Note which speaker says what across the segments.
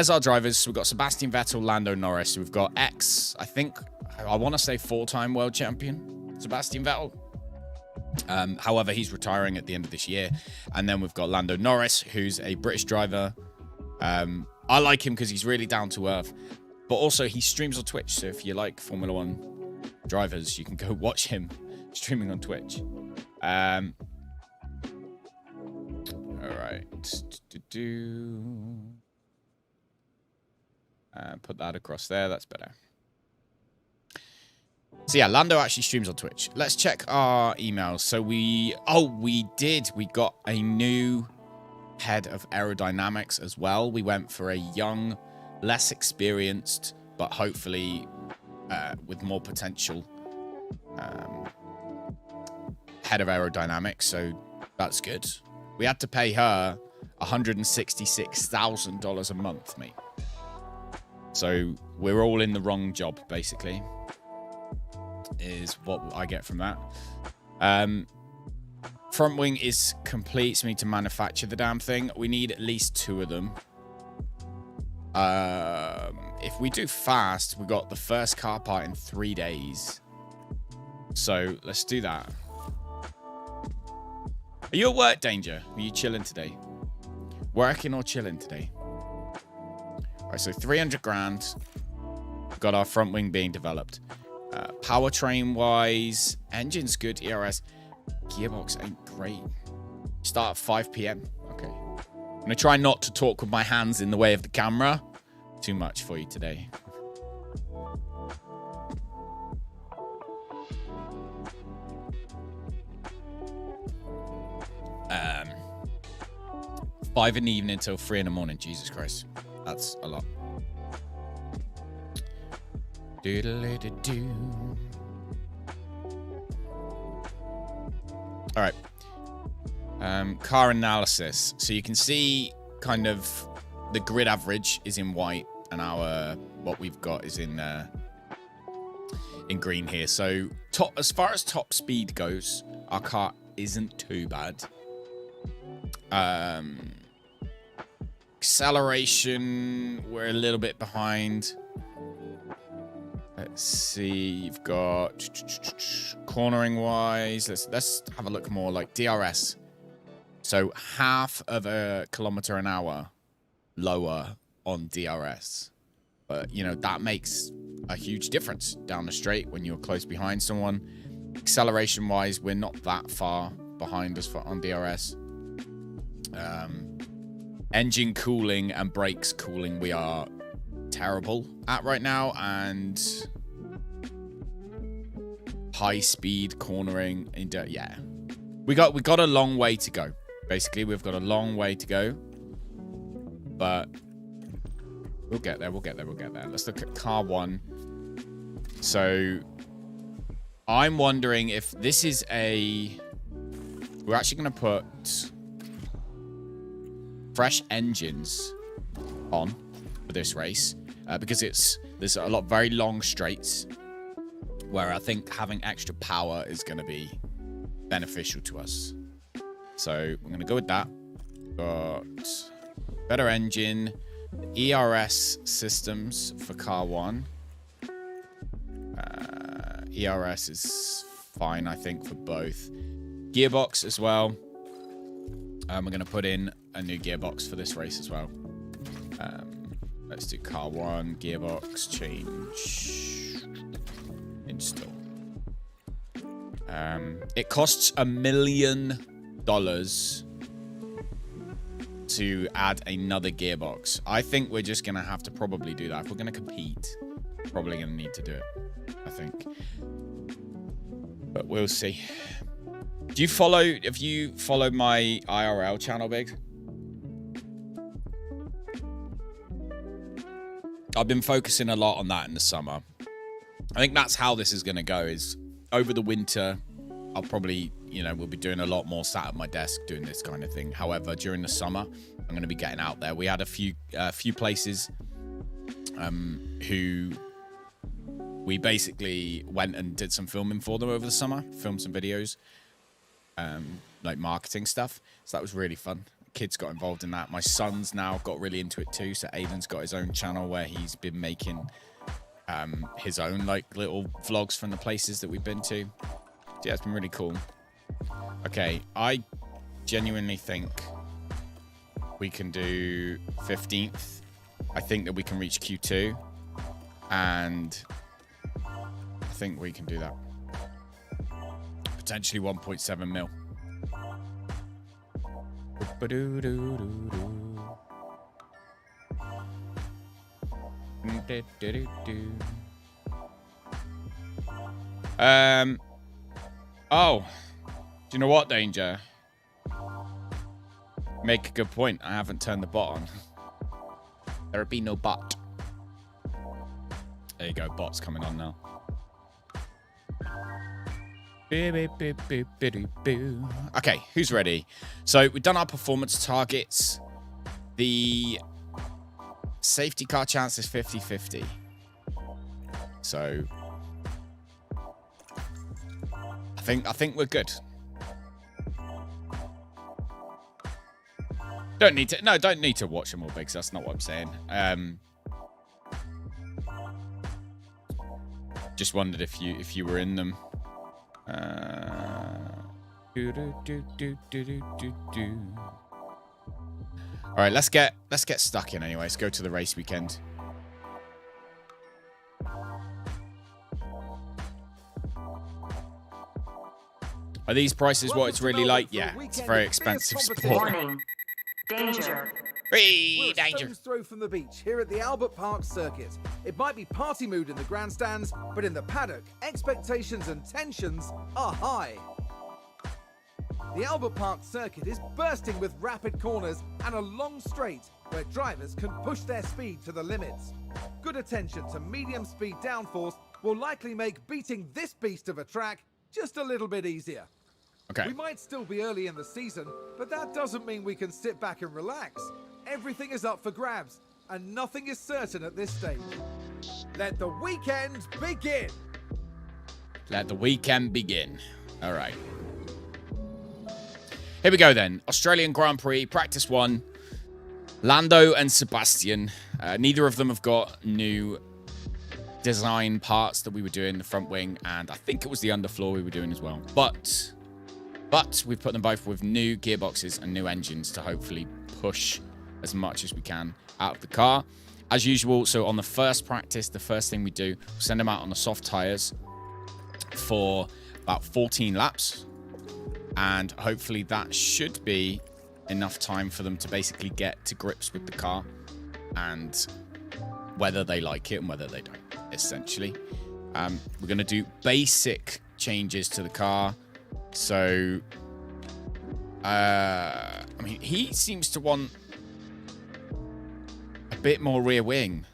Speaker 1: As our drivers, we've got Sebastian Vettel, Lando Norris. We've got I want to say 4-time world champion, Sebastian Vettel. However, he's retiring at the end of this year. And then we've got Lando Norris, who's a British driver. I like him because he's really down to earth. But also, he streams on Twitch. So if you like Formula 1 drivers, you can go watch him streaming on Twitch. All right. Put that across there. That's better. So yeah, Lando actually streams on Twitch. Let's check our emails. So we got a new head of aerodynamics as well. We went for a young, less experienced, but hopefully with more potential head of aerodynamics. So that's good. We had to pay her $166,000 a month, mate. So we're all in the wrong job, basically, is what I get from that. Front wing is complete, so we need to manufacture the damn thing. We need at least 2 of them. If we do fast, we got the first car part in 3 days. So let's do that. Are you at work, Danger? Are you chilling today? Working or chilling today? All right, so 300 grand. We've got our front wing being developed. Powertrain-wise, engine's good. ERS. Gearbox ain't great. Start at 5 p.m. Okay. I'm going to try not to talk with my hands in the way of the camera. Too much for you today. Five in the evening until 3 in the morning. Jesus Christ. That's a lot. Doodle-doo-doo. All right. Car analysis. So you can see kind of the grid average is in white, and our what we've got is in green here. So as far as top speed goes, our car isn't too bad. Acceleration, we're a little bit behind. Let's see, you've got cornering wise. Let's have a look more like DRS. So half of a kilometer an hour lower on DRS. But you know, that makes a huge difference down the straight when you're close behind someone. Acceleration wise, we're not that far behind us on DRS. Engine cooling and brakes cooling, we are terrible at right now, and high speed cornering, yeah, we got a long way to go. Basically, we've got a long way to go, but we'll get there. Let's look at car 1. So I'm wondering if this is we're actually going to put fresh engines on for this race because there's a lot very long straights where I think having extra power is going to be beneficial to us. So we're going to go with that. Got better engine, ERS systems for car 1. ERS is fine, I think, for both. Gearbox as well. We're going to put in a new gearbox for this race as well. Let's do car 1, gearbox, change, install. It costs $1 million to add another gearbox. I think we're just going to have to probably do that. If we're going to compete, probably going to need to do it, I think. But we'll see. Have you followed my IRL channel, Big? I've been focusing a lot on that in the summer. I think that's how this is going to go, is over the winter, I'll probably, we'll be doing a lot more sat at my desk doing this kind of thing. However, during the summer, I'm going to be getting out there. We had a few places who we basically went and did some filming for them over the summer, filmed some videos, like marketing stuff. So that was really fun. kids got involved in that. My son's now got really into it too. So Aiden's got his own channel where he's been making his own like little vlogs from the places that we've been to. So, yeah, it's been really cool. Okay, I genuinely think we can do 15th. I think that we can reach Q2, and I think we can do that. Potentially 1.7 mil. Oh, do you know what, Danger? Make a good point. I haven't turned the bot on. There'll be no bot. There you go. Bot's coming on now. Okay, who's ready? So we've done our performance targets. The safety car chance is 50-50. So I think we're good. Don't need to watch them all, because that's not what I'm saying. Just wondered if you were in them. All right, let's get stuck in anyway. Let's go to the race weekend. Are these prices what it's really like? Yeah, it's a very expensive sport.
Speaker 2: Warning. Danger.
Speaker 3: We're a
Speaker 1: Danger.
Speaker 3: stone's throw from the beach here at the Albert Park circuit. It might be party mood in the grandstands, but in the paddock, expectations and tensions are high. The Albert Park circuit is bursting with rapid corners and a long straight where drivers can push their speed to the limits. Good attention to medium speed downforce will likely make beating this beast of a track just a little bit easier.
Speaker 1: Okay.
Speaker 3: We might still be early in the season, but that doesn't mean we can sit back and relax. Everything is up for grabs, and nothing is certain at this stage. Let the weekend begin!
Speaker 1: Let the weekend begin. All right. Here we go then. Australian Grand Prix, practice 1. Lando and Sebastian. Neither of them have got new design parts that we were doing, the front wing, and I think it was the underfloor we were doing as well. But we've put them both with new gearboxes and new engines to hopefully push as much as we can out of the car. As usual, so on the first practice, the first thing we do, we'll send them out on the soft tires for about 14 laps. And hopefully that should be enough time for them to basically get to grips with the car and whether they like it and whether they don't, essentially. We're going to do basic changes to the car. So, I mean, he seems to want a bit more rear wing.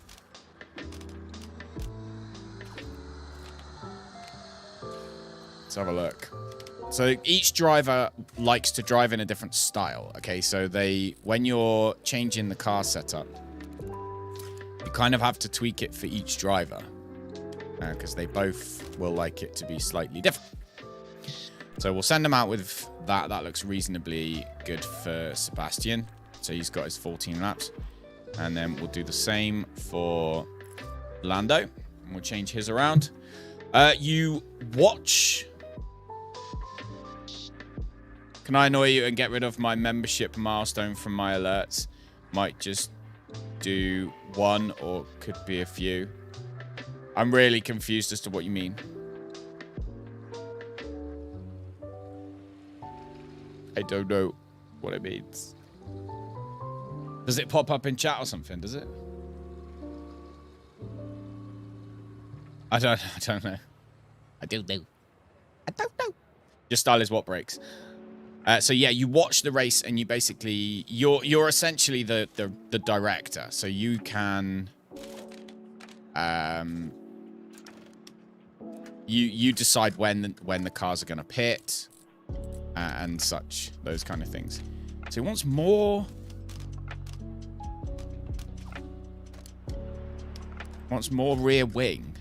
Speaker 1: Let's have a look. So each driver likes to drive in a different style. Okay, so when you're changing the car setup, you kind of have to tweak it for each driver because they both will like it to be slightly different. So we'll send them out with that. That looks reasonably good for Sebastian. So he's got his 14 laps. And then we'll do the same for Lando. And we'll change his around. You watch. Can I annoy you and get rid of my membership milestone from my alerts? Might just do one or could be a few. I'm really confused as to what you mean. I don't know what it means. Does it pop up in chat or something? Does it? I don't know. I don't know. Your style is what breaks. So yeah, you watch the race and you basically you're essentially the director. So you can you decide when the cars are going to pit. And such, those kind of things. So he wants more rear wing.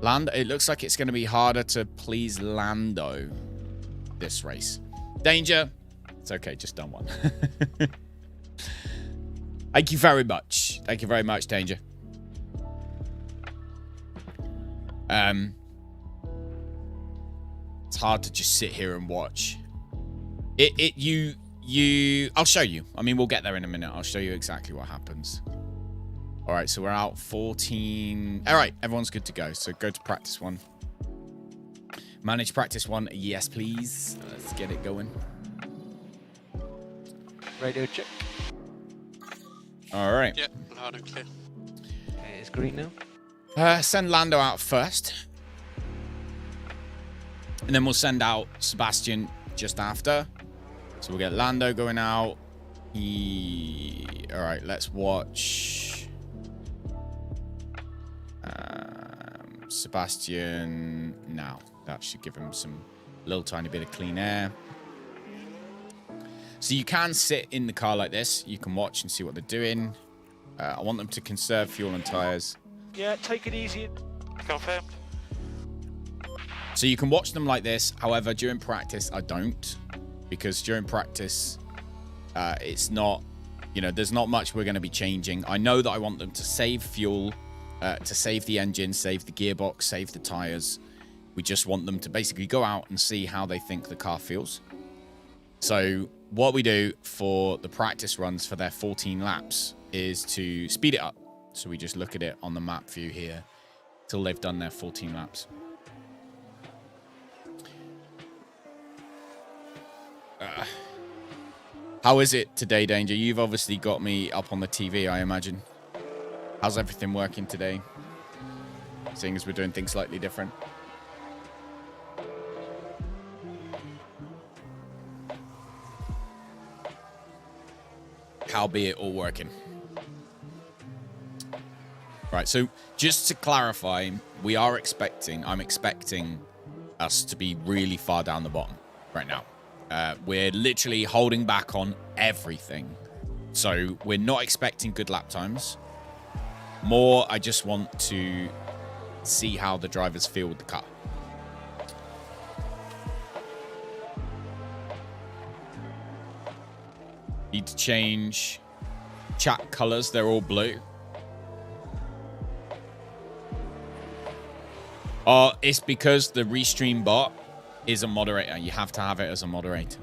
Speaker 1: Lando, it looks like it's going to be harder to please Lando. this race. Danger. It's okay, just done one. Thank you very much. Thank you very much, Danger. It's hard to just sit here and watch. I'll show you. I mean, we'll get there in a minute. I'll show you exactly what happens. All right, so we're out 14. All right, everyone's good to go. So go to practice 1. Manage practice 1. Yes, please. Let's get it going.
Speaker 4: Radio check.
Speaker 1: All right.
Speaker 5: Yeah, loud and clear.
Speaker 4: Okay, it's green now.
Speaker 1: Send Lando out first. And then we'll send out Sebastian just after. So we'll get Lando going out. All right, let's watch Sebastian now. That should give him some little tiny bit of clean air. So you can sit in the car like this. You can watch and see what they're doing. I want them to conserve fuel and tires.
Speaker 4: Yeah, take it easy.
Speaker 5: Confirmed.
Speaker 1: So you can watch them like this. However, during practice, I don't. Because during practice, it's not, there's not much we're going to be changing. I know that I want them to save fuel, to save the engine, save the gearbox, save the tires. We just want them to basically go out and see how they think the car feels. So what we do for the practice runs for their 14 laps is to speed it up. So we just look at it on the map view here till they've done their 14 laps. How is it today, Danger? You've obviously got me up on the TV, I imagine. How's everything working today? Seeing as we're doing things slightly different. How be it all working? Right, so just to clarify, I'm expecting us to be really far down the bottom right now. We're literally holding back on everything. So we're not expecting good lap times. More, I just want to see how the drivers feel with the car. Need to change chat colors. They're all blue. It's because the restream bot is a moderator. You have to have it as a moderator.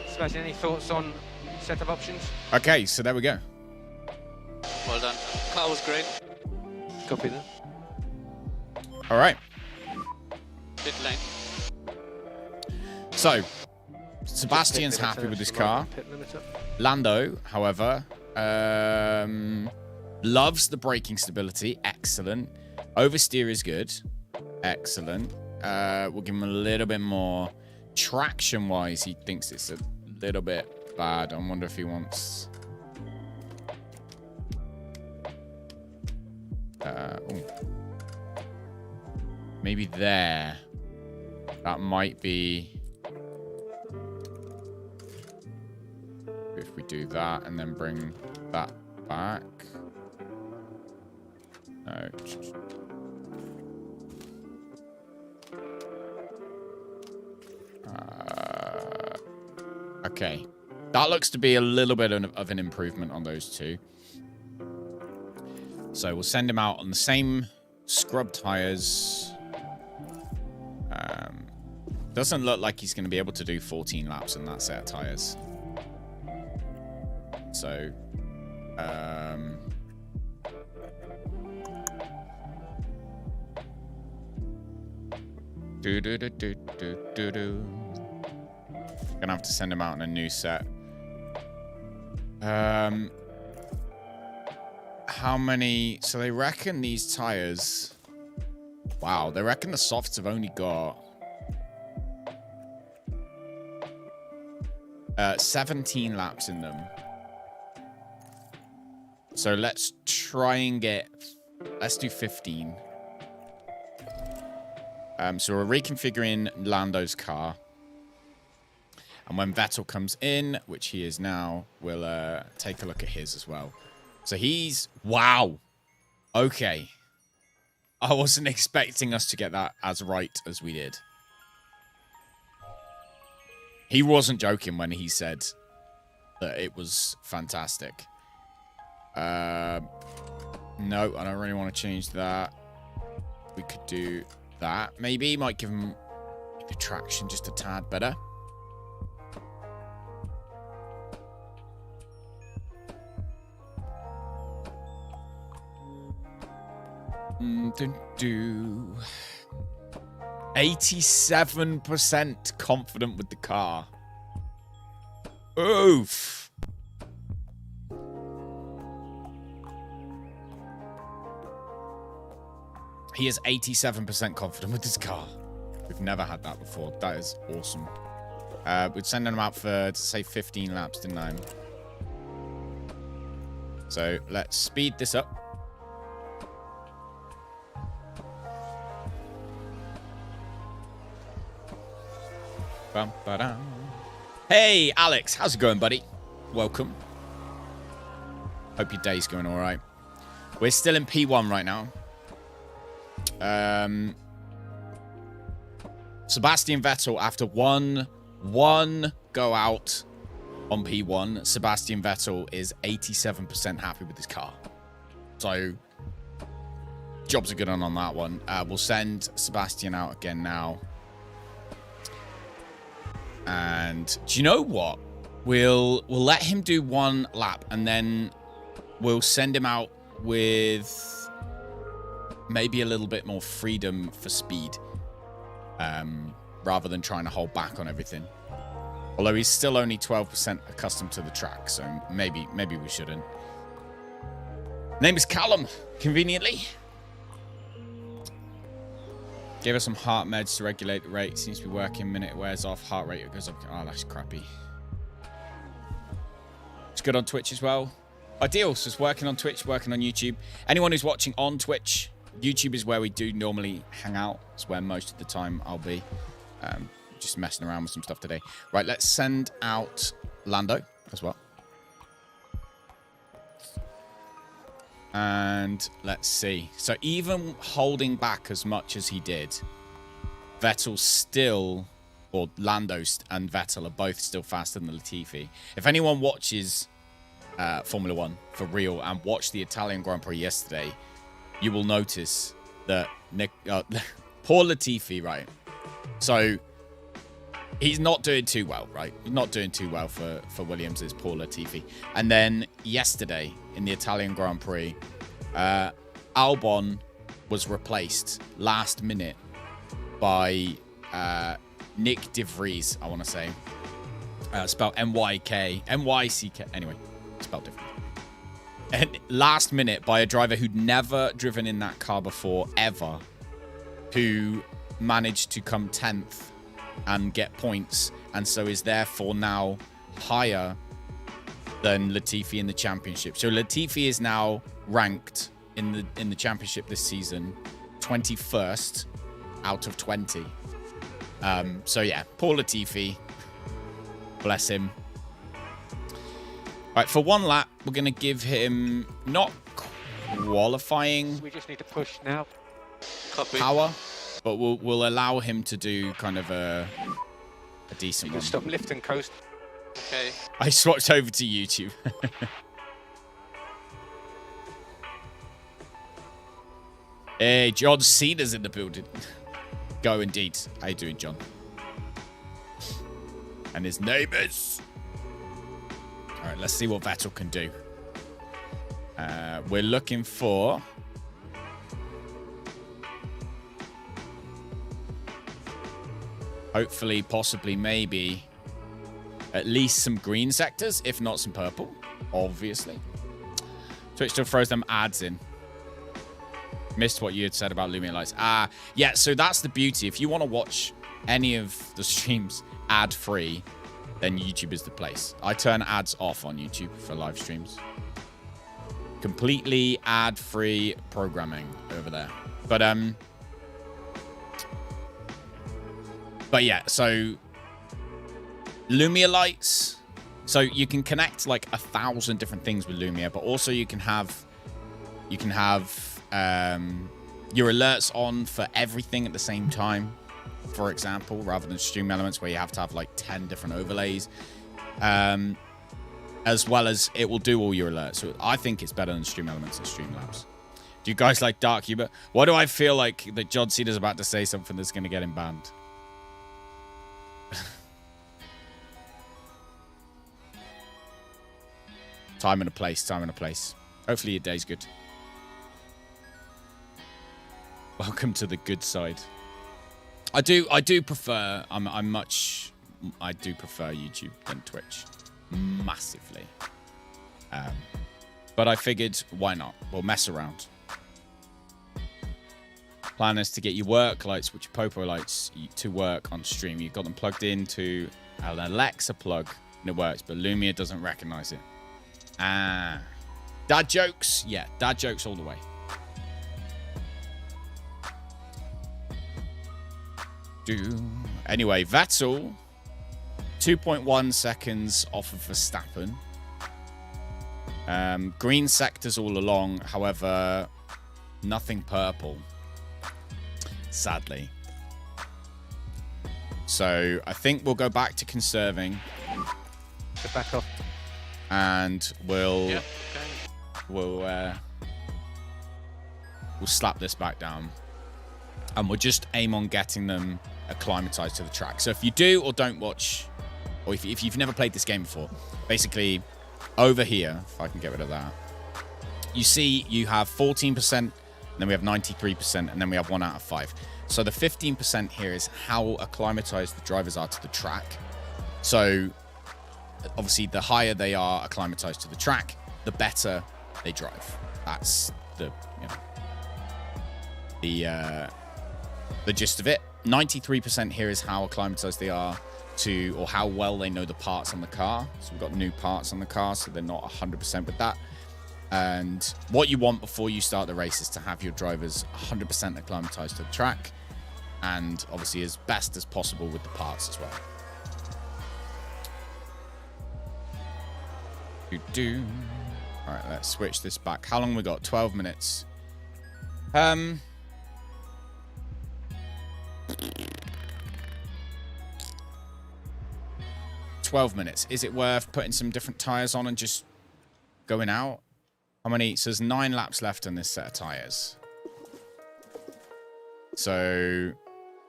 Speaker 4: Sebastian, any thoughts on set of options?
Speaker 1: Okay, so there we go.
Speaker 5: Well done. Car was great.
Speaker 4: Copy that.
Speaker 1: All right.
Speaker 5: Pit lane.
Speaker 1: So, Sebastian's happy with his car. Lando, however, loves the braking stability. Excellent. Oversteer is good. Excellent. We'll give him a little bit more. Traction-wise, he thinks it's a little bit bad. I wonder if he wants... maybe there. That might be... if we do that and then bring that back. No. Okay. That looks to be a little bit of an improvement on those two. So we'll send him out on the same scrub tires. Doesn't look like he's going to be able to do 14 laps in that set of tires. So, gonna have to send him out in a new set. How many? So they reckon these tires. Wow, they reckon the softs have only got 17 laps in them. So let's try and get. Let's do 15. So we're reconfiguring Lando's car. And when Vettel comes in, which he is now, we'll take a look at his as well. So he's... Wow. Okay. I wasn't expecting us to get that as right as we did. He wasn't joking when he said that it was fantastic. No, I don't really want to change that. We could do that. Maybe might give him the traction just a tad better. Do 87% confident with the car. Oof. He is 87% confident with his car. We've never had that before. That is awesome. We'd send him out for, to say, 15 laps, didn't I? So let's speed this up. Hey, Alex. How's it going, buddy? Welcome. Hope your day's going all right. We're still in P1 right now. Sebastian Vettel, after one go out on P1, Sebastian Vettel is 87% happy with his car. So, jobs are good on that one. We'll send Sebastian out again now. And do you know what? We'll let him do one lap, and then we'll send him out with maybe a little bit more freedom for speed, rather than trying to hold back on everything. Although he's still only 12% accustomed to the track, so maybe we shouldn't. Name is Callum, conveniently. Gave us some heart meds to regulate the rate. Seems to be working. Minute it wears off. Heart rate goes up. Oh, that's crappy. It's good on Twitch as well. Ideal. So it's working on Twitch, working on YouTube. Anyone who's watching on Twitch, YouTube is where we do normally hang out. It's where most of the time I'll be. Just messing around with some stuff today. Right, let's send out Lando as well. And let's see. So even holding back as much as he did, Vettel still, or Lando and Vettel are both still faster than Latifi. If anyone watches Formula One for real and watched the Italian Grand Prix yesterday, you will notice that poor Latifi, right? So he's not doing too well, right? He's not doing too well for Williams' poor Latifi. And then yesterday in the Italian Grand Prix, Albon was replaced last minute by Nick De Vries, I want to say. Spelled N-Y-C-K. Anyway, spelled different. And last minute by a driver who'd never driven in that car before, ever, who managed to come 10th and get points, and so is therefore now higher than Latifi in the championship. So Latifi is now ranked in the championship this season 21st out of 20. So yeah, poor Latifi. Bless him. Right, for one lap, we're going to give him not qualifying.
Speaker 4: We just need to push now.
Speaker 5: Copy.
Speaker 1: Power, but we'll allow him to do kind of a decent one.
Speaker 4: Stop lift and coast.
Speaker 5: Okay.
Speaker 1: I swapped over to YouTube. Hey, John Cena's in the building. Go indeed. How you doing, John? And his neighbours. All right, let's see what Vettel can do. We're looking for... hopefully, possibly, maybe... at least some green sectors, if not some purple, obviously. Twitch still throws them ads in. Missed what you had said about Lumia Lights. Yeah, so that's the beauty. If you want to watch any of the streams ad-free, then YouTube is the place. I turn ads off on YouTube for live streams. Completely ad-free programming over there. But yeah, so Lumia lights. So you can connect like 1,000 different things with Lumia, but also you can have your alerts on for everything at the same time. for example, rather than Stream Elements where you have to have like 10 different overlays. As well as it will do all your alerts. So I think it's better than Stream Elements and Streamlabs. Do you guys like dark humor? Why do I feel like that John Cena's about to say something that's going to get him banned? Time and a place, time and a place. Hopefully your day's good. Welcome to the good side. I do prefer I do prefer YouTube than Twitch. Massively. But I figured, why not? We'll mess around. Plan is to get your work lights, which are Popo lights, to work on stream. You've got them plugged into an Alexa plug, and it works, but Lumia doesn't recognize it. Ah. Dad jokes? Yeah, dad jokes all the way. Anyway, Vettel, 2.1 seconds off of Verstappen. Green sectors all along, however, nothing purple. Sadly. So I think we'll go back to conserving.
Speaker 4: Get back off.
Speaker 1: And we'll
Speaker 5: Yep, okay.
Speaker 1: we'll slap this back down. And we'll just aim on getting them acclimatized to the track. So if you do or don't watch, or if you've never played this game before, basically over here, if I can get rid of that, you see you have 14%, then we have 93%, and then we have 1 out of 5. So the 15% here is how acclimatized the drivers are to the track. So obviously the higher they are acclimatized to the track, the better they drive. That's the gist of it. 93% here is how acclimatized they are to, or how well they know the parts on the car. So we've got new parts on the car, so they're not 100% with that. And what you want before you start the race is to have your drivers 100% acclimatized to the track, and obviously as best as possible with the parts as well. All right, let's switch this back. How long we got? 12 minutes. 12 minutes. Is it worth putting some different tires on and just going out? How many? So there's 9 laps left on this set of tires. So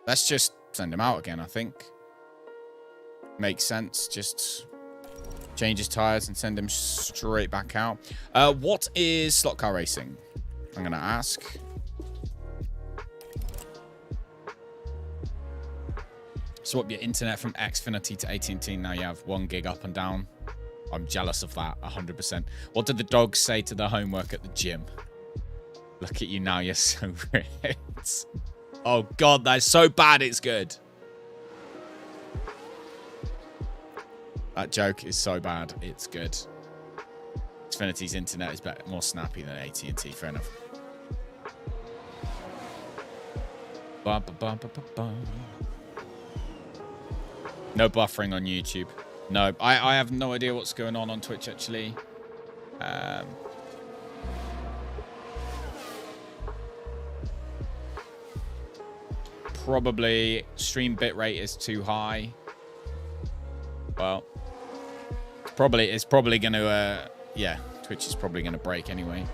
Speaker 1: let's just send him out again, I think. Makes sense. Just change his tires and send him straight back out. What is slot car racing? I'm going to ask. Swap your internet from Xfinity to AT&T. Now you have 1 gig up and down. I'm jealous of that, 100%. What did the dogs say to the homework at the gym? Look at you now, you're so ripped. Oh, God, that's so bad, it's good. That joke is so bad, it's good. Xfinity's internet is better, more snappy than AT&T, fair enough. Ba, ba, ba, ba, ba, ba. No buffering on YouTube. No, I have no idea what's going on Twitch, actually. Probably stream bitrate is too high. Well, it's probably going to, yeah, Twitch is probably going to break anyway.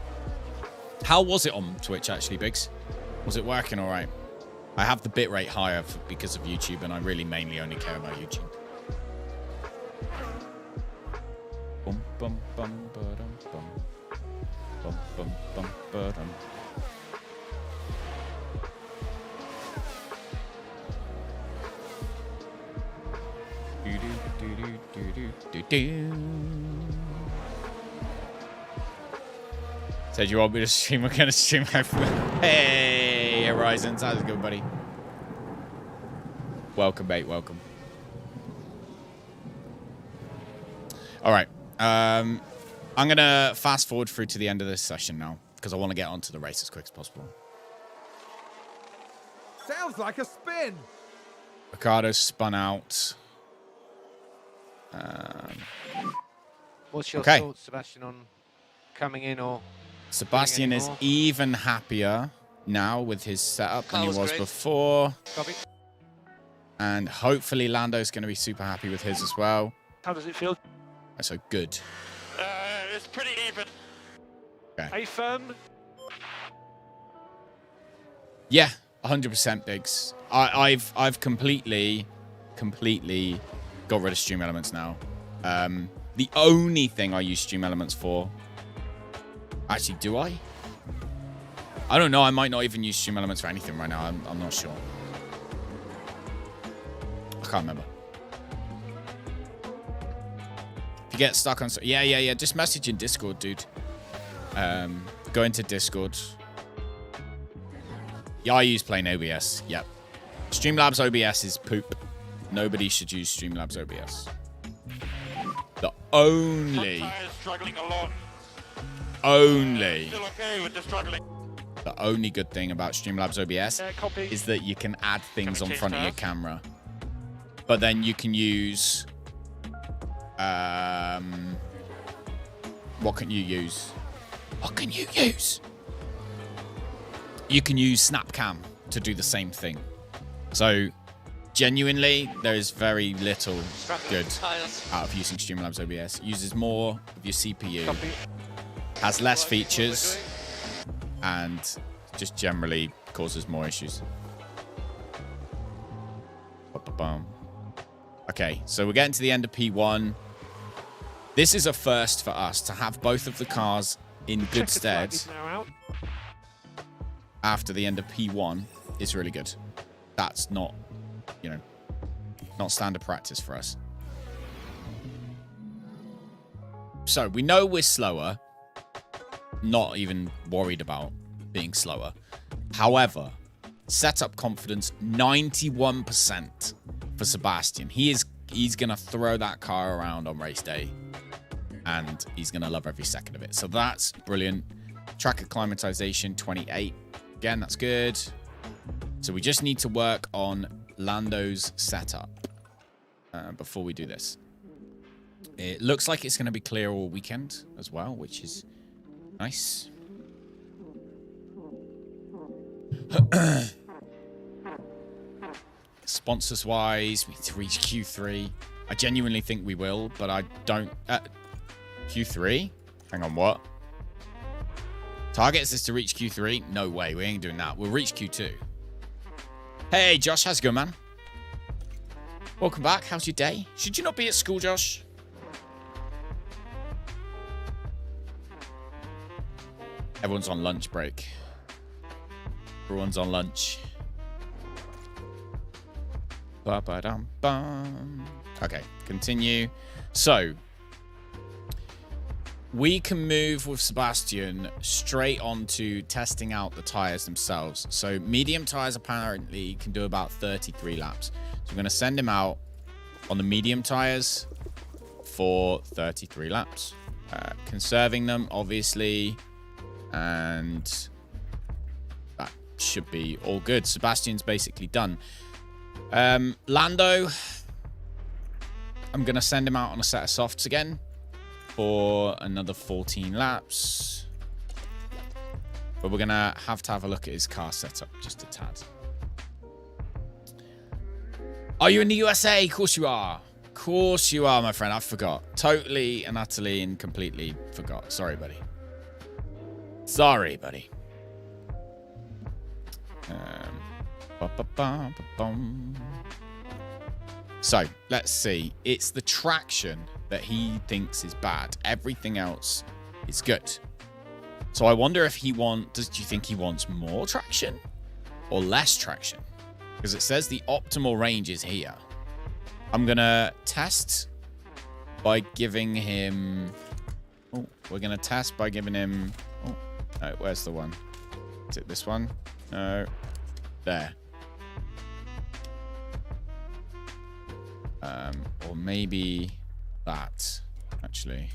Speaker 1: How was it on Twitch, actually, Biggs? Was it working all right? I have the bitrate higher because of YouTube, and I really mainly only care about YouTube. Bum, bum, bum, ba-dum, bum. Bum, bum, bum, ba-dum. Said you want me to stream? We're going to stream. Hey, Horizons. How's it going, buddy? Welcome, mate. Welcome. All right. I'm going to fast forward through to the end of this session now because I want to get onto the race as quick as possible.
Speaker 3: Sounds like a spin.
Speaker 1: Ricardo spun out.
Speaker 4: What's your
Speaker 1: Okay.
Speaker 4: thoughts, Sebastian, on coming in or...
Speaker 1: Sebastian is
Speaker 4: more?
Speaker 1: even happier now with his setup than he
Speaker 5: Car was
Speaker 1: was
Speaker 5: great.
Speaker 1: before.
Speaker 4: Copy?
Speaker 1: And hopefully Lando's going to be super happy with his as well.
Speaker 4: How does it feel?
Speaker 1: So good.
Speaker 6: It's pretty even.
Speaker 1: Okay.
Speaker 4: A firm.
Speaker 1: Yeah, 100% Biggs. I've completely got rid of stream elements now. The only thing I use stream elements for... Actually, do I? I don't know. I might not even use stream elements for anything right now. I'm not sure. I can't remember. If you get stuck on... Yeah. Just message in Discord, dude. Go into Discord. Yeah, I use plain OBS. Yep. Streamlabs OBS is poop. Nobody should use Streamlabs OBS. The only...
Speaker 6: Struggling a lot.
Speaker 1: Only...
Speaker 6: Still okay with the struggling.
Speaker 1: The only good thing about Streamlabs OBS
Speaker 4: Copy.
Speaker 1: is that you can add things on
Speaker 6: change
Speaker 1: front of your
Speaker 6: tabs?
Speaker 1: camera. But then you can use... what can you use? What can you use? You can use Snapcam to do the same thing. So, genuinely, there is very little good out of using Streamlabs OBS. It uses more of your CPU,
Speaker 4: Copy.
Speaker 1: has less features, and just generally causes more issues. Ba-ba-bum. Okay, so we're getting to the end of P1. This is a first for us to have both of the cars in good stead
Speaker 4: Flag is now out.
Speaker 1: after the end of P1 is really good. That's not, you know, not standard practice for us. So we know we're slower. Not even worried about being slower. However, setup confidence 91% for Sebastian. He's going to throw that car around on race day. And he's going to love every second of it. So that's brilliant. Track acclimatization 28. Again, that's good. So we just need to work on Lando's setup before we do this. It looks like it's going to be clear all weekend as well, which is nice. Sponsors-wise, we need to reach Q3. I genuinely think we will, but I don't... Q3? Hang on, what? Targets is to reach Q3? No way, we ain't doing that. We'll reach Q2. Hey, Josh, how's it going, man? Welcome back. How's your day? Should you not be at school, Josh? Everyone's on lunch break. Everyone's on lunch. Ba-ba-dum-bum. Okay, continue. So, we can move with Sebastian straight on to testing out the tires themselves. So, medium tires apparently can do about 33 laps. So, I'm going to send him out on the medium tires for 33 laps. Conserving them, obviously. And that should be all good. Sebastian's basically done. Lando, I'm going to send him out on a set of softs again for another 14 laps. But we're going to have a look at his car setup just a tad. Are you in the USA? Of course you are. Of course you are, my friend. I forgot. Totally and utterly and completely forgot. Sorry, buddy. Sorry, buddy. So, let's see. It's the traction that he thinks is bad. Everything else is good. So I wonder if do you think he wants more traction or less traction? Because it says the optimal range is here. I'm going to test by giving him... Oh, we're going to test by giving him... Oh, no, where's the one? Is it this one? No. There. Or maybe that, actually.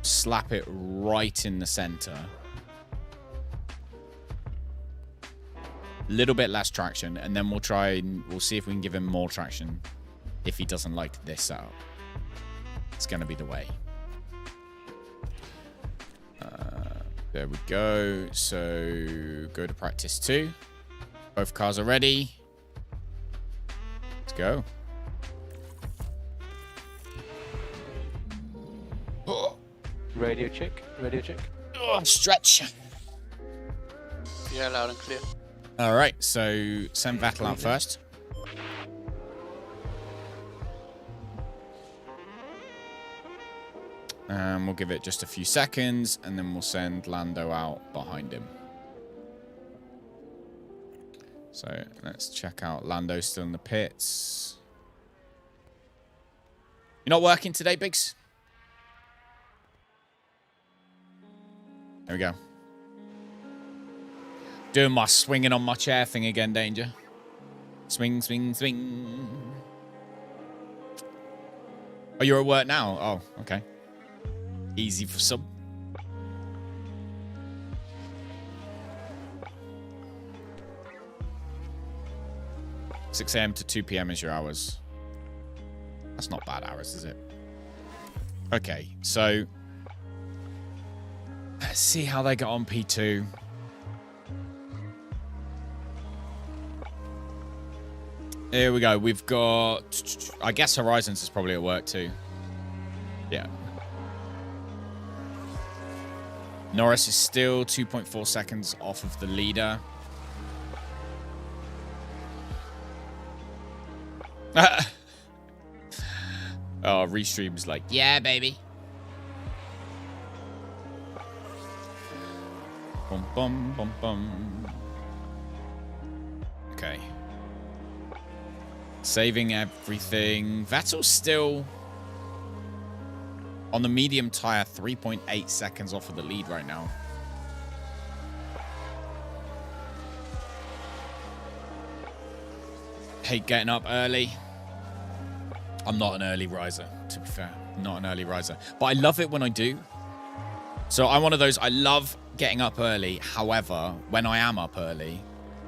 Speaker 1: Slap it right in the center. Little bit less traction, and then we'll see if we can give him more traction if he doesn't like this setup. It's going to be the way. There we go. So go to practice 2. Both cars are ready. Let's go. Oh.
Speaker 4: Radio check. Radio check.
Speaker 1: Oh, stretch.
Speaker 5: Yeah, loud and clear.
Speaker 1: All right, so send Vettel out first. And we'll give it just a few seconds, and then we'll send Lando out behind him. So let's check out Lando still in the pits. You're not working today, Biggs? There we go. Doing my swinging on my chair thing again, Danger. Swing, swing, swing. Oh, you're at work now? Oh, okay. Easy for some. $6 a.m. to 2 p.m. is your hours. That's not bad hours, is it? Okay, so let's see how they got on P2. Here we go. We've got, I guess Horizons is probably at work too. Yeah. Norris is still 2.4 seconds off of the leader. Oh, Restream's like, yeah, baby. Bum, bum, bum, bum. Okay. Saving everything. Vettel's still on the medium tire, 3.8 seconds off of the lead right now. Hate getting up early. I'm not an early riser, to be fair. Not an early riser. But I love it when I do. So I'm one of those, I love getting up early. However, when I am up early...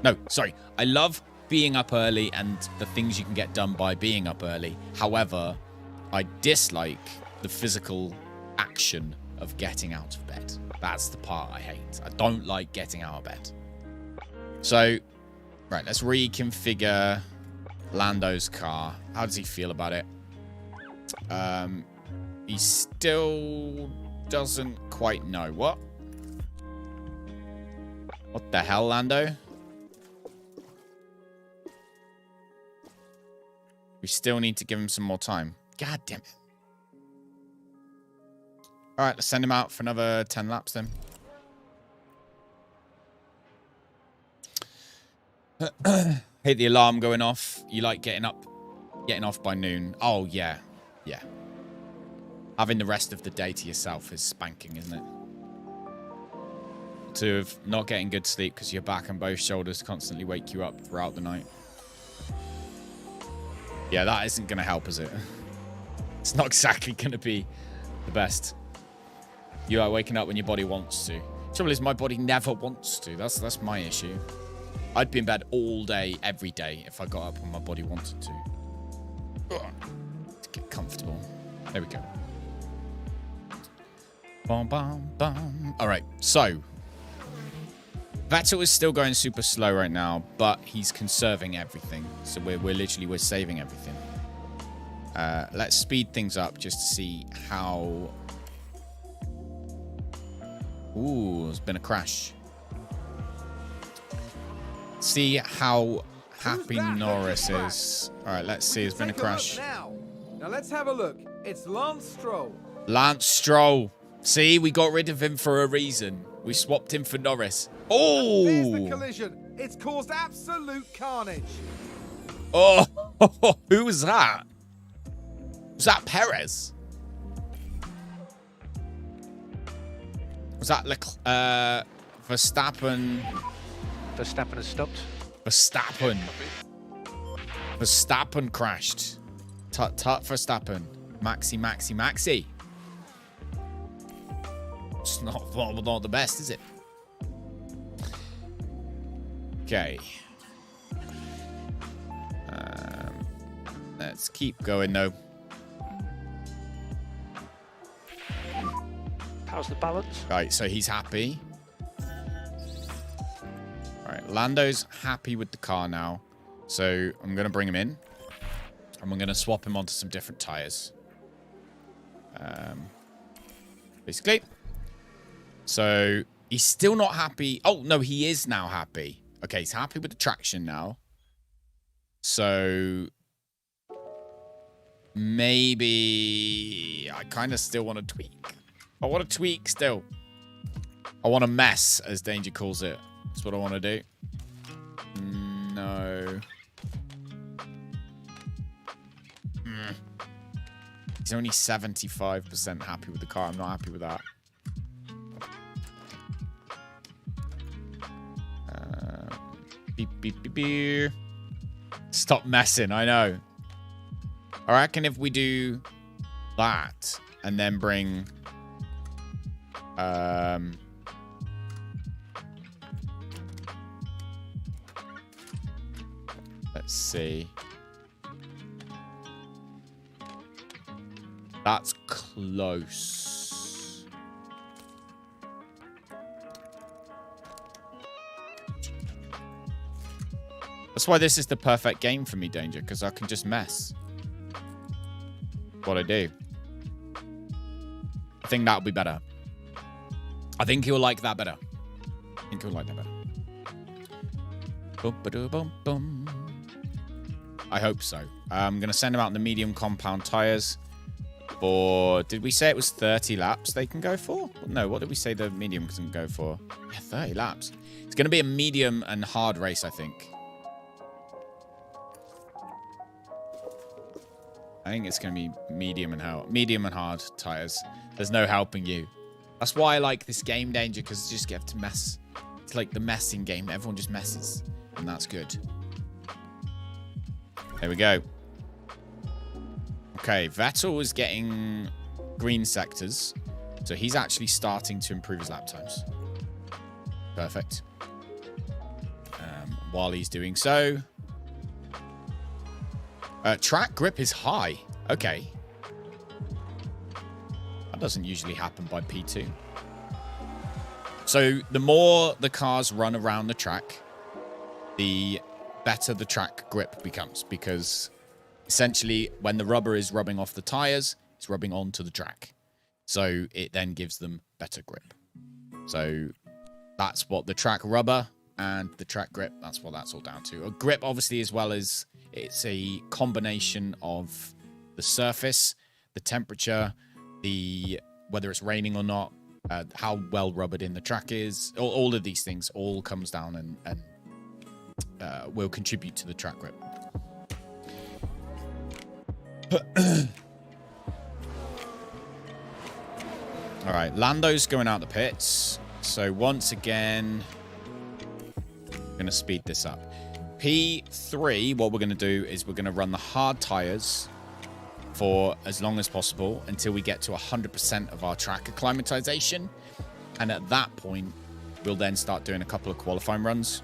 Speaker 1: No, sorry. I love being up early and the things you can get done by being up early. However, I dislike the physical action of getting out of bed. That's the part I hate. I don't like getting out of bed. So, right, let's reconfigure Lando's car. How does he feel about it? He still doesn't quite know. What? What the hell, Lando? We still need to give him some more time. God damn it. All right, let's send him out for another 10 laps then. Hate the alarm going off. You like getting off by noon. Oh, yeah. Yeah. Having the rest of the day to yourself is spanking, isn't it? To not getting good sleep because your back and both shoulders constantly wake you up throughout the night. Yeah, that isn't going to help, is it? It's not exactly going to be the best. You are waking up when your body wants to. The trouble is, my body never wants to. That's my issue. I'd be in bed all day, every day, if I got up when my body wanted to. To get comfortable. There we go. Bum, bum, bum. All right, so Vettel is still going super slow right now, but he's conserving everything. So we're saving everything. Let's speed things up just to see how. Ooh, there's been a crash. See how happy Norris is. All right, let's see. There's been a crash.
Speaker 3: Now let's have a look. It's Lance Stroll.
Speaker 1: Lance Stroll. See, we got rid of him for a reason. We swapped him for Norris. Oh!
Speaker 3: There's the collision. It's caused absolute carnage.
Speaker 1: Oh, who was that? Was that Perez? Was that Verstappen?
Speaker 4: Verstappen has stopped.
Speaker 1: Verstappen. Verstappen crashed. Tut tut Verstappen. Maxi. It's not the best, is it? Okay. Let's keep going though.
Speaker 4: How's the balance?
Speaker 1: Right, so he's happy. Lando's happy with the car now. So I'm going to bring him in. And we're going to swap him onto some different tires. Basically. So he's still not happy. Oh, no, he is now happy. Okay, he's happy with the traction now. So maybe I kind of still want to tweak. I want to tweak still. I want to mess, as Danger calls it. That's what I want to do. No. He's only 75% happy with the car. I'm not happy with that. Beep, beep, beep, beep. Stop messing, I know. I reckon if we do that and then bring... let's see. That's close. That's why this is the perfect game for me, Danger, because I can just mess. What I do. I think that'll be better. I think he'll like that better. I think he'll like that better. Boom, ba-doo, boom, boom. I hope so. I'm going to send him out in the medium compound tires. For, did we say it was 30 laps they can go for? No, what did we say the medium can go for? Yeah, 30 laps. It's going to be a medium and hard race, I think. I think it's going to be medium and hard tires. There's no helping you. That's why I like this game, Danger, because you just get to mess. It's like the messing game. Everyone just messes, and that's good. There we go. Okay, Vettel is getting green sectors. So he's actually starting to improve his lap times. Perfect. While he's doing so... track grip is high. Okay. That doesn't usually happen by P2. So the more the cars run around the track, the better the track grip becomes. Because essentially, when the rubber is rubbing off the tires, it's rubbing onto the track. So it then gives them better grip. So that's what the track rubber and the track grip, that's what that's all down to. A grip, obviously, as well as it's a combination of the surface, the temperature, the whether it's raining or not, how well rubbered in the track is. All of these things all comes down and will contribute to the track grip. All right, Lando's going out the pits. So once again, I'm going to speed this up. P3, what we're going to do is we're going to run the hard tires for as long as possible until we get to 100% of our track acclimatization. And at that point, we'll then start doing a couple of qualifying runs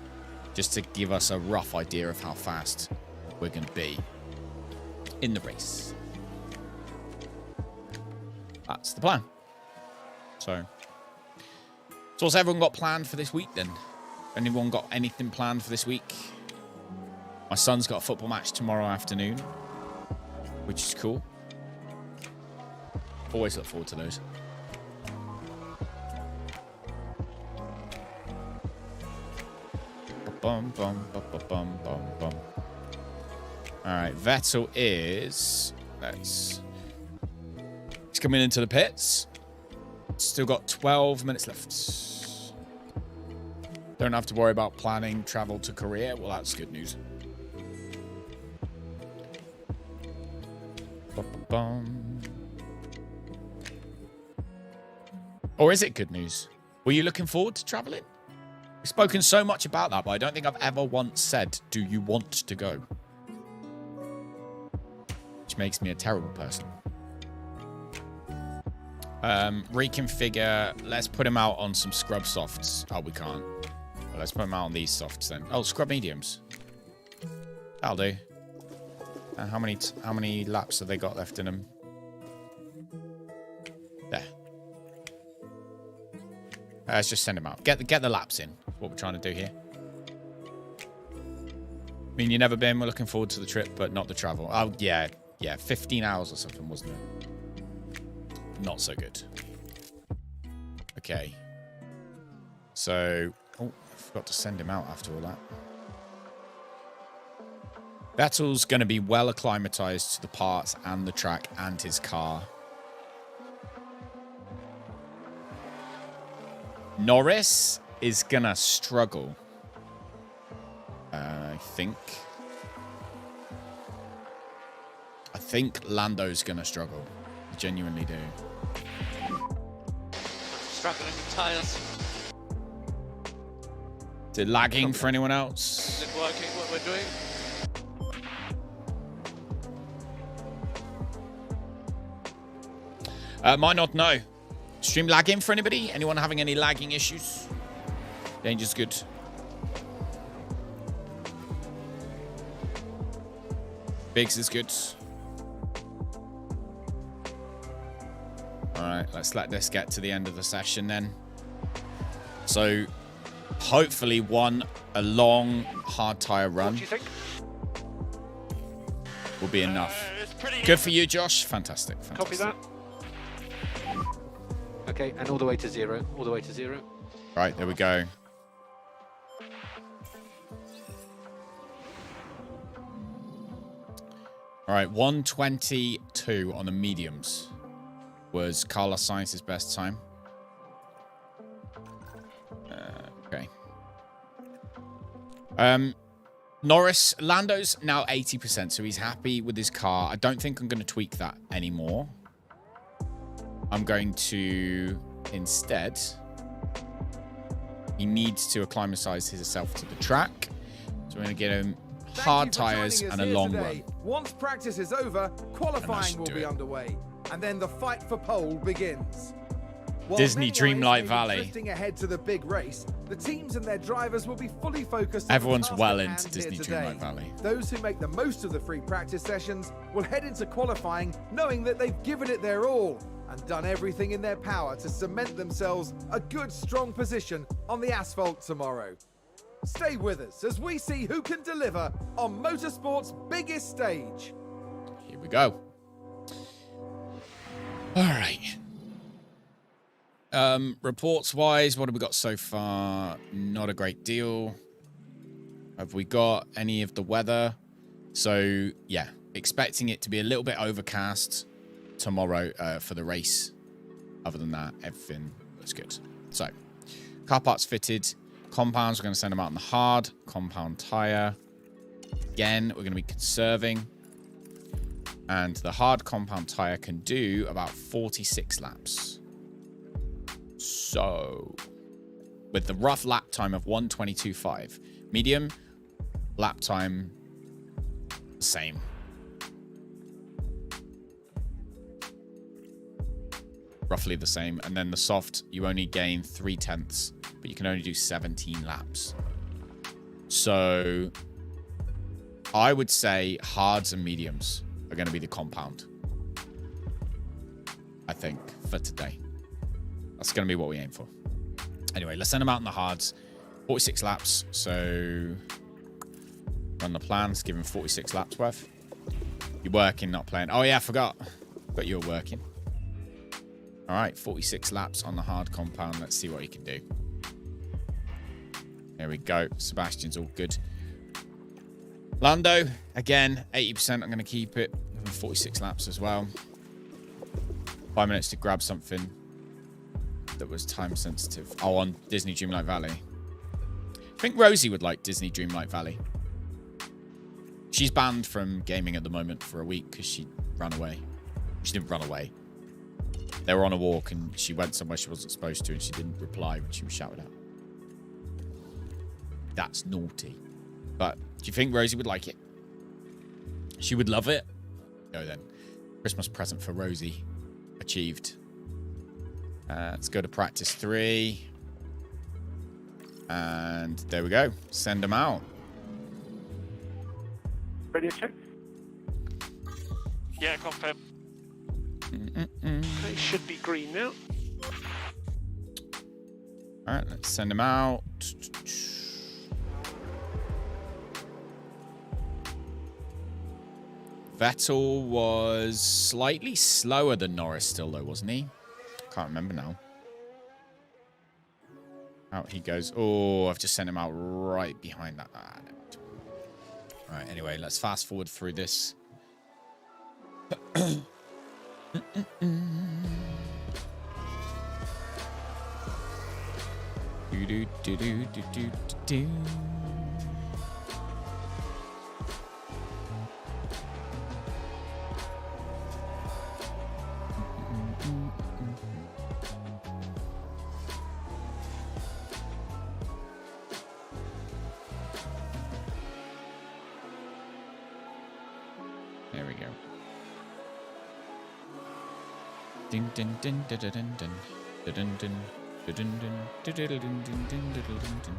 Speaker 1: just to give us a rough idea of how fast we're going to be in the race. That's the plan. So what's everyone got planned for this week then? Anyone got anything planned for this week? My son's got a football match tomorrow afternoon, which is cool. Always look forward to those. Bum, bum, bum, bum, bum, bum, bum. All right, Vettel is... He's coming into the pits. Still got 12 minutes left. Don't have to worry about planning travel to Korea. Well, that's good news. Bum. Or is it good news? Were you looking forward to traveling? We've spoken so much about that, but I don't think I've ever once said, do you want to go? Which makes me a terrible person. Reconfigure. Let's put him out on some scrub softs. Oh, we can't. Well, let's put him out on these softs then. Oh, scrub mediums. That'll do. How many laps have they got left in them? There. Let's just send him out. Get the laps in. What we're trying to do here. mean, you've never been. We're looking forward to the trip, but not the travel. Oh, yeah. Yeah, 15 hours or something, wasn't it? Not so good. Okay. So, oh, I forgot to send him out after all that. Vettel's going to be well acclimatized to the parts and the track and his car. Norris is going to struggle. I think Lando's going to struggle. I genuinely do.
Speaker 5: Struggling with tires.
Speaker 1: Is it lagging for anyone else?
Speaker 5: Is it working what we're doing?
Speaker 1: Might not know. Stream lagging for anybody? Anyone having any lagging issues? Danger's good. Biggs is good. All right, let's let this get to the end of the session then. So, hopefully a long, hard tyre run
Speaker 4: What do you think?
Speaker 1: will be enough.
Speaker 6: It's pretty
Speaker 1: Good for you, Josh. Fantastic.
Speaker 4: Copy that. Okay, and all the way to 0. All the way to 0.
Speaker 1: Right, there we go. All right, 1:22 on the mediums was Carlos Sainz's best time. Okay. Lando's now 80%, so he's happy with his car. I don't think I'm going to tweak that anymore. I'm going to, instead, he needs to acclimatize himself to the track. So we're going to get him hard tyres and a long run.
Speaker 3: Once practice is over, qualifying will be underway. And then the fight for pole begins. While
Speaker 1: Disney Dreamlight
Speaker 3: may be
Speaker 1: Valley.
Speaker 3: Drifting ahead to the big race, the teams and their drivers will be fully focused.
Speaker 1: Everyone's
Speaker 3: on the
Speaker 1: well
Speaker 3: task at
Speaker 1: into
Speaker 3: hand
Speaker 1: Disney
Speaker 3: here today.
Speaker 1: Dreamlight Valley.
Speaker 3: Those who make the most of the free practice sessions will head into qualifying knowing that they've given it their all and done everything in their power to cement themselves a good, strong position on the asphalt tomorrow. Stay with us as we see who can deliver on motorsport's biggest stage.
Speaker 1: Here we go. All right. Reports wise, what have we got so far? Not a great deal. Have we got any of the weather? So yeah, expecting it to be a little bit overcast tomorrow for the race. Other than that, everything looks good. So car parts fitted. Compounds, we're going to send them out on the hard compound tire. Again, we're going to be conserving. And the hard compound tire can do about 46 laps. So, with the rough lap time of 1:22.5. Medium, lap time, the same. Roughly the same. And then the soft, you only gain 0.3, but you can only do 17 laps. So, I would say hards and mediums are going to be the compound. I think, for today. That's going to be what we aim for. Anyway, let's send them out in the hards. 46 laps. So, run the plans. Give him 46 laps worth. You're working, not playing. Oh, yeah, I forgot. But you're working. All right, 46 laps on the hard compound. Let's see what he can do. There we go. Sebastian's all good. Lando, again, 80%. I'm going to keep it. 46 laps as well. 5 minutes to grab something that was time sensitive. Oh, on Disney Dreamlight Valley. I think Rosie would like Disney Dreamlight Valley. She's banned from gaming at the moment for a week because she ran away. She didn't run away. They were on a walk and she went somewhere she wasn't supposed to and she didn't reply when she was shouted at. That's naughty. But do you think Rosie would like it? She would love it. Go then. Christmas present for Rosie. Achieved. Let's go to practice 3. And there we go. Send them out.
Speaker 4: Radio check.
Speaker 6: Yeah, confirm.
Speaker 4: Okay, should be green now.
Speaker 1: All right, let's send them out. Vettel was slightly slower than Norris still, though, wasn't he? Can't remember now. Out he goes. Oh, I've just sent him out right behind that. Ah, all right, anyway, let's fast forward through this. There we go. Ding ding ding ding ding ding ding ding ding ding ding ding ding.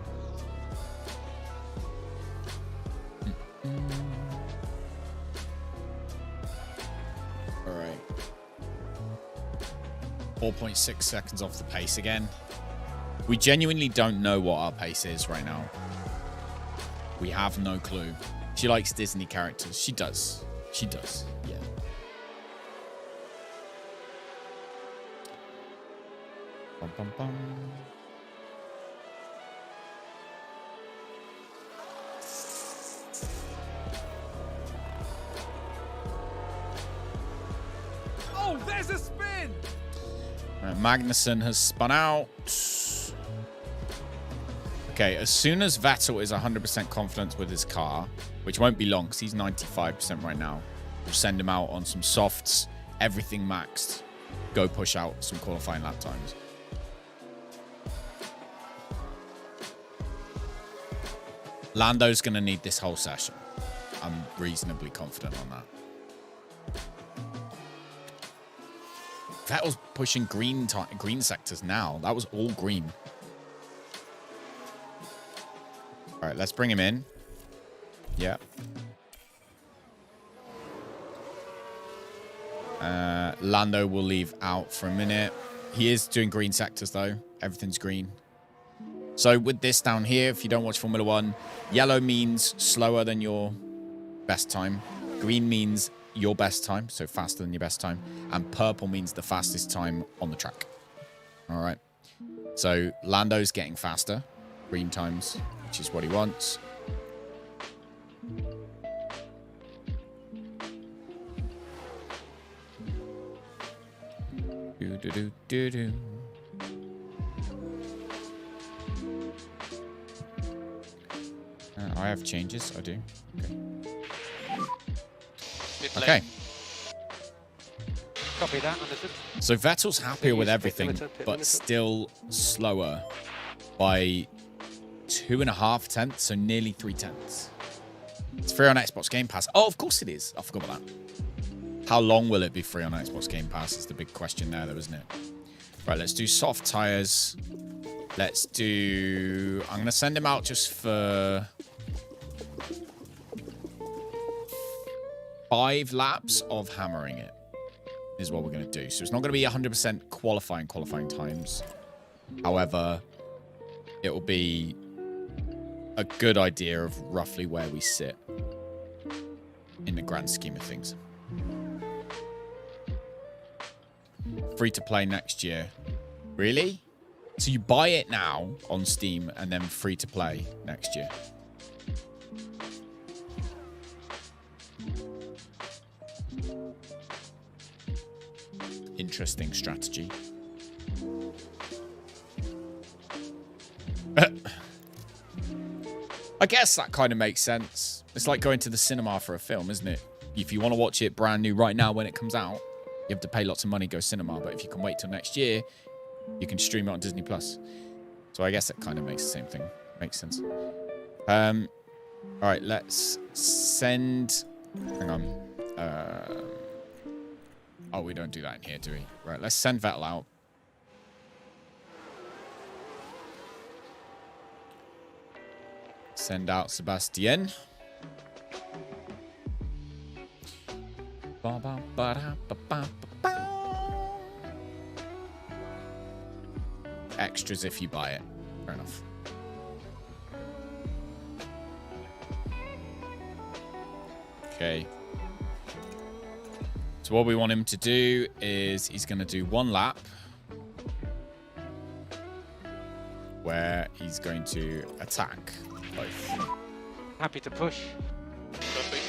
Speaker 1: All right. 4.6 seconds off the pace again. We genuinely don't know what our pace is right now. We have no clue. She likes Disney characters. She does. She does. Yeah. Bum, bum, bum.
Speaker 3: Oh, there's a spin!
Speaker 1: Right, Magnussen has spun out. Okay, as soon as Vettel is 100% confident with his car, which won't be long because he's 95% right now, we'll send him out on some softs, everything maxed. Go push out some qualifying lap times. Lando's going to need this whole session. I'm reasonably confident on that. Vettel's pushing green sectors now. That was all green. All right, let's bring him in. Yeah. Lando will leave out for a minute. He is doing green sectors, though. Everything's green. So with this down here, if you don't watch Formula 1, yellow means slower than your best time. Green means your best time, so faster than your best time. And purple means the fastest time on the track. All right. So Lando's getting faster. Green times, which is what he wants. Do do do do do. I have changes. I do. Okay.
Speaker 4: Copy that, understood.
Speaker 1: So Vettel's happier with everything, but still slower by 2.5 tenths, so nearly 3 tenths. It's free on Xbox Game Pass. Oh, of course it is. I forgot about that. How long will it be free on Xbox Game Pass is the big question there, though, isn't it? Right, let's do soft tires. Let's do... I'm going to send him out just for 5 laps of hammering it is what we're going to do. So it's not going to be 100% qualifying times. However, it will be a good idea of roughly where we sit in the grand scheme of things. Free to play next year. Really? So you buy it now on Steam and then free to play next year. Interesting strategy. I guess that kind of makes sense. It's like going to the cinema for a film, isn't it? If you want to watch it brand new right now when it comes out, you have to pay lots of money, go cinema. But if you can wait till next year, you can stream it on Disney Plus. So I guess it kind of makes the same thing. Makes sense. All right, let's send... Hang on. Oh, we don't do that in here, do we? Right, let's send Vettel out. Send out Sebastian. Extras if you buy it. Fair enough. Okay. So what we want him to do is he's going to do one lap where he's going to attack both.
Speaker 4: Happy to push.
Speaker 5: Copy.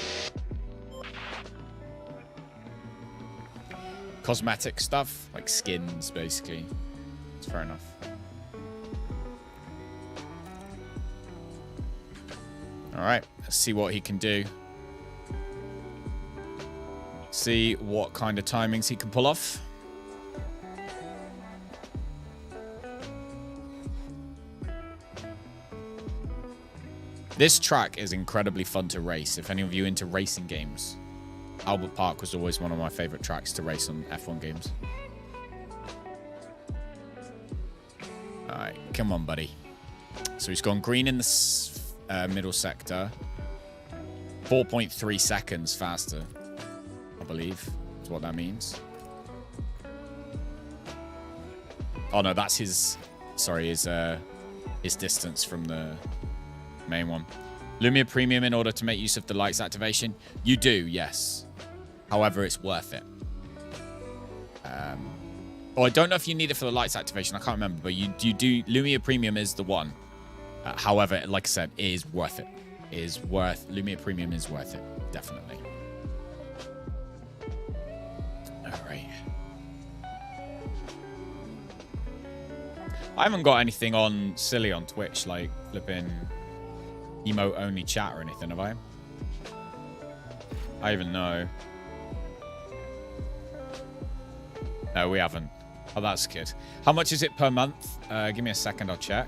Speaker 1: Cosmetic stuff, like skins, basically. It's fair enough. All right, let's see what he can do. See what kind of timings he can pull off. This track is incredibly fun to race. If any of you into racing games, Albert Park was always one of my favorite tracks to race on F1 games. All right, come on, buddy. So he's gone green in the middle sector. 4.3 seconds faster, I believe, is what that means. Oh no, that's his. Sorry, his distance from the main one. Lumia Premium in order to make use of the lights activation. You do, yes. However, it's worth it. I don't know if you need it for the lights activation. I can't remember, but you do. Lumia Premium is the one. However, like I said, it is worth it. Lumia Premium is worth it, definitely. All right. I haven't got anything on silly on Twitch, like flipping emote only chat or anything, have I? I even know. No, we haven't. Oh, that's good. How much is it per month? Give me a second, I'll check.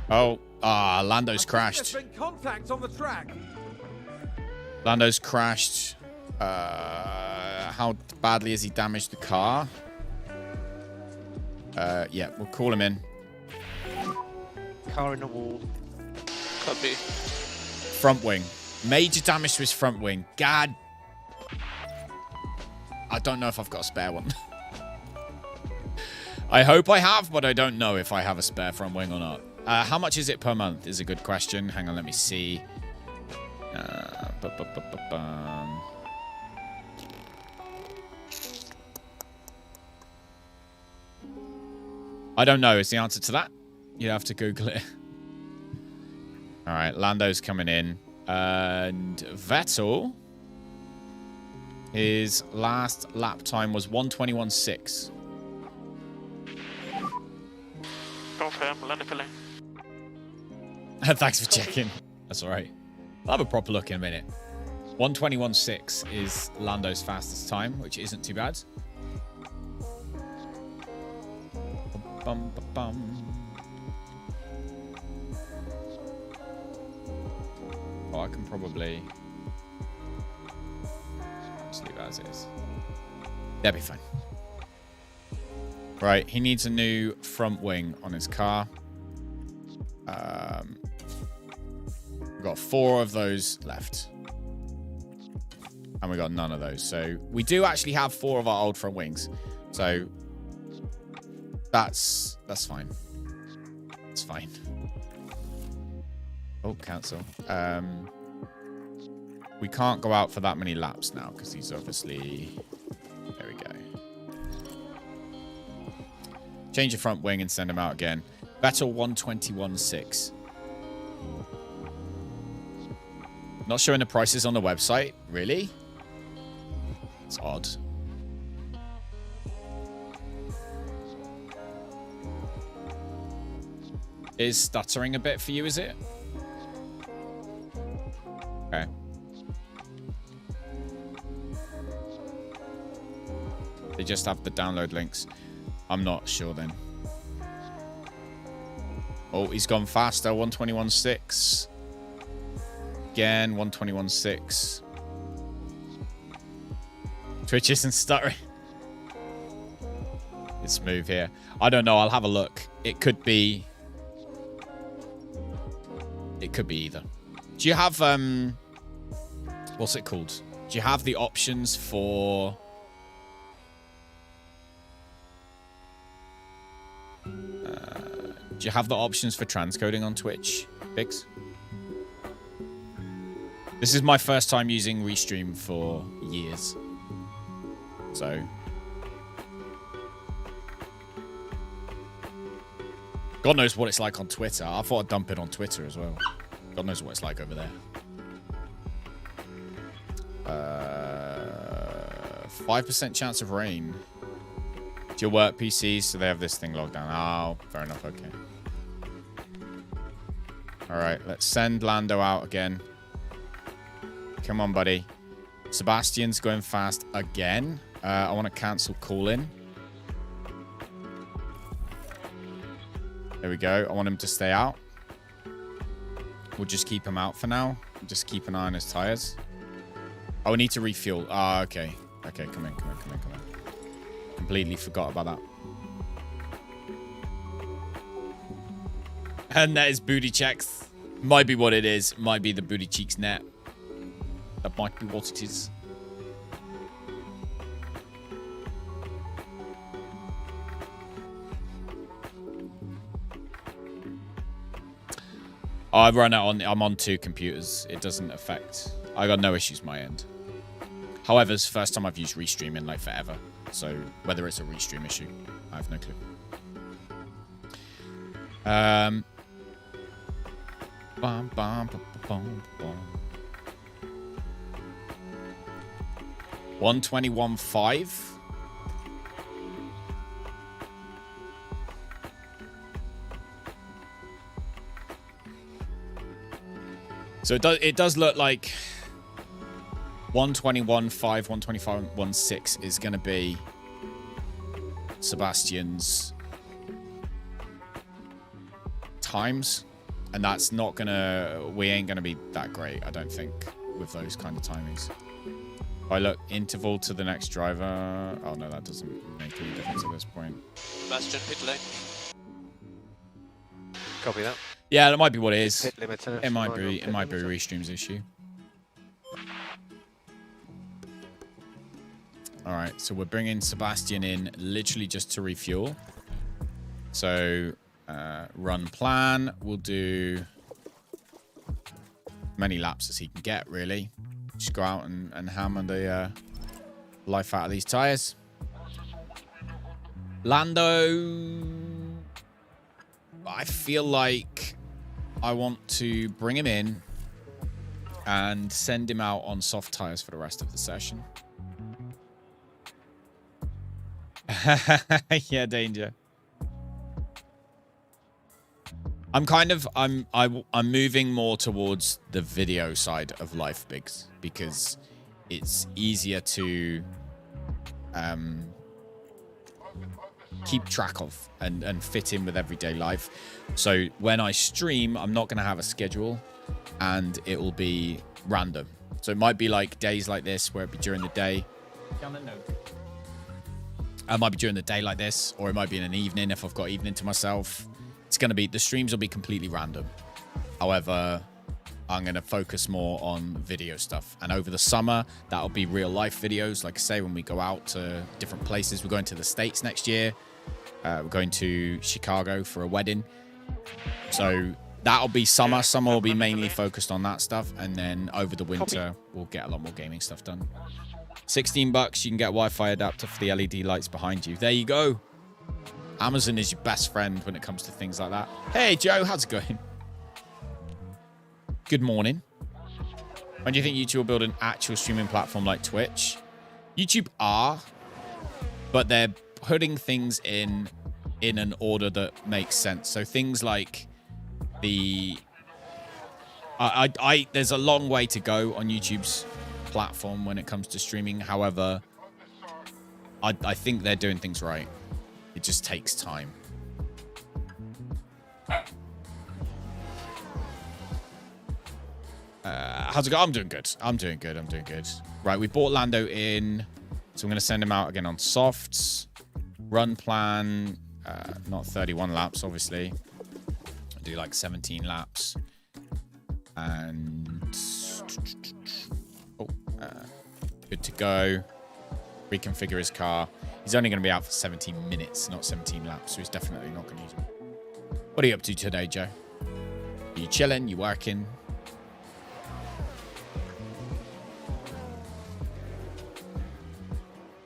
Speaker 1: Oh, Lando's crashed.
Speaker 3: There's been contact on the track.
Speaker 1: Lando's crashed. How badly has he damaged the car? Yeah, we'll call him in.
Speaker 4: Car in the wall.
Speaker 5: Copy.
Speaker 1: Front wing. Major damage to his front wing. God. I don't know if I've got a spare one. I hope I have, but I don't know if I have a spare front wing or not. How much is it per month is a good question. Hang on, let me see. I don't know is the answer to that. You have to Google it. All right, Lando's coming in. And Vettel, his last lap time was 1:21.6.
Speaker 6: Confirm, Lando filling.
Speaker 1: Thanks for checking. That's all right. I'll have a proper look in a minute. 1:21.6 is Lando's fastest time, which isn't too bad. Bum, bum, bum. Oh, I can probably just leave it as is. That'll be fine. Right, he needs a new front wing on his car. We've got 4 of those left. And we got none of those. So we do actually have 4 of our old front wings. So that's fine. It's fine. Oh, cancel. We can't go out for that many laps now because he's obviously... There we go. Change the front wing and send him out again. Vettel 1:21.6. Not showing the prices on the website. Really? It's odd. Is stuttering a bit for you, is it? Okay. They just have the download links. I'm not sure then. Oh, he's gone faster. 1:21.6. Again, 1:21.6. Twitch isn't stuttering. It's smooth here. I don't know. I'll have a look. It could be... It could be either. Do you have... What's it called? Do you have the options for... Do you have the options for transcoding on Twitch, Biggs? This is my first time using Restream for years. So... God knows what it's like on Twitter. I thought I'd dump it on Twitter as well. God knows what it's like over there. 5% chance of rain. Do your work PCs, so they have this thing logged down. Oh, fair enough, okay. Alright, let's send Lando out again. Come on, buddy. Sebastian's going fast again. I want to cancel call-in. There we go. I want him to stay out. We'll just keep him out for now. Just keep an eye on his tires. Oh, we need to refuel. Ah, okay. Okay, come in. Completely forgot about that. And that is booty checks. Might be what it is. Might be the booty cheeks net. That might be what it is. I run it on. I'm on 2 computers. It doesn't affect. I got no issues my end. However, it's the first time I've used Restream in like forever. So whether it's a Restream issue, I have no clue. 121.5. So it does look like 121.5, 125.16 is going to be Sebastian's times. And that's not going to... We ain't going to be that great, I don't think, with those kind of timings. If I look, interval to the next driver... Oh, no, that doesn't make any difference at this point.
Speaker 5: Sebastian, pit lane.
Speaker 4: Copy that.
Speaker 1: Yeah, that might be what it is.
Speaker 4: Pit limiter.
Speaker 1: It might be Restream's issue. All right, so we're bringing Sebastian in literally just to refuel. So run plan. We'll do many laps as he can get, really. Just go out and hammer the life out of these tires. Lando, I feel like I want to bring him in and send him out on soft tires for the rest of the session. Yeah, danger. I'm moving more towards the video side of Life Bigs because it's easier to keep track of and fit in with everyday life. So when I stream, I'm not going to have a schedule and it will be random. So it might be like days like this where it'd be during the day. It might be during the day like this, or it might be in an evening if I've got evening to myself. It's going to be, the streams will be completely random. However, I'm going to focus more on video stuff. And over the summer, that'll be real life videos. Like I say, when we go out to different places, we're going to the States next year. We're going to Chicago for a wedding. So that'll be summer. Summer will be mainly focused on that stuff. And then over the winter, we'll get a lot more gaming stuff done. $16, you can get a Wi-Fi adapter for the LED lights behind you. There you go. Amazon is your best friend when it comes to things like that. Hey, Joe, how's it going? Good morning. When do you think YouTube will build an actual streaming platform like Twitch? YouTube are, but they're putting things in an order that makes sense. So things like the... there's a long way to go on YouTube's platform when it comes to streaming. However, I think they're doing things right. It just takes time. How's it going? I'm doing good. I'm doing good. Right, we brought Lando in, so I'm going to send him out again on softs. Run plan, not 31 laps, obviously. I'll do like 17 laps. And... good to go. Reconfigure his car. He's only going to be out for 17 minutes, not 17 laps, so he's definitely not going to use it. What are you up to today, Joe? Are you chilling? You working?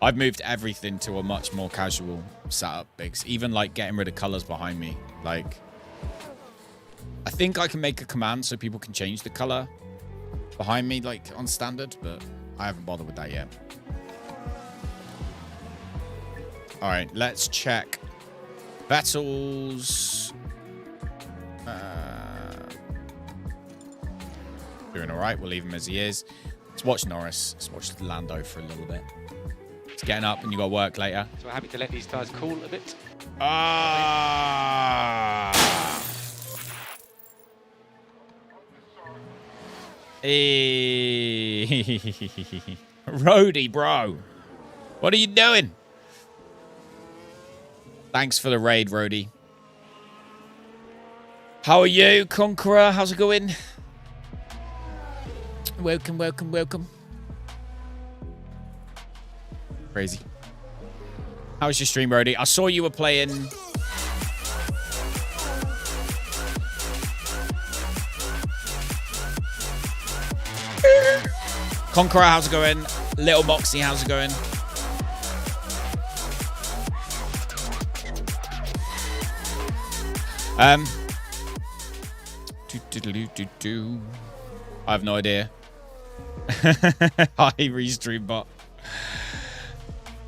Speaker 1: I've moved everything to a much more casual setup, Biggs. Even like getting rid of colors behind me. Like, I think I can make a command so people can change the color behind me, like on standard, but I haven't bothered with that yet. All right, let's check Vettel's. Doing all right. We'll leave him as he is. Let's watch Norris. Let's watch Lando for a little bit. It's getting up and you got work later.
Speaker 4: So we're happy to let these tyres cool a bit.
Speaker 1: Ah. Hey. Roadie, bro. What are you doing? Thanks for the raid, Roadie. How are you, Conqueror? How's it going? Welcome, welcome, welcome. Crazy. How was your stream, Roadie? I saw you were playing... Conqueror, how's it going? Little Moxie, how's it going? I have no idea. Hi, Restream bot.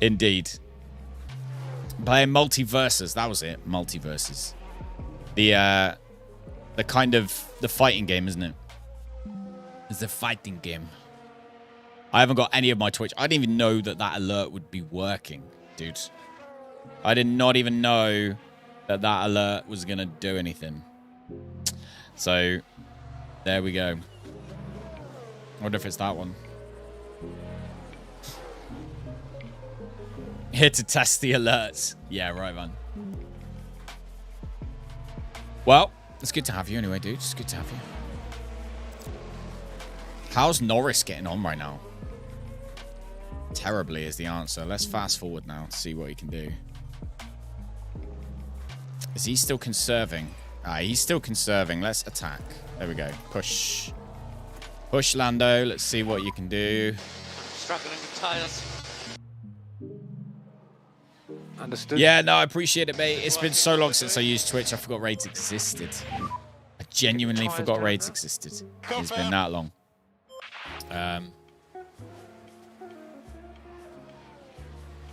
Speaker 1: Indeed. Playing Multiverses. That was it. Multiverses. The kind of the fighting game, isn't it? It's a fighting game. I haven't got any of my Twitch. I didn't even know that that alert would be working, dude. I did not even know that that alert was going to do anything. So, there we go. I wonder if it's that one. Here to test the alerts. Yeah, right, man. Well, it's good to have you anyway, dude. It's good to have you. How's Norris getting on right now? Terribly is the answer. Let's fast forward now to see what he can do. Is he still conserving? Ah, he's still conserving. Let's attack. There we go. Push. Push, Lando. Let's see what you can do.
Speaker 5: Struggling with tyres.
Speaker 4: Understood.
Speaker 1: Yeah, no, I appreciate it, mate. It's been so long since I used Twitch, I forgot raids existed. I genuinely forgot raids existed. It's been that long.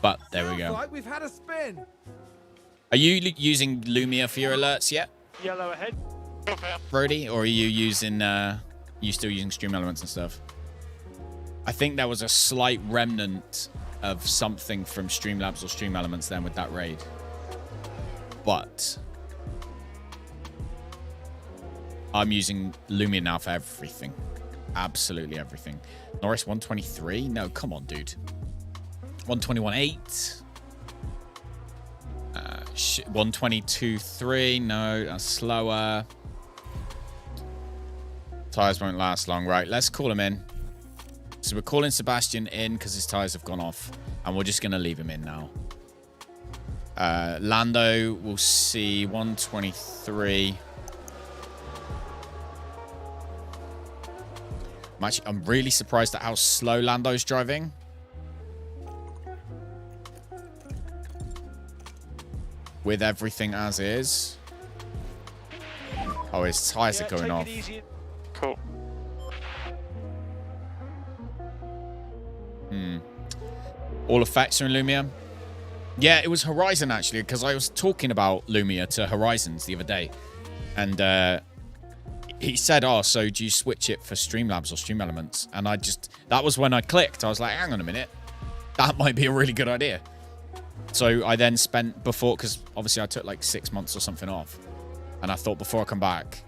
Speaker 1: But there we go.
Speaker 3: Like we've had a spin.
Speaker 1: Are you using Lumia for your alerts yet,
Speaker 6: Yellow ahead.
Speaker 1: Brody? Or are you using, you still using Stream Elements and stuff? I think there was a slight remnant of something from Streamlabs or Stream Elements then with that raid. But I'm using Lumia now for everything. Absolutely everything. Norris 123? No, come on, dude. 121.8. 122.3. No, that's slower. Tires won't last long. Right, let's call him in. So we're calling Sebastian in because his tires have gone off. And we're just going to leave him in now. Lando, we'll see 123. I'm really surprised at how slow Lando's driving. With everything as is. Oh, his tires are going off.
Speaker 6: Cool.
Speaker 1: All effects are in Lumia. Yeah, it was Horizon, actually, because I was talking about Lumia to Horizons the other day. And he said, oh, so do you switch it for Streamlabs or Stream Elements? And that was when I clicked. I was like, hang on a minute. That might be a really good idea. So I then spent because obviously I took like 6 months or something off. And I thought before I come back,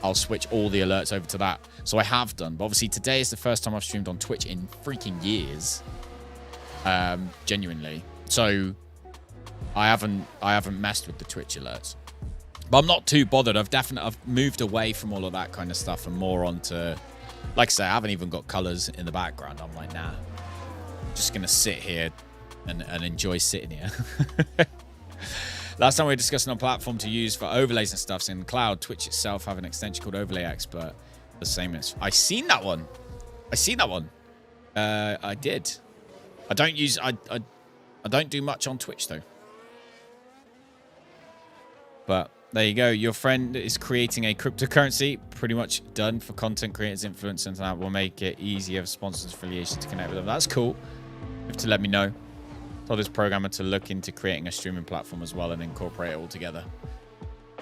Speaker 1: I'll switch all the alerts over to that. So I have done. But obviously today is the first time I've streamed on Twitch in freaking years. Genuinely. So I haven't messed with the Twitch alerts. But I'm not too bothered. I've moved away from all of that kind of stuff and more onto, like I say, I haven't even got colors in the background. I'm like, nah. I'm just going to sit here and enjoy sitting here. Last time we were discussing on platform to use for overlays and stuff in cloud. Twitch itself have an extension called Overlay Expert. The same as I seen that one. I did. I don't use... I don't do much on Twitch, though. But there you go. Your friend is creating a cryptocurrency. Pretty much done for content creators, influencers, and that will make it easier for sponsors, affiliations to connect with them. That's cool. You have to let me know. Told this programmer to look into creating a streaming platform as well and incorporate it all together.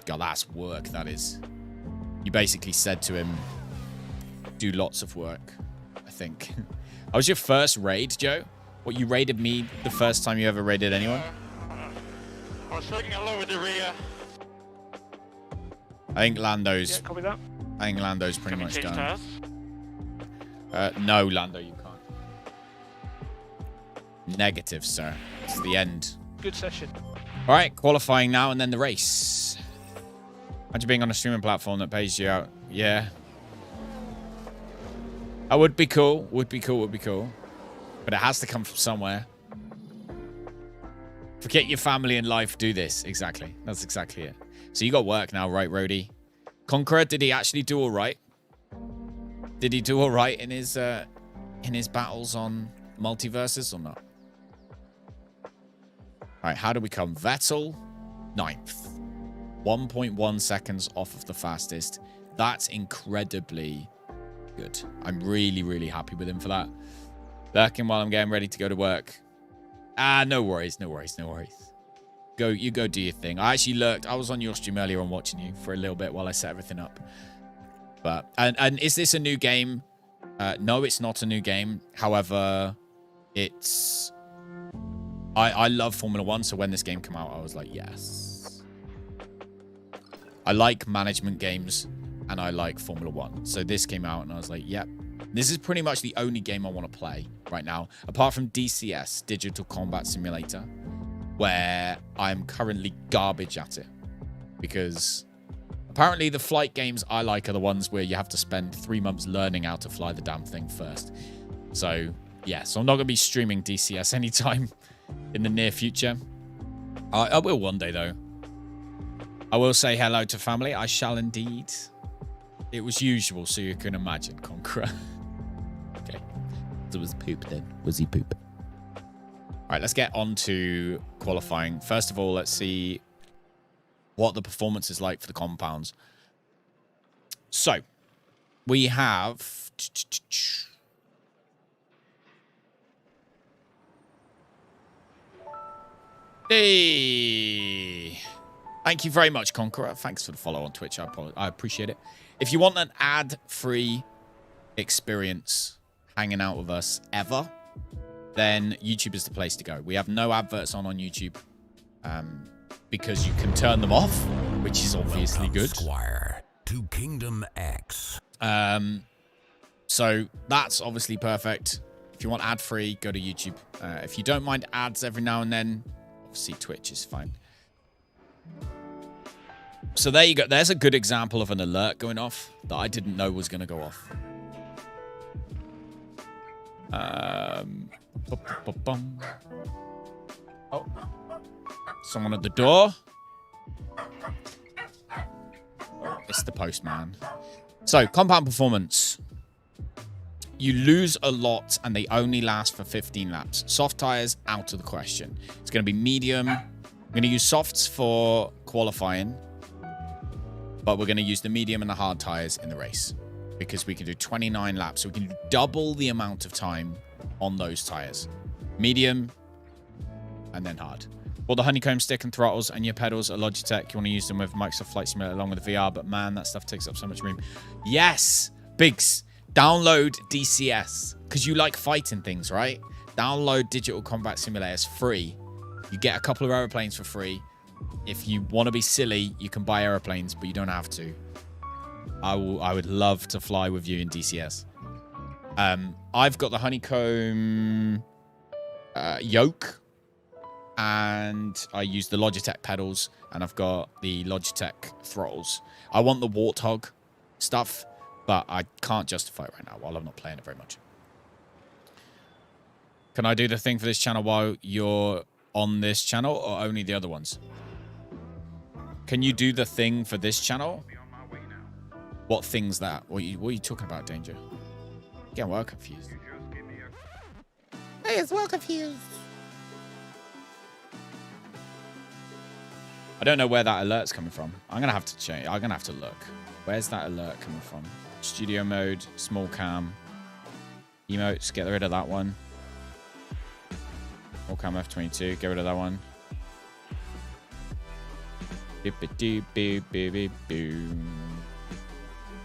Speaker 1: God, that's work, that is. You basically said to him, do lots of work, I think. That was your first raid, Joe? What, you raided me the first time you ever raided anyone?
Speaker 6: I was taking a low in the rear.
Speaker 1: I think Lando's...
Speaker 4: Yeah, copy that.
Speaker 1: I think Lando's pretty
Speaker 6: Can we
Speaker 1: much
Speaker 6: change
Speaker 1: done.
Speaker 6: tires?
Speaker 1: No, Lando, you can't. Negative, sir. It's the end.
Speaker 4: Good session.
Speaker 1: All right, qualifying now and then the race. Imagine being on a streaming platform that pays you out. Yeah. That would be cool. Would be cool. Would be cool. But it has to come from somewhere. Forget your family and life. Do this. Exactly. That's exactly it. So you got work now, right, Rhodey? Conqueror, did he actually do all right? Did he do all right in his battles on multiverses or not? All right, how do we come? Vettel, 9th. 1.1 seconds off of the fastest. That's incredibly good. I'm really, really happy with him for that. Lurking while I'm getting ready to go to work. No worries, no worries, no worries. You go do your thing. I actually lurked. I was on your stream earlier on watching you for a little bit while I set everything up. But and is this a new game? No, it's not a new game. However, it's... I love Formula 1, so when this game came out, I was like, yes. I like management games, and I like Formula 1. So this came out, and I was like, yep. This is pretty much the only game I want to play right now, apart from DCS, Digital Combat Simulator, where I'm currently garbage at it. Because apparently the flight games I like are the ones where you have to spend 3 months learning how to fly the damn thing first. So, yeah, so I'm not going to be streaming DCS anytime in the near future. I will one day, though. I will say hello to family. I shall indeed. It was usual, so you can imagine, Conqueror. Okay. So it was poop then. Was he poop? All right, let's get on to qualifying. First of all, let's see what the performance is like for the compounds. So, we have... Hey! Thank you very much, Conqueror. Thanks for the follow on Twitch. I appreciate it. If you want an ad-free experience hanging out with us ever, then YouTube is the place to go. We have no adverts on YouTube because you can turn them off, which is obviously good.
Speaker 7: Squire to Kingdom X.
Speaker 1: So that's obviously perfect. If you want ad-free, go to YouTube. If you don't mind ads every now and then, obviously Twitch is fine. So there you go. There's a good example of an alert going off that I didn't know was going to go off. Oh, someone at the door. Oh, it's the postman. So, compound performance. You lose a lot, and they only last for 15 laps. Soft tires, out of the question. It's going to be medium. I'm going to use softs for qualifying, but we're going to use the medium and the hard tires in the race because we can do 29 laps. So we can do double the amount of time on those tires. Medium and then hard. Well, the honeycomb stick and throttles and your pedals are Logitech. You want to use them with Microsoft Flight Simulator along with the VR, but man, that stuff takes up so much room. Yes, Biggs, download DCS because you like fighting things, right? Download Digital Combat Simulator. It's free. You get a couple of airplanes for free. If you want to be silly, you can buy airplanes, but you don't have to. I would love to fly with you in DCS. I've got the honeycomb yoke, and I use the Logitech pedals, and I've got the Logitech throttles. I want the Warthog stuff, but I can't justify it right now while I'm not playing it very much. Can I do the thing for this channel while you're on this channel, or only the other ones? Can you do the thing for this channel? What thing's that? What are you talking about, Danger? Getting well confused. I was well confused. I don't know where that alert's coming from. I'm going to have to change. I'm going to have to look. Where's that alert coming from? Studio mode, small cam. Emotes, get rid of that one. Small cam F22, get rid of that one.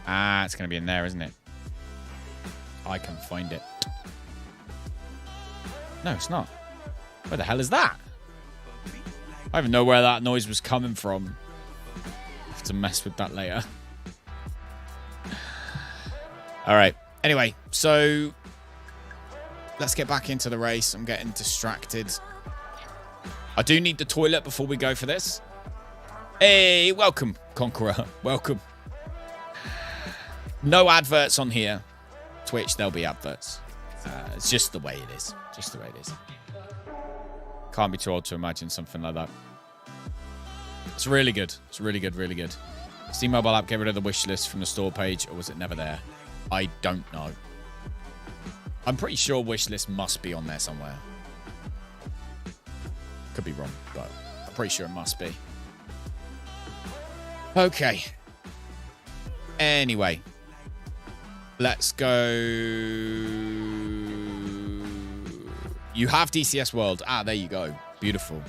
Speaker 1: Ah, it's going to be in there, isn't it? I can find it. No, it's not. Where the hell is that? I don't even know where that noise was coming from. I'll have to mess with that later. All right. Anyway, so let's get back into the race. I'm getting distracted. I do need the toilet before we go for this. Hey, welcome, Conqueror. Welcome. No adverts on here. Twitch, there'll be adverts. It's just the way it is. Just the way it is. Can't be too old to imagine something like that. It's really good. It's really good, really good. Steam mobile app, get rid of the wish list from the store page, or was it never there? I don't know. I'm pretty sure wish list must be on there somewhere. Could be wrong, but I'm pretty sure it must be. Okay. Anyway. Let's go. You have DCS World. Ah, there you go. Beautiful.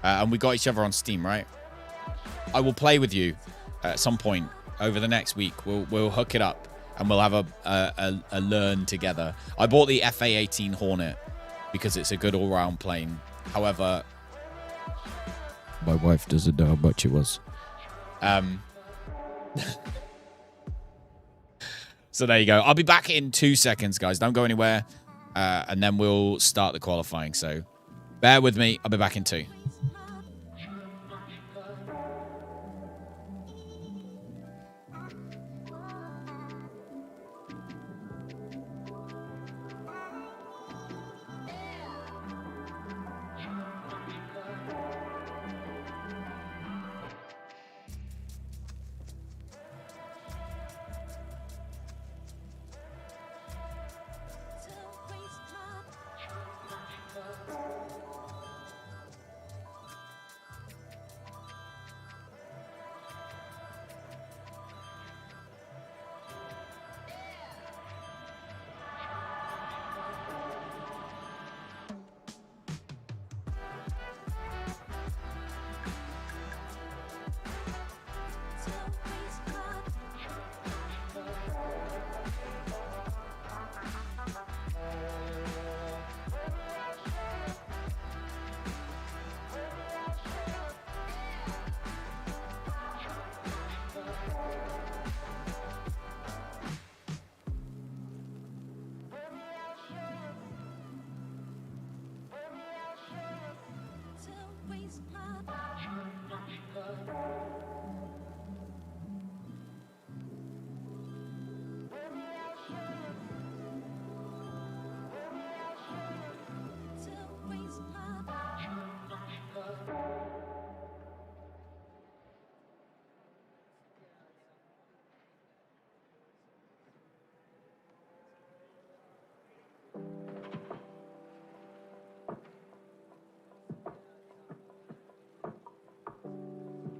Speaker 1: And we got each other on Steam, right? I will play with you at some point over the next week. We'll hook it up and we'll have a learn together. I bought the FA-18 Hornet because it's a good all-round plane. However, my wife doesn't know how much it was. So there you go. I'll be back in 2 seconds, guys. Don't go anywhere. And then we'll start the qualifying. So bear with me. I'll be back in 2.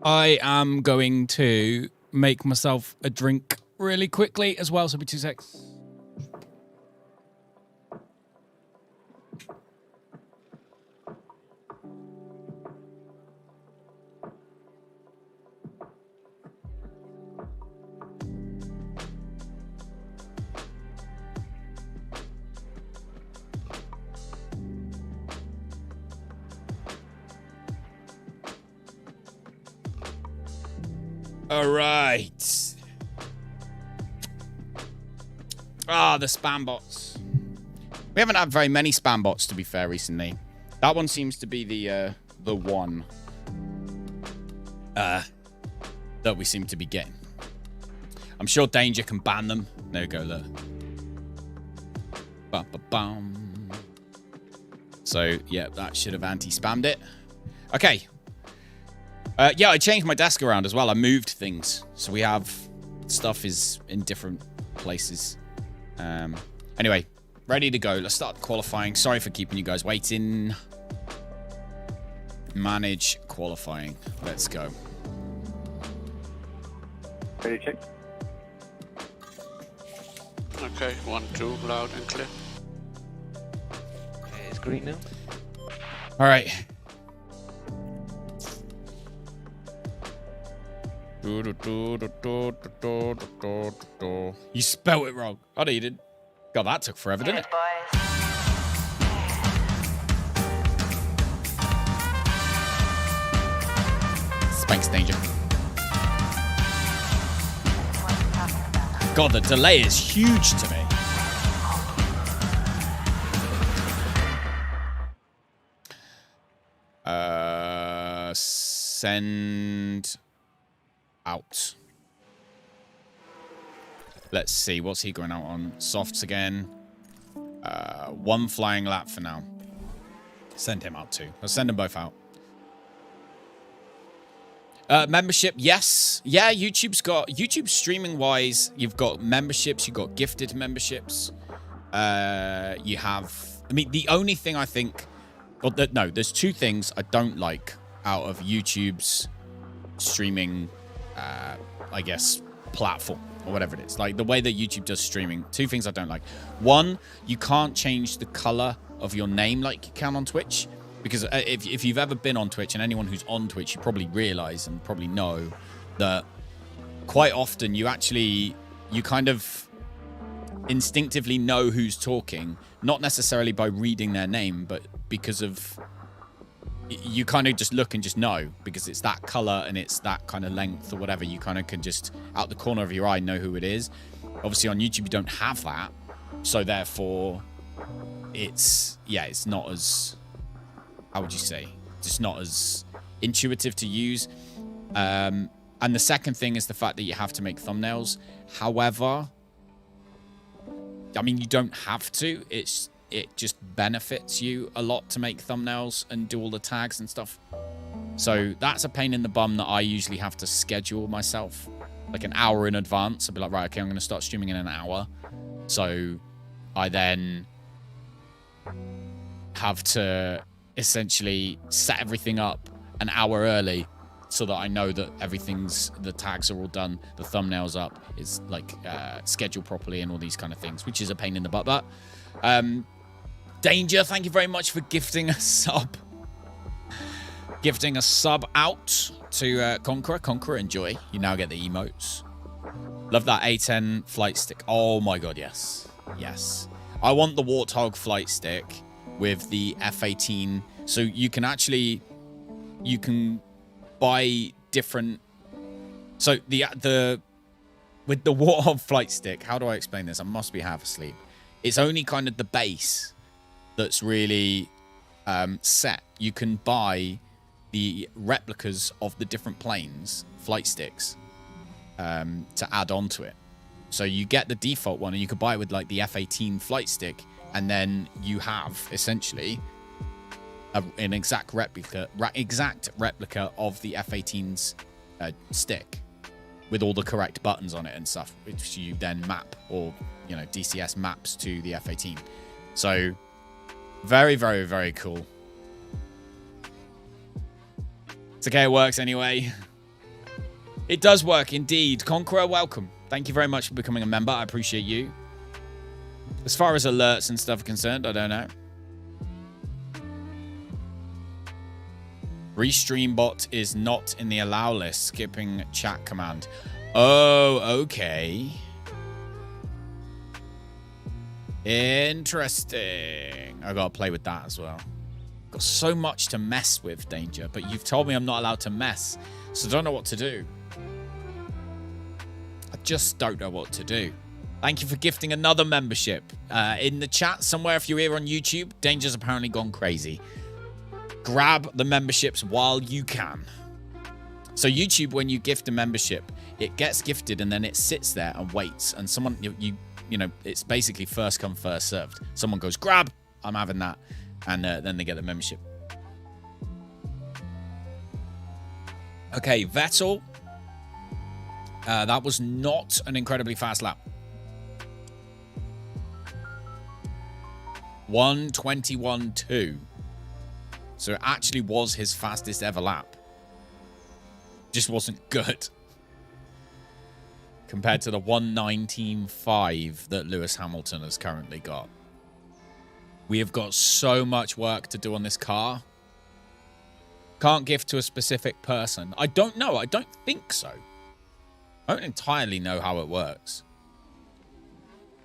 Speaker 1: I am going to make myself a drink really quickly as well, so it'll be 2 secs. All right. Ah, the spam bots. We haven't had very many spam bots, to be fair, recently. That one seems to be the one that we seem to be getting. I'm sure Danger can ban them. There we go, look. Ba-ba-bum. So, yeah, that should have anti-spammed it. Okay. Yeah, I changed my desk around as well. I moved things. So we have stuff is in different places. Anyway, ready to go. Let's start qualifying. Sorry for keeping you guys waiting. Manage qualifying. Let's go.
Speaker 4: Ready to check?
Speaker 5: Okay, 1, 2, loud and clear.
Speaker 4: Okay, it's green now.
Speaker 1: All right. You spelled it wrong. Oh, no, you didn't. God, that took forever, didn't it?
Speaker 2: Boys.
Speaker 1: Spanks danger. God, the delay is huge to me. Send out. Let's see. What's he going out on? Softs again. One flying lap for now. Send him out too. Let's send them both out. Membership, yes. Yeah, YouTube streaming wise, you've got memberships, you've got gifted memberships. You have, I mean, the only thing I think, no, there's two things I don't like out of YouTube's streaming, I guess, platform or whatever it is. Like the way that YouTube does streaming, two things I don't like. One, you can't change the color of your name like you can on Twitch. Because if you've ever been on Twitch, and anyone who's on Twitch, you probably realize and probably know that quite often you kind of instinctively know who's talking, not necessarily by reading their name, but because of you kind of just look and just know because it's that color and it's that kind of length or whatever. You kind of can just out the corner of your eye know who it is. Obviously on YouTube you don't have that, so therefore it's not as, how would you say, just not as intuitive to use. And the second thing is the fact that you have to make thumbnails. However, I mean, you don't have to. It just benefits you a lot to make thumbnails and do all the tags and stuff. So that's a pain in the bum that I usually have to schedule myself like an hour in advance. I'll be like, right, okay, I'm going to start streaming in an hour. So I then have to essentially set everything up an hour early so that I know that the tags are all done, the thumbnails up, is like scheduled properly and all these kind of things, which is a pain in the butt. But Danger, thank you very much for gifting a sub. Gifting a sub out to Conqueror. Conqueror, enjoy. You now get the emotes. Love that A10 flight stick. Oh my god, yes. Yes. I want the Warthog flight stick with the F-18. So you can buy different. So with the Warthog flight stick, how do I explain this? I must be half asleep. It's only kind of the base that's really set. You can buy the replicas of the different planes, flight sticks, to add on to it. So you get the default one and you could buy it with like the F-18 flight stick, and then you have essentially an exact replica of the F-18's stick with all the correct buttons on it and stuff, which you then map, or DCS maps to the F-18. So very, very, very cool. It's okay, it works anyway. It does work indeed. Conqueror, welcome. Thank you very much for becoming a member. I appreciate you. As far as alerts and stuff are concerned, I don't know. Restream bot is not in the allow list. Skipping chat command. Oh, okay. Interesting. I gotta play with that as well. Got so much to mess with, Danger, but you've told me I'm not allowed to mess, so I don't know what to do. I just don't know what to do. Thank you for gifting another membership. In the chat somewhere, if you're here on YouTube, Danger's apparently gone crazy. Grab the memberships while you can. So YouTube, when you gift a membership, it gets gifted and then it sits there and waits. And someone, it's basically first come, first served. Someone goes, grab, I'm having that. And then they get the membership. Okay, Vettel. That was not an incredibly fast lap. 1:21.2. So it actually was his fastest ever lap. Just wasn't good. Compared to the 1:19.5 that Lewis Hamilton has currently got. We have got so much work to do on this car. Can't give to a specific person. I don't know. I don't think so. I don't entirely know how it works.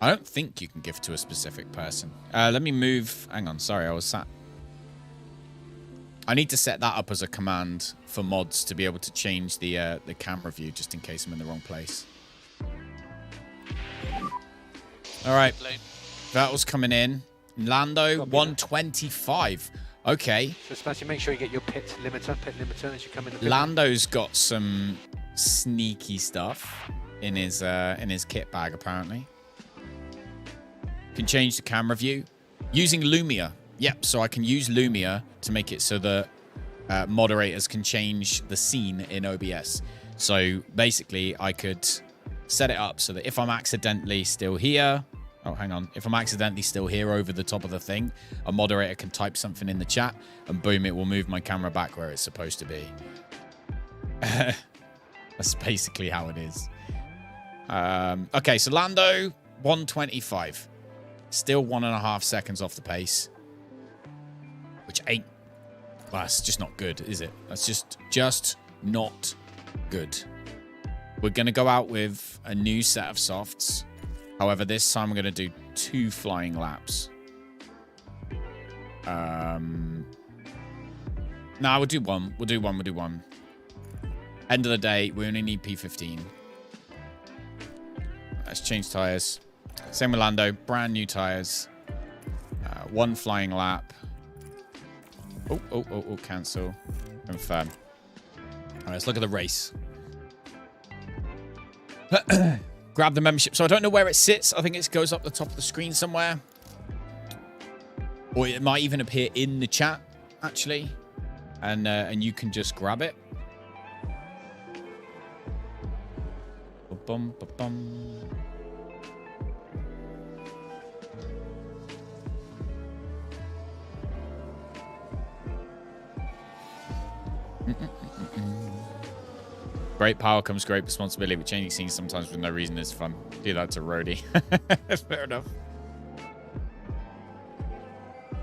Speaker 1: I don't think you can give to a specific person. Let me move. Hang on. Sorry, I was sat. I need to set that up as a command for mods to be able to change the camera view just in case I'm in the wrong place. All right. Vettel's coming in. Lando, 1:25. Okay.
Speaker 4: So Sebastian, make sure you get your pit limiter as you come in the pit.
Speaker 1: Lando's got some sneaky stuff in his kit bag, apparently. Can change the camera view using Lumia. Yep, so I can use Lumia to make it so that moderators can change the scene in OBS. So basically, I could set it up so that if I'm accidentally still here... Oh, hang on. If I'm accidentally still here over the top of the thing, a moderator can type something in the chat, and boom, it will move my camera back where it's supposed to be. That's basically how it is. Okay, so Lando, 1:25. Still 1.5 seconds off the pace. Which ain't... Well, that's just not good, is it? That's just not good. We're going to go out with a new set of softs. However, this time I'm going to do 2 flying laps. No, we'll do one. We'll do one. End of the day, we only need P15. Let's change tyres. Same with Lando. Brand new tyres. 1 flying lap. Oh, cancel. Confirm. All right, let's look at the race. Grab the membership. So I don't know where it sits. I think it goes up the top of the screen somewhere. Or it might even appear in the chat, actually. And you can just grab it. Ba-bum, ba-bum. Great power comes great responsibility, but changing scenes sometimes with no reason is fun. Do that to Rhodey. Fair enough.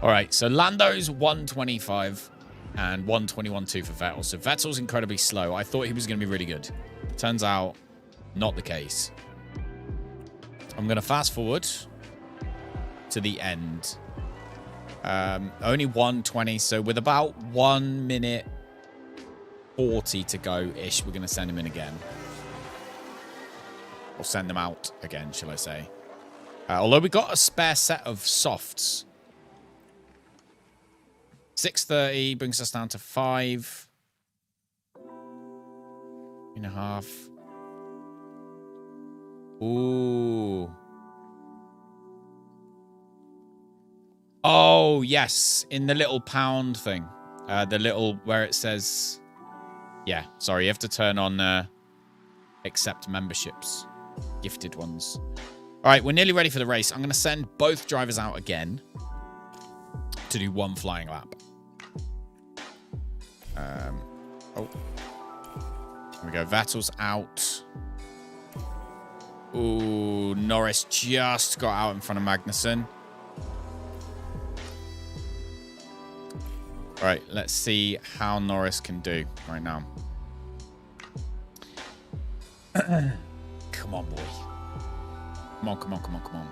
Speaker 1: All right, so Lando's 1:25 and 1:21.2 for Vettel. So Vettel's incredibly slow. I thought he was going to be really good. Turns out, not the case. I'm going to fast forward to the end. Only 1:20, so with about 1 minute 40 to go-ish, we're going to send him in again. Or send them out again, shall I say. Although we got a spare set of softs. 6:30 brings us down to 5.5. Ooh. Oh, yes. In the little pound thing. The little, where it says... Yeah, sorry, you have to turn on accept memberships. Gifted ones. All right, we're nearly ready for the race. I'm going to send both drivers out again to do 1 flying lap. Oh. Here we go. Vettel's out. Ooh, Norris just got out in front of Magnussen. All right, let's see how Norris can do right now. Come on, boy. Come on.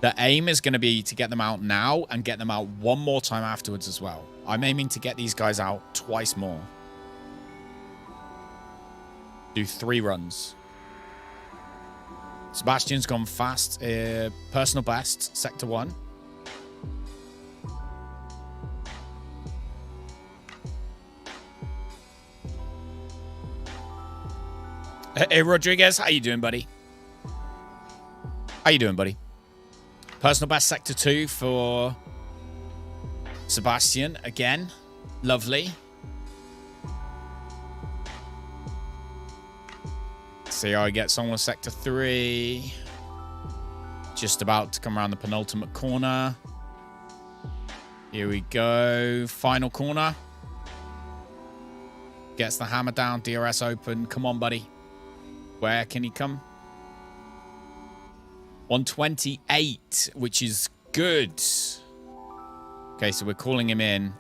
Speaker 1: The aim is going to be to get them out now and get them out one more time afterwards as well. I'm aiming to get these guys out twice more. Do 3 runs. Sebastian's gone fast. Personal best, sector 1. Hey, Rodriguez, how you doing, buddy? How you doing, buddy? Personal best, sector 2 for Sebastian again. Lovely. See how he gets on with Sector 3. Just about to come around the penultimate corner. Here we go. Final corner. Gets the hammer down. DRS open. Come on, buddy. Where can he come? 128, which is good. Okay, so we're calling him in.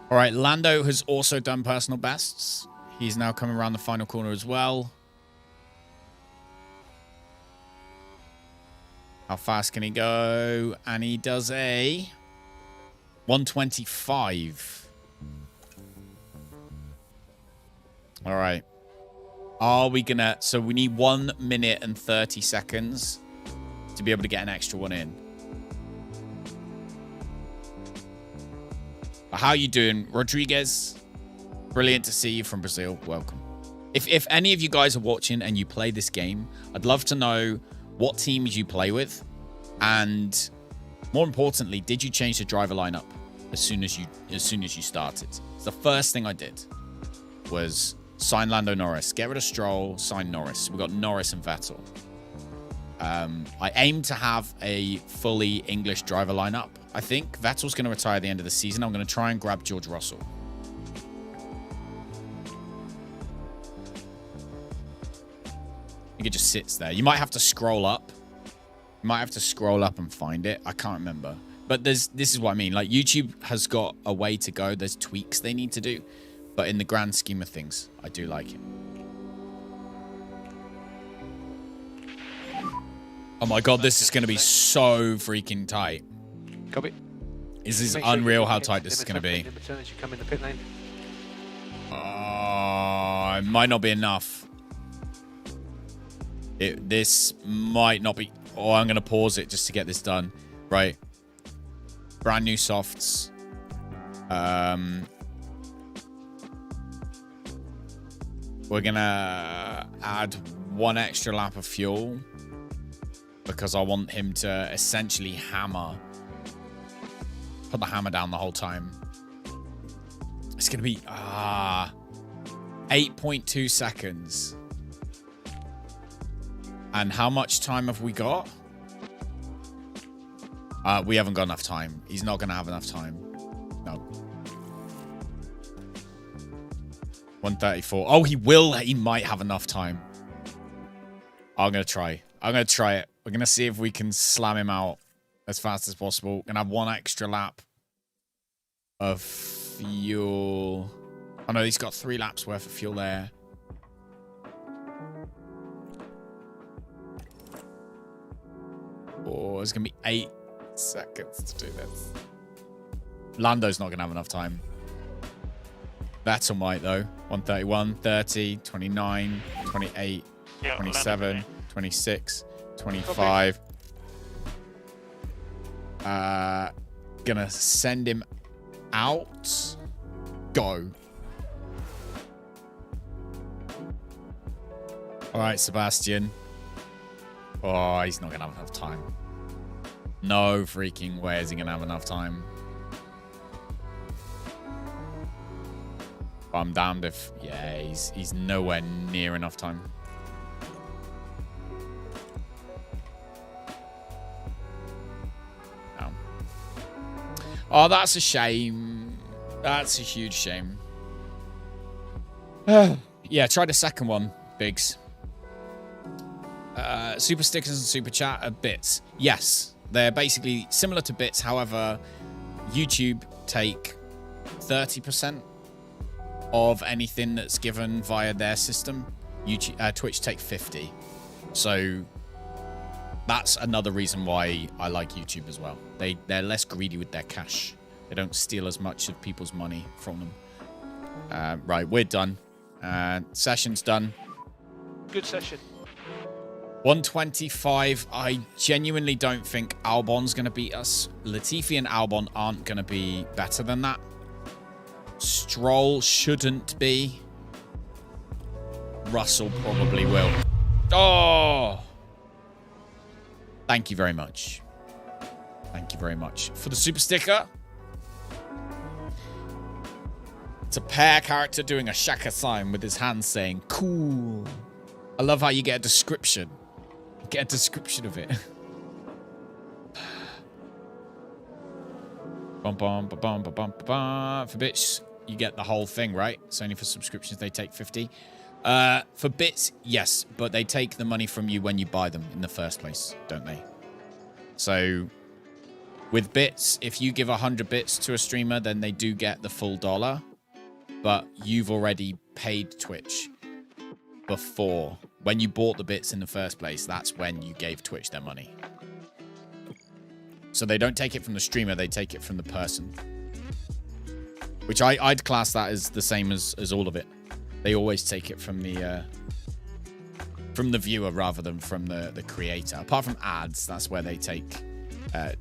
Speaker 1: All right, Lando has also done personal bests. He's now coming around the final corner as well. How fast can he go? And he does a 125. All right. Are we going to... So we need 1 minute and 30 seconds to be able to get an extra one in. How are you doing, Rodriguez? Brilliant to see you from Brazil. Welcome. If any of you guys are watching and you play this game, I'd love to know what teams you play with. And more importantly, did you change the driver lineup as soon as you started? So the first thing I did was sign Lando Norris, get rid of Stroll, sign Norris. We got Norris and Vettel. I aim to have a fully English driver lineup. I think Vettel's going to retire at the end of the season. I'm going to try and grab George Russell. I think it just sits there. You might have to scroll up. You might have to scroll up and find it. I can't remember. But this is what I mean. Like, YouTube has got a way to go. There's tweaks they need to do. But in the grand scheme of things, I do like it. Oh my god, this is going to be so freaking tight.
Speaker 4: Copy.
Speaker 1: This is unreal how tight this is going to be.
Speaker 4: As you come in the pit lane.
Speaker 1: It might not be enough. This might not be... Oh, I'm going to pause it just to get this done. Right. Brand new softs. We're going to add 1 extra lap of fuel because I want him to essentially hammer. Put the hammer down the whole time. It's going to be 8.2 seconds. And how much time have we got? We haven't got enough time. He's not going to have enough time. No. 134. Oh, he will. He might have enough time. I'm going to try. I'm going to try it. We're going to see if we can slam him out as fast as possible. Going to have 1 extra lap of fuel. Oh, no, he's got 3 laps worth of fuel there. Oh, it's going to be 8 seconds to do this. Lando's not going to have enough time. Vettel might, though. 131, 30, 29, 28, 27, 26, 25. Gonna send him out. Go. All right, Sebastian. Oh, he's not going to have enough time. No freaking way is he going to have enough time. I'm damned if... Yeah, he's nowhere near enough time. No. Oh, that's a shame. That's a huge shame. Yeah, try the second one, Biggs. Super stickers and super chat are bits. Yes, they're basically similar to bits. However, YouTube take 30% of anything that's given via their system. Twitch take 50%. So that's another reason why I like YouTube as well. They're less greedy with their cash. They don't steal as much of people's money from them. Right, we're done. Session's done.
Speaker 4: Good session.
Speaker 1: 125. I genuinely don't think Albon's going to beat us. Latifi and Albon aren't going to be better than that. Stroll shouldn't be. Russell probably will. Oh! Thank you very much. Thank you very much for the super sticker. It's a pair character doing a shaka sign with his hands saying, cool. I love how you get a description. Get a description of it. Bum, bum, ba, bum, ba, bum, ba, bum. For bits, you get the whole thing, right? It's only for subscriptions they take 50. For bits, yes, but they take the money from you when you buy them in the first place, don't they? So with bits, if you give 100 bits to a streamer, then they do get the full $1, but you've already paid Twitch before. When you bought the bits in the first place, that's when you gave Twitch their money. So they don't take it from the streamer, they take it from the person. Which I'd class that as the same as all of it. They always take it from the viewer rather than from the creator. Apart from ads, that's where they take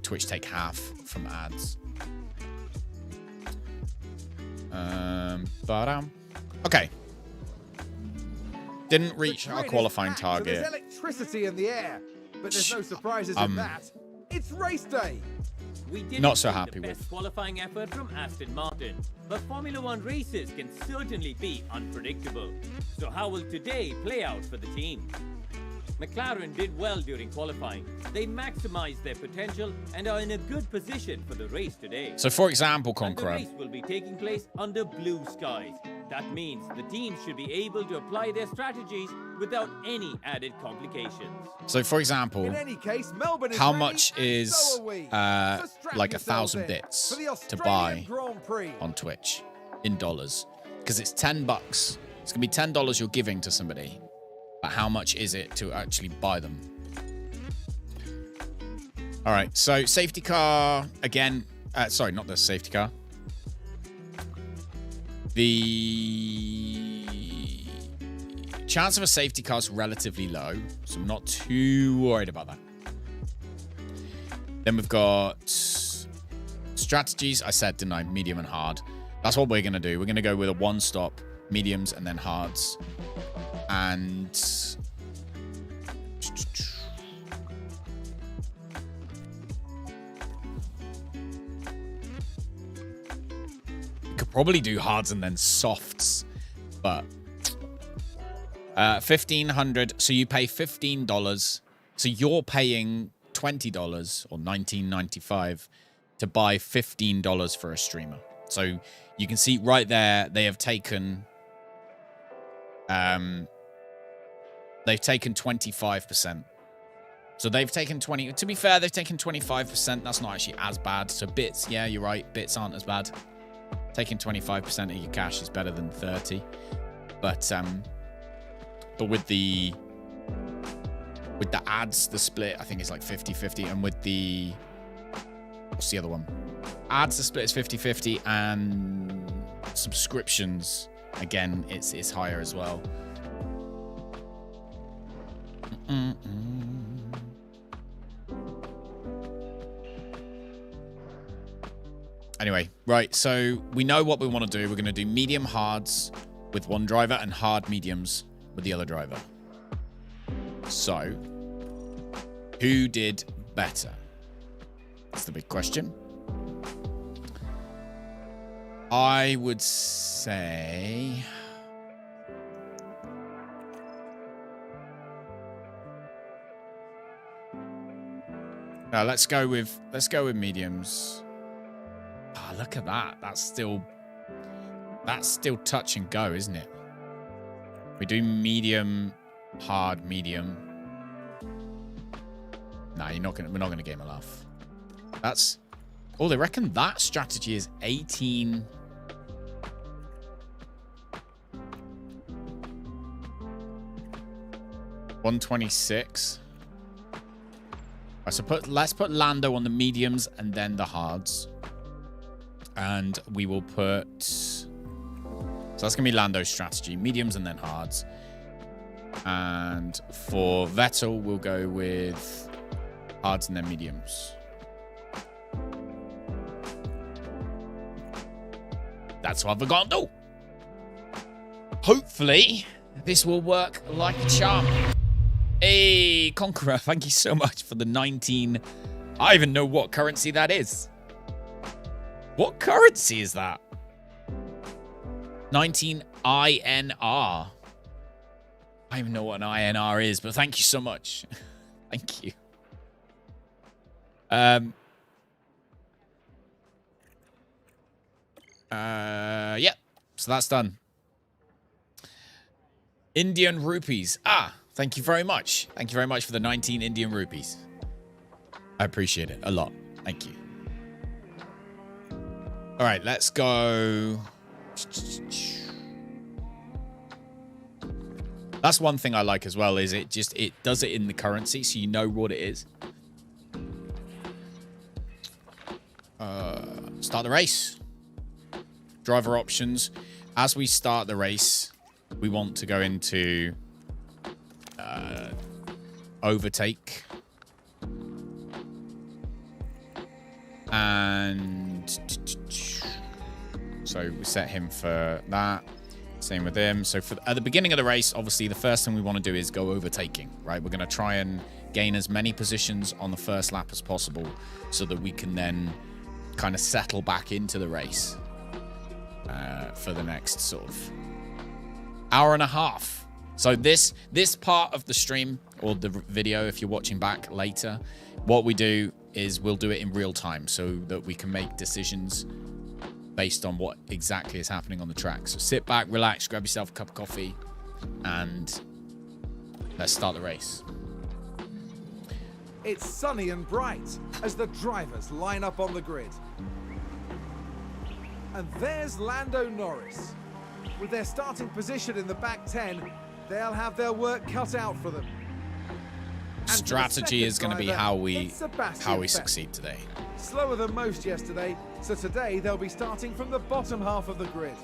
Speaker 1: Twitch take half from ads. Okay. Didn't reach our qualifying target.
Speaker 3: So there's electricity in the air, but there's no surprises in that. It's race day.
Speaker 8: We didn't
Speaker 1: Not so
Speaker 8: see
Speaker 1: happy
Speaker 8: the
Speaker 1: with.
Speaker 8: best qualifying effort from Aston Martin, but Formula One races can certainly be unpredictable. So how will today play out for the team? McLaren did well during qualifying. They maximized their potential and are in a good position for the race today.
Speaker 1: So, for example,
Speaker 8: And the
Speaker 1: Conqueror,
Speaker 8: race will be taking place under blue skies. That means the team should be able to apply their strategies without any added complications.
Speaker 1: so for example,
Speaker 3: In any case, Melbourne is
Speaker 1: how
Speaker 3: ready,
Speaker 1: much
Speaker 3: and
Speaker 1: is
Speaker 3: so are we. So strap
Speaker 1: like
Speaker 3: yourselves
Speaker 1: 1,000
Speaker 3: in
Speaker 1: bits
Speaker 3: for the
Speaker 1: to
Speaker 3: Australian
Speaker 1: buy
Speaker 3: Grand Prix.
Speaker 1: on Twitch in dollars? Because it's $10. It's gonna be $10 you're giving to somebody. But how much is it to actually buy them? All right, so safety car again. Sorry, not the safety car. The chance of a safety car is relatively low, so I'm not too worried about that. Then we've got strategies. I said, didn't I? Medium and hard. That's what we're going to do. We're going to go with a one-stop, mediums, and then hards. And could probably do hards and then softs, but 1,500. So you pay $15. So you're paying $20 or $19.95 to buy $15 for a streamer. So you can see right there they have taken 25%. So they've taken 20. To be fair, they've taken 25%. That's not actually as bad. So bits, yeah, you're right. Bits aren't as bad. Taking 25% of your cash is better than 30. But with the ads, the split, I think it's like 50-50. And with the, what's the other one? Ads, the split is 50-50, and subscriptions, again, it's higher as well. Anyway, right, so we know what we want to do. We're going to do medium hards with one driver and hard mediums with the other driver. So, who did better? That's the big question. I would say let's go with mediums. Oh, look at that. That's still touch and go, isn't it? We do medium, hard, medium. Nah, we're not gonna game a laugh. That's, oh, they reckon that strategy is 18. $126. So let's put Lando on the mediums and then the hards. And we will put, so that's gonna be Lando's strategy, mediums and then hards. And for Vettel, we'll go with hards and then mediums. That's what we're gonna do. Hopefully, this will work like a charm. Hey, Conqueror, thank you so much for the 19. I even know what currency that is. What currency is that? 19 INR. I don't even know what an INR is, but thank you so much. Thank you. Yeah. So that's done. Indian rupees. Ah, thank you very much. Thank you very much for the 19 Indian rupees. I appreciate it a lot. Thank you. All right, let's go. That's one thing I like as well, is it does it in the currency so you know what it is. Start the race. Driver options. As we start the race, we want to go into overtake. And so we set him for that. Same with him. So at the beginning of the race, obviously, the first thing we want to do is go overtaking, right? We're going to try and gain as many positions on the first lap as possible so that we can then kind of settle back into the race for the next sort of hour and a half. So this part of the stream or the video, if you're watching back later, what we do is we'll do it in real time so that we can make decisions based on what exactly is happening on the track. So sit back, relax, grab yourself a cup of coffee, and let's start the race.
Speaker 3: It's sunny and bright as the drivers line up on the grid. And there's Lando Norris. With their starting position in the back 10, they'll have their work cut out for them. And
Speaker 1: Strategy is going to be how we
Speaker 3: Vettel.
Speaker 1: succeed today.
Speaker 3: Slower than most yesterday, so today they'll be starting from the bottom half of the grid.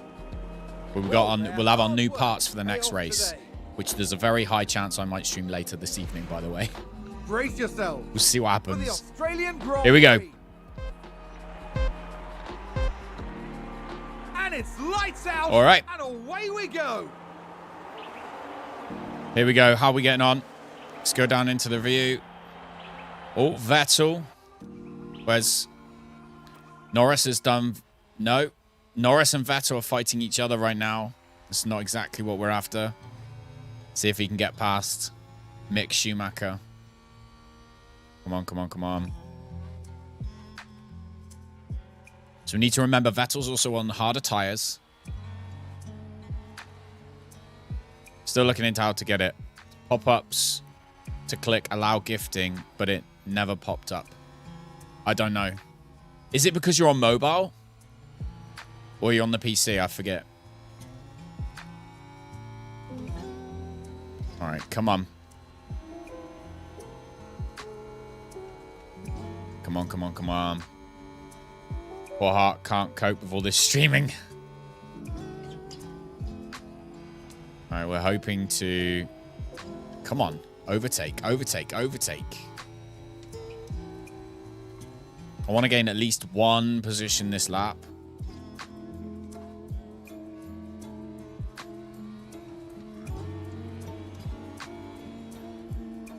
Speaker 1: We'll have our new parts for the next race, which there's a very high chance I might stream later this evening, by the way.
Speaker 3: Brace yourself.
Speaker 1: We'll see what
Speaker 3: For the
Speaker 1: happens.
Speaker 3: Australian Grand
Speaker 1: Here we go.
Speaker 3: Prix. And it's lights out.
Speaker 1: All right.
Speaker 3: And away we go.
Speaker 1: Here we go. How are we getting on? Let's go down into the view. Oh, Vettel. Where's Norris has done? No. Norris and Vettel are fighting each other right now. That's not exactly what we're after. See if he can get past Mick Schumacher. Come on, come on, come on. So we need to remember Vettel's also on harder tires. Still looking into how to get it. Pop-ups to click allow gifting, but it never popped up. I don't know. Is it because you're on mobile? Or you're on the PC? I forget. All right, come on. Come on, come on, come on. Poor heart can't cope with all this streaming. All right, we're hoping to... Come on. Overtake, overtake, overtake. I want to gain at least one position this lap.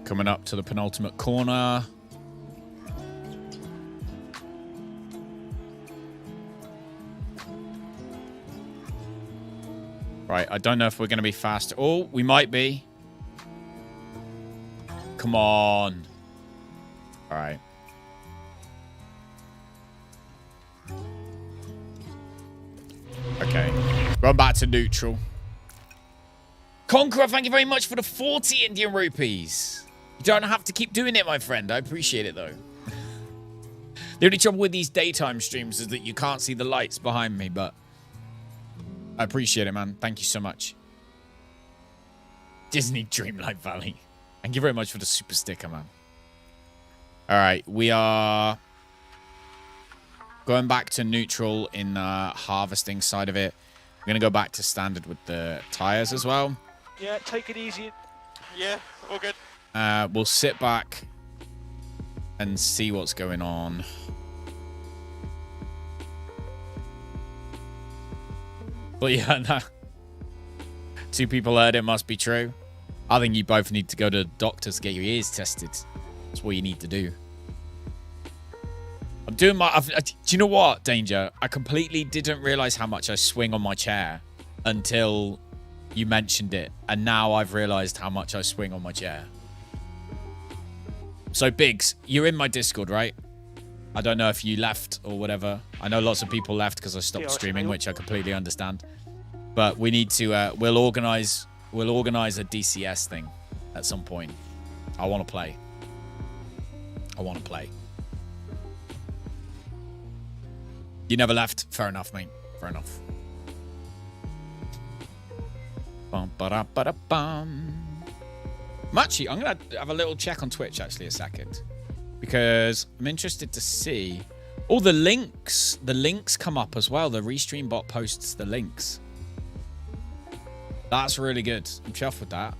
Speaker 1: Coming up to the penultimate corner. Right, I don't know if we're going to be fast. Oh, we might be. Come on. All right. Okay. Run back to neutral. Conqueror, thank you very much for the 40 Indian rupees. You don't have to keep doing it, my friend. I appreciate it, though. The only trouble with these daytime streams is that you can't see the lights behind me, but I appreciate it, man. Thank you so much. Disney Dreamlight Valley. Thank you very much for the super sticker, man. All right, we are going back to neutral in the harvesting side of it. We're going to go back to standard with the tires as well.
Speaker 4: Yeah, take it easy.
Speaker 6: Yeah, all good.
Speaker 1: We'll sit back and see what's going on. But yeah, no. Two people heard it must be true. I think you both need to go to the doctors to get your ears tested. That's what you need to do. I'm doing my... do you know what, Danger? I completely didn't realize how much I swing on my chair. until you mentioned it. And now I've realized how much I swing on my chair. So, Biggs, you're in my Discord, right? I don't know if you left or whatever. I know lots of people left because I stopped streaming, which I completely understand. But we need to, we'll organize a DCS thing at some point. I want to play. You never left. Fair enough, mate. Fair enough. Actually, I'm going to have a little check on Twitch, actually, a second. Because I'm interested to see... Oh, the links. The links come up as well. The Restream bot posts the links. That's really good. I'm chuffed with that.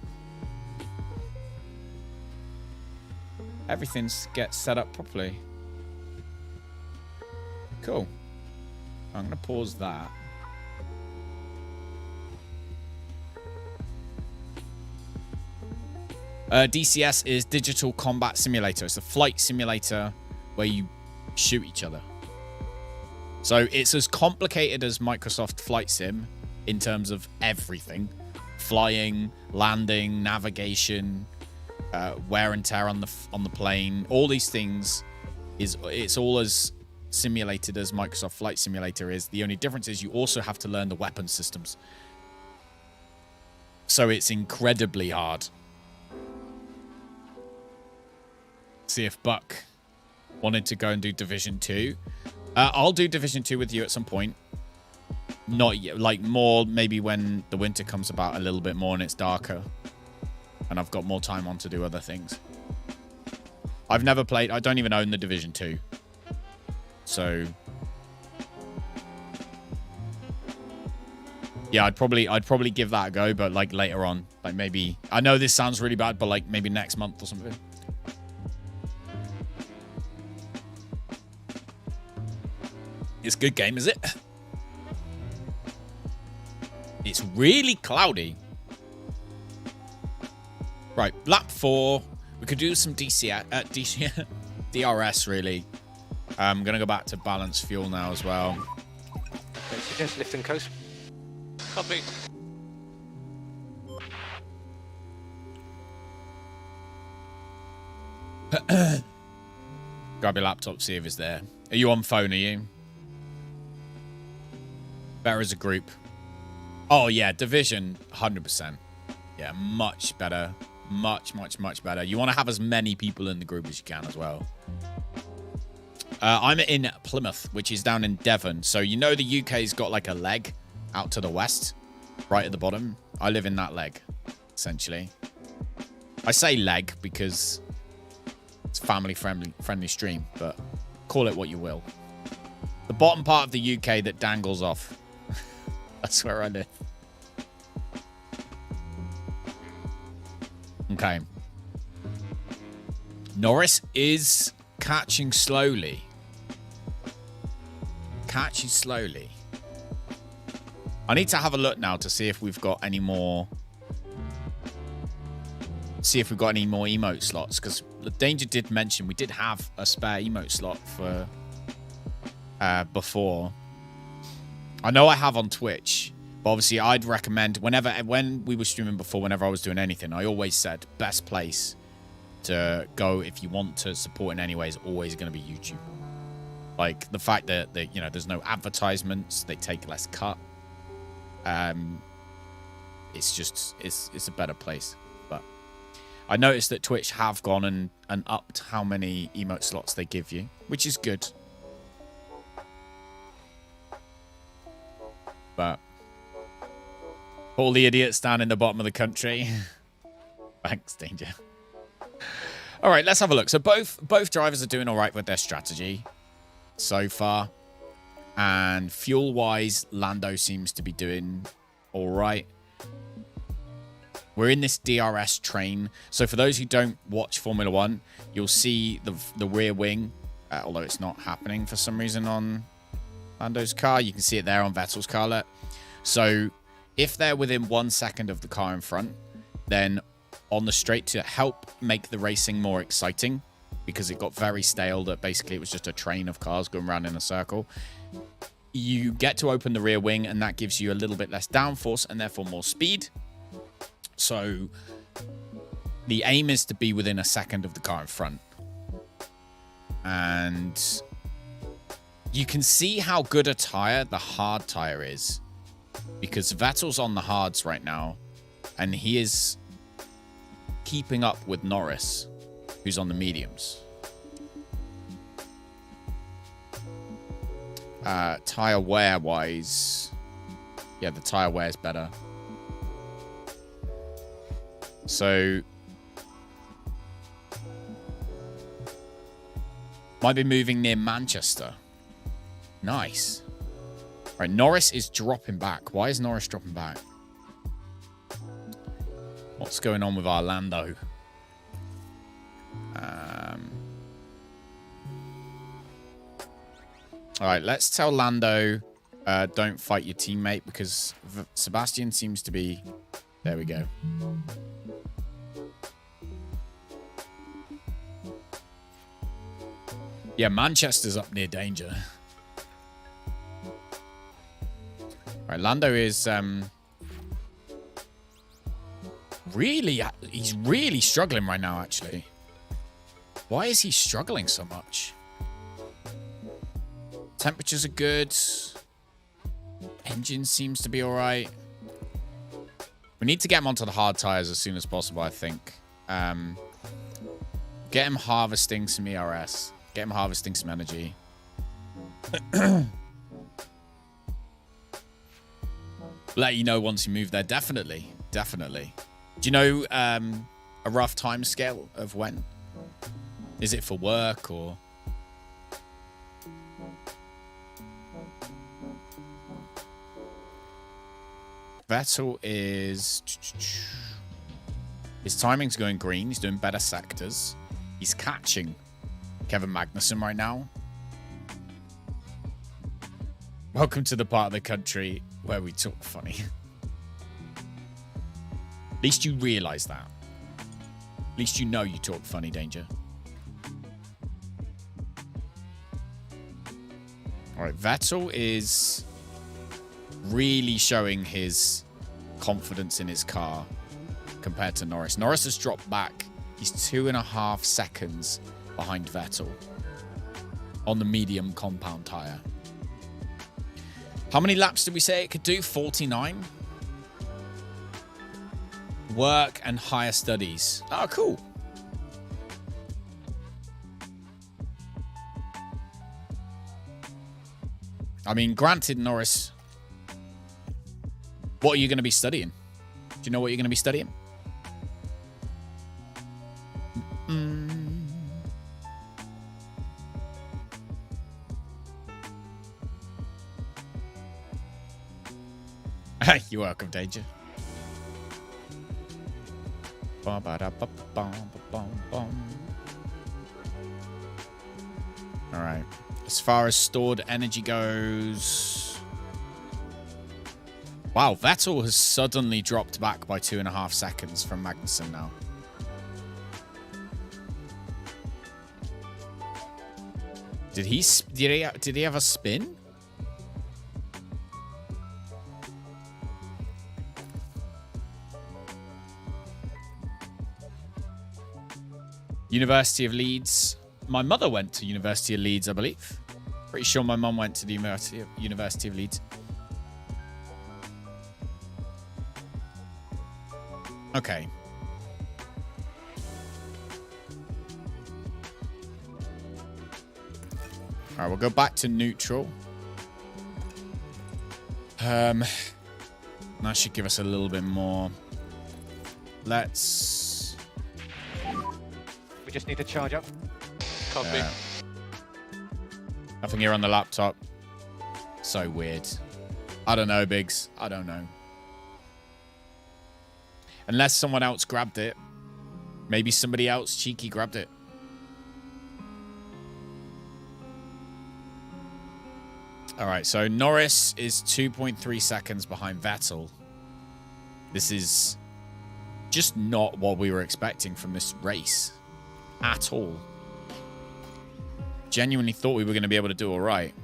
Speaker 1: Everything gets set up properly. Cool. I'm going to pause that. DCS is Digital Combat Simulator. It's a flight simulator where you shoot each other. So it's as complicated as Microsoft Flight Sim in terms of everything. Flying, landing, navigation, wear and tear on the plane. All these things, it's all as simulated as Microsoft Flight Simulator is. The only difference is you also have to learn the weapon systems. So it's incredibly hard. See if Buck wanted to go and do Division 2. I'll do Division 2 with you at some point. Not yet, like more maybe when the winter comes about a little bit more and it's darker. And I've got more time on to do other things. I've never played, I don't even own the Division 2. So yeah, I'd probably give that a go, but like later on. Like maybe, I know this sounds really bad, but like maybe next month or something. It's a good game, is it? It's really cloudy. Right, lap 4. We could do some DRS, really. I'm going to go back to balanced fuel now as well.
Speaker 4: Suggest lift and coast.
Speaker 5: Copy.
Speaker 1: Grab your laptop, see if it's there. Are you on phone, are you? Better as a group. Oh, yeah, Division, 100%. Yeah, much better. Much, much, much better. You want to have as many people in the group as you can as well. I'm in Plymouth, which is down in Devon. So, you know the UK's got like a leg out to the west, right at the bottom. I live in that leg, essentially. I say leg because it's family-friendly stream, but call it what you will. The bottom part of the UK that dangles off. That's where I live. Okay. Norris is catching slowly. Catching slowly. I need to have a look now to see if we've got any more. See if we've got any more emote slots, because Danger did mention we did have a spare emote slot for before. I know I have on Twitch, but obviously I'd recommend when we were streaming before, whenever I was doing anything, I always said best place to go if you want to support in any way is always going to be YouTube. Like the fact that you know there's no advertisements, they take less cut. It's just it's a better place. But I noticed that Twitch have gone and upped how many emote slots they give you, which is good. But all the idiots down in the bottom of the country. Thanks, Danger. All right, let's have a look. So both drivers are doing all right with their strategy so far. And fuel-wise, Lando seems to be doing all right. We're in this DRS train. So for those who don't watch Formula 1, you'll see the rear wing, although it's not happening for some reason on Lando's car. You can see it there on Vettel's car. So if they're within 1 second of the car in front, then on the straight to help make the racing more exciting, because it got very stale that basically it was just a train of cars going around in a circle. you get to open the rear wing, and that gives you a little bit less downforce and therefore more speed. So the aim is to be within a second of the car in front. And you can see how good a tire the hard tire is, because Vettel's on the hards right now, and he is keeping up with Norris, who's on the mediums. Tire wear wise, yeah, the tire wear is better. So might be moving near Manchester. Nice. All right, Norris is dropping back. Why is Norris dropping back? What's going on with our Lando? All right, let's tell Lando, don't fight your teammate, because Sebastian seems to be... There we go. Yeah, Manchester's up near danger. All right, Lando is he's really struggling right now, actually. Why is he struggling so much? Temperatures are good. Engine seems to be all right. We need to get him onto the hard tires as soon as possible, I think. Get him harvesting some ERS. Get him harvesting some energy. Let you know once you move there. Definitely. Definitely. Do you know a rough time scale of when? Is it for work or... Vettel is... His timing's going green. He's doing better sectors. He's catching Kevin Magnussen right now. Welcome to the part of the country where we talk funny. At least you realize that. At least you know you talk funny, Danger. All right, Vettel is really showing his confidence in his car compared to Norris. Norris has dropped back. He's 2.5 seconds behind Vettel on the medium compound tire. How many laps did we say it could do? 49? Work and higher studies. Oh, cool. I mean, granted, Norris, what are you going to be studying? Do you know what you're going to be studying? You're welcome, Danger. Alright. As far as stored energy goes... Wow, Vettel has suddenly dropped back by 2.5 seconds from Magnussen now. Did he have a spin? University of Leeds. My mother went to University of Leeds, I believe. Pretty sure my mum went to the University of Leeds. Okay. All right, we'll go back to neutral. That should give us a little bit more. Let's...
Speaker 4: We just need to charge up.
Speaker 5: Copy.
Speaker 1: Nothing here on the laptop. So weird. I don't know, Biggs. I don't know. Unless someone else grabbed it. Maybe somebody else cheeky grabbed it. All right, so Norris is 2.3 seconds behind Vettel. This is just not what we were expecting from this race at all. Genuinely thought we were going to be able to do all right.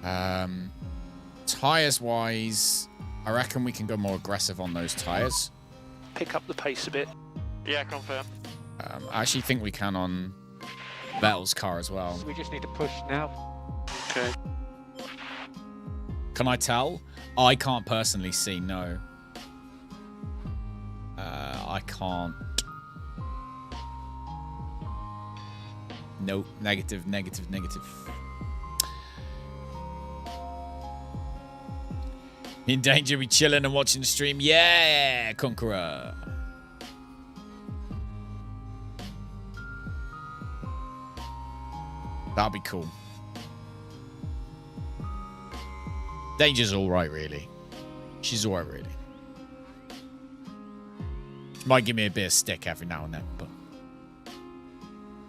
Speaker 1: Tires wise, I reckon we can go more aggressive on those tires.
Speaker 4: Pick up the pace a bit.
Speaker 6: Yeah, confirm.
Speaker 1: I actually think we can on Vettel's car as well.
Speaker 4: We just need to push now.
Speaker 5: Okay.
Speaker 1: Can I tell? I can't personally see, no. I can't. Nope. Negative, negative, negative. In danger, we chilling and watching the stream. Yeah, Conqueror. That'd be cool. Danger's all right, really. She's all right, really. She might give me a bit of stick every now and then, but...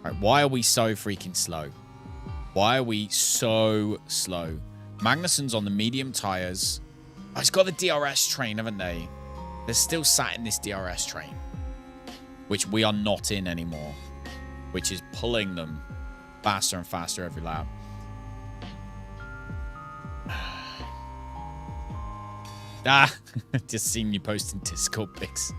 Speaker 1: All right, why are we so freaking slow? Why are we so slow? Magnussen's on the medium tires. Oh, it's got the DRS train, haven't they? They're still sat in this DRS train, which we are not in anymore, which is pulling them faster and faster every lap. Ah, just seen you posting Discord pics.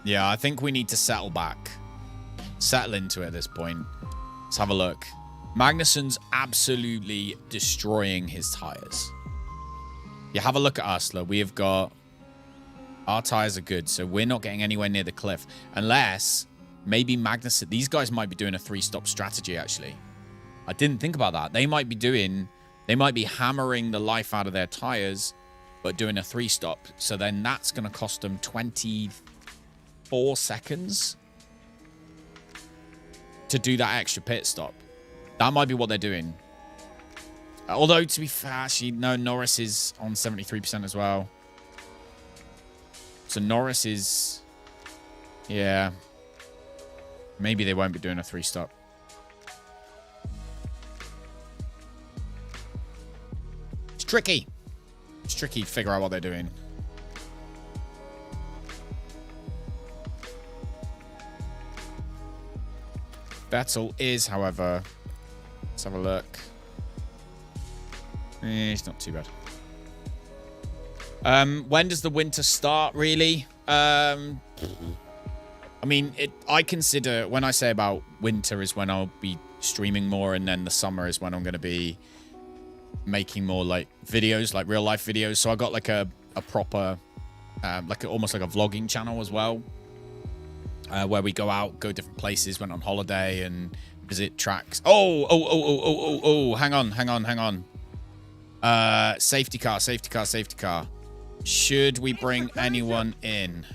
Speaker 1: Yeah, I think we need to settle back. Settle into it at this point. Let's have a look. Magnussen's absolutely destroying his tires. You have a look at us, look. We have got... Our tires are good, so we're not getting anywhere near the cliff. Unless, maybe Magnussen... These guys might be doing a 3-stop strategy, actually. I didn't think about that. They might be doing... They might be hammering the life out of their tires, but doing a 3-stop. So then that's going to cost them 24 seconds to do that extra pit stop. That might be what they're doing. Although, to be fair, actually, no, Norris is on 73% as well. So Norris is... Yeah. Maybe they won't be doing a 3-stop. It's tricky. It's tricky to figure out what they're doing. Vettel is, however... Let's have a look. It's not too bad. When does the winter start, really? I mean, I consider, when I say about winter is when I'll be streaming more, and then the summer is when I'm going to be making more, like, videos, like real-life videos. So I got, like, a proper, almost like a vlogging channel as well, where we go out, go different places, went on holiday, and visit tracks. Oh, hang on. Safety car. Should we bring anyone in?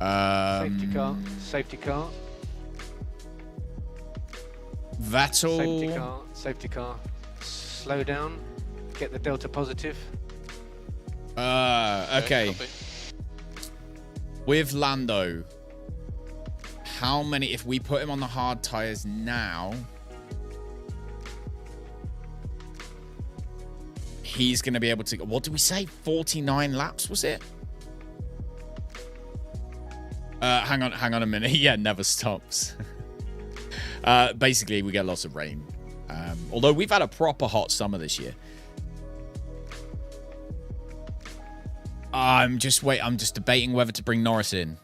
Speaker 4: Safety car.
Speaker 1: Vettel.
Speaker 4: Safety car. Slow down. Get the delta positive.
Speaker 1: Okay. With Lando, how many, if we put him on the hard tires now, he's going to be able to, what did we say? 49 laps, was it? Hang on a minute. Yeah, never stops. Basically, we get lots of rain. Although we've had a proper hot summer this year. I'm just debating whether to bring Norris in.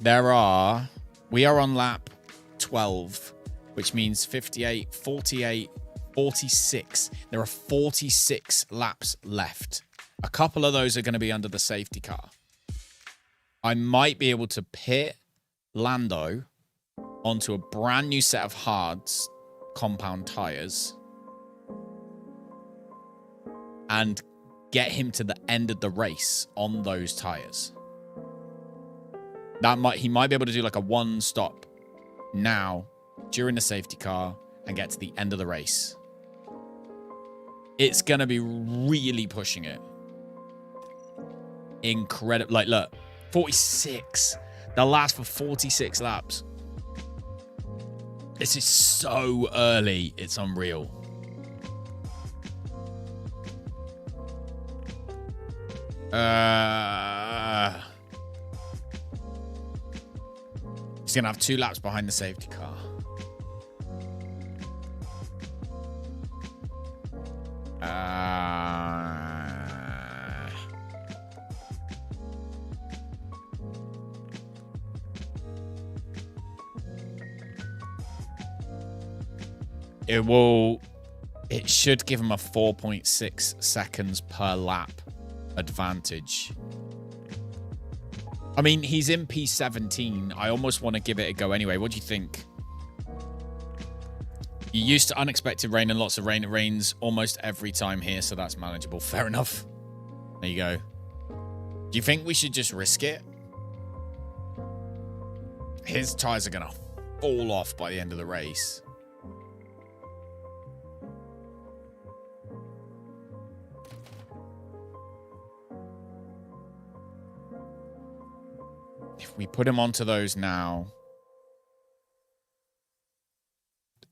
Speaker 1: We are on lap 12, which means 58, 48, 46. There are 46 laps left. A couple of those are going to be under the safety car. I might be able to pit Lando onto a brand new set of hards compound tires and get him to the end of the race on those tires. He might be able to do like a 1-stop now during the safety car and get to the end of the race. It's going to be really pushing it. Incredible. Like, look, 46. They'll last for 46 laps. This is so early. It's unreal. He's going to have 2 laps behind the safety car. It should give him a 4.6 seconds per lap advantage. I mean, he's in P17. I almost want to give it a go anyway. What do you think? You're used to unexpected rain and lots of rain. It rains almost every time here, so that's manageable. Fair enough. There you go. Do you think we should just risk it? His tires are going to fall off by the end of the race. If we put him onto those now.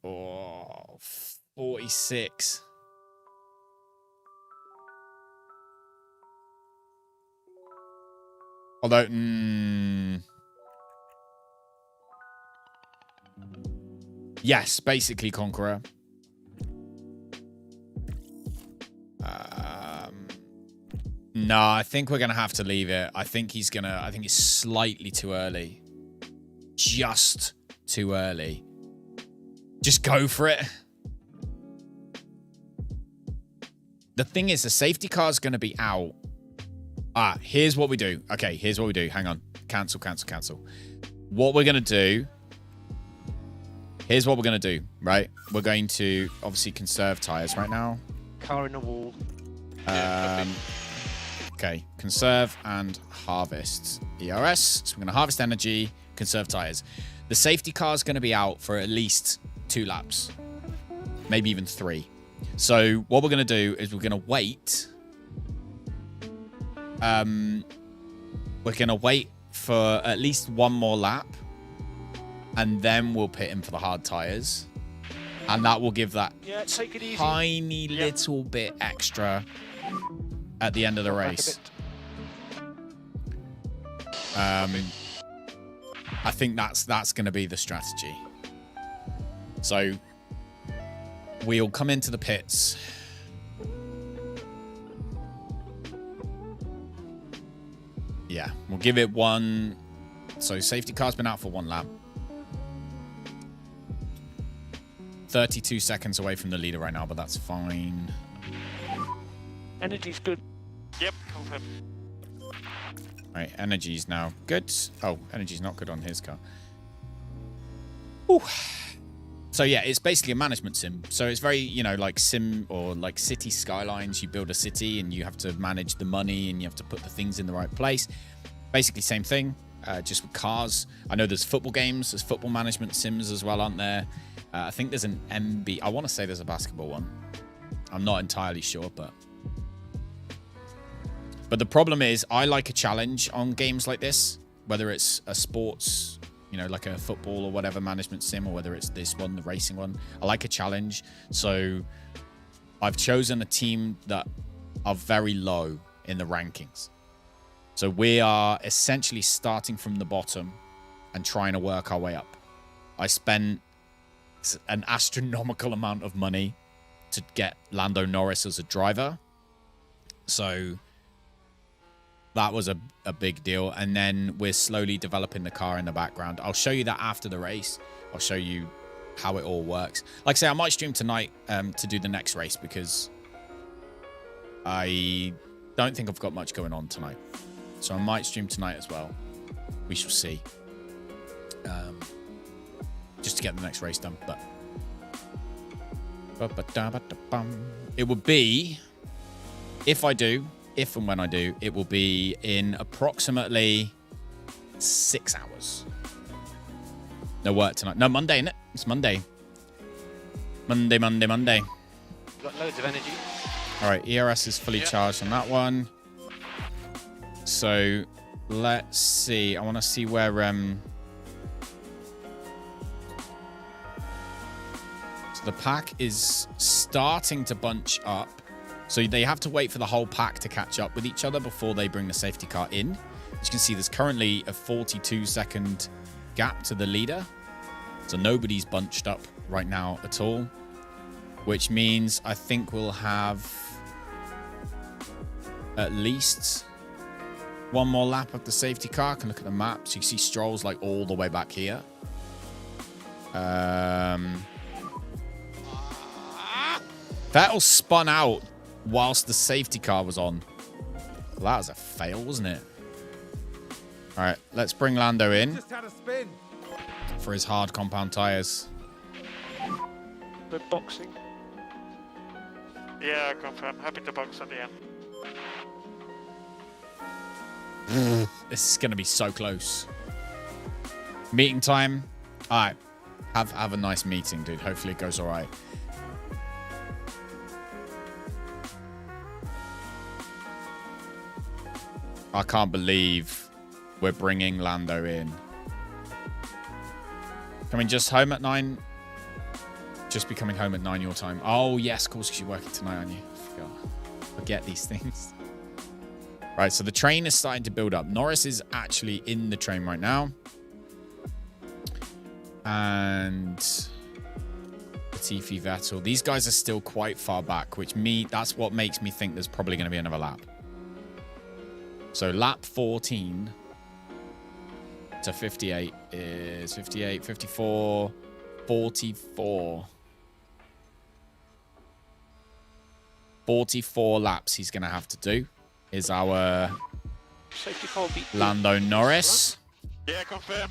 Speaker 1: Oh, 46. Although, yes, basically Conqueror. No, I think we're going to have to leave it. I think it's slightly too early. Just too early. Just go for it. The thing is, the safety car is going to be out. Here's what we do. Okay, here's what we do. Hang on. Cancel. What we're going to do. Here's what we're going to do, right? We're going to obviously conserve tires right now.
Speaker 4: Car in the wall.
Speaker 1: Okay, conserve and harvest ERS. So we're going to harvest energy, conserve tires. The safety car is going to be out for at least 2 laps, maybe even 3. So what we're going to do is we're going to wait. We're going to wait for at least 1 more lap, and then we'll pit him for the hard tires, and that will give that
Speaker 4: take it easy.
Speaker 1: Tiny little bit extra at the end of the race. I think that's going to be the strategy. So we'll come into the pits. Yeah, we'll give it 1. So safety car's been out for 1 lap. 32 seconds away from the leader right now, but that's fine.
Speaker 4: Energy's good.
Speaker 6: Yep, confirm.
Speaker 1: Right, energy's now good. Oh, energy's not good on his car. Ooh. So yeah, it's basically a management sim. So it's very, like sim or like city skylines. You build a city and you have to manage the money and you have to put the things in the right place. Basically same thing, just with cars. I know there's football games, there's football management sims as well, aren't there? I think there's an MB. I want to say there's a basketball one. I'm not entirely sure, but the problem is I like a challenge on games like this, whether it's a sports, like a football or whatever management sim, or whether it's this one, the racing one. I like a challenge. So I've chosen a team that are very low in the rankings. So we are essentially starting from the bottom and trying to work our way up. I spent an astronomical amount of money to get Lando Norris as a driver. So that was a big deal. And then we're slowly developing the car in the background. I'll show you that after the race. I'll show you how it all works. Like I say, I might stream tonight to do the next race because I don't think I've got much going on tonight. So I might stream tonight as well. We shall see. Just to get the next race done. But it would be, if and when I do, it will be in approximately 6 hours. No work tonight. No, Monday, innit? It's Monday. Monday.
Speaker 4: Got loads of energy.
Speaker 1: All right, ERS is fully charged on that one. So let's see. I want to see where so the pack is starting to bunch up. So they have to wait for the whole pack to catch up with each other before they bring the safety car in. As you can see, there's currently a 42-second gap to the leader. So nobody's bunched up right now at all. Which means I think we'll have at least one more lap of the safety car. I can look at the map. So you can see Stroll's like all the way back here. Vettel spun out whilst the safety car was on. Well, that was a fail, wasn't it? All right, let's bring Lando in
Speaker 3: Just had a spin.
Speaker 1: for his hard compound tires.
Speaker 4: We're boxing.
Speaker 6: Yeah, confirm. Happy to box at the end.
Speaker 1: This is going to be so close. Meeting time. All right. Have a nice meeting, dude. Hopefully it goes all right. I can't believe we're bringing Lando in. Coming just home at 9. Just be coming home at 9 your time. Oh, yes, of course, because you're working tonight, aren't you? Forget these things. Right, so the train is starting to build up. Norris is actually in the train right now. And Latifi, Vettel. These guys are still quite far back, that's what makes me think there's probably going to be another lap. So lap 14 to 58 is 58, 54, 44. 44 laps he's going to have to do is our
Speaker 4: Safety car beat
Speaker 1: Lando Norris.
Speaker 6: Yeah, confirm.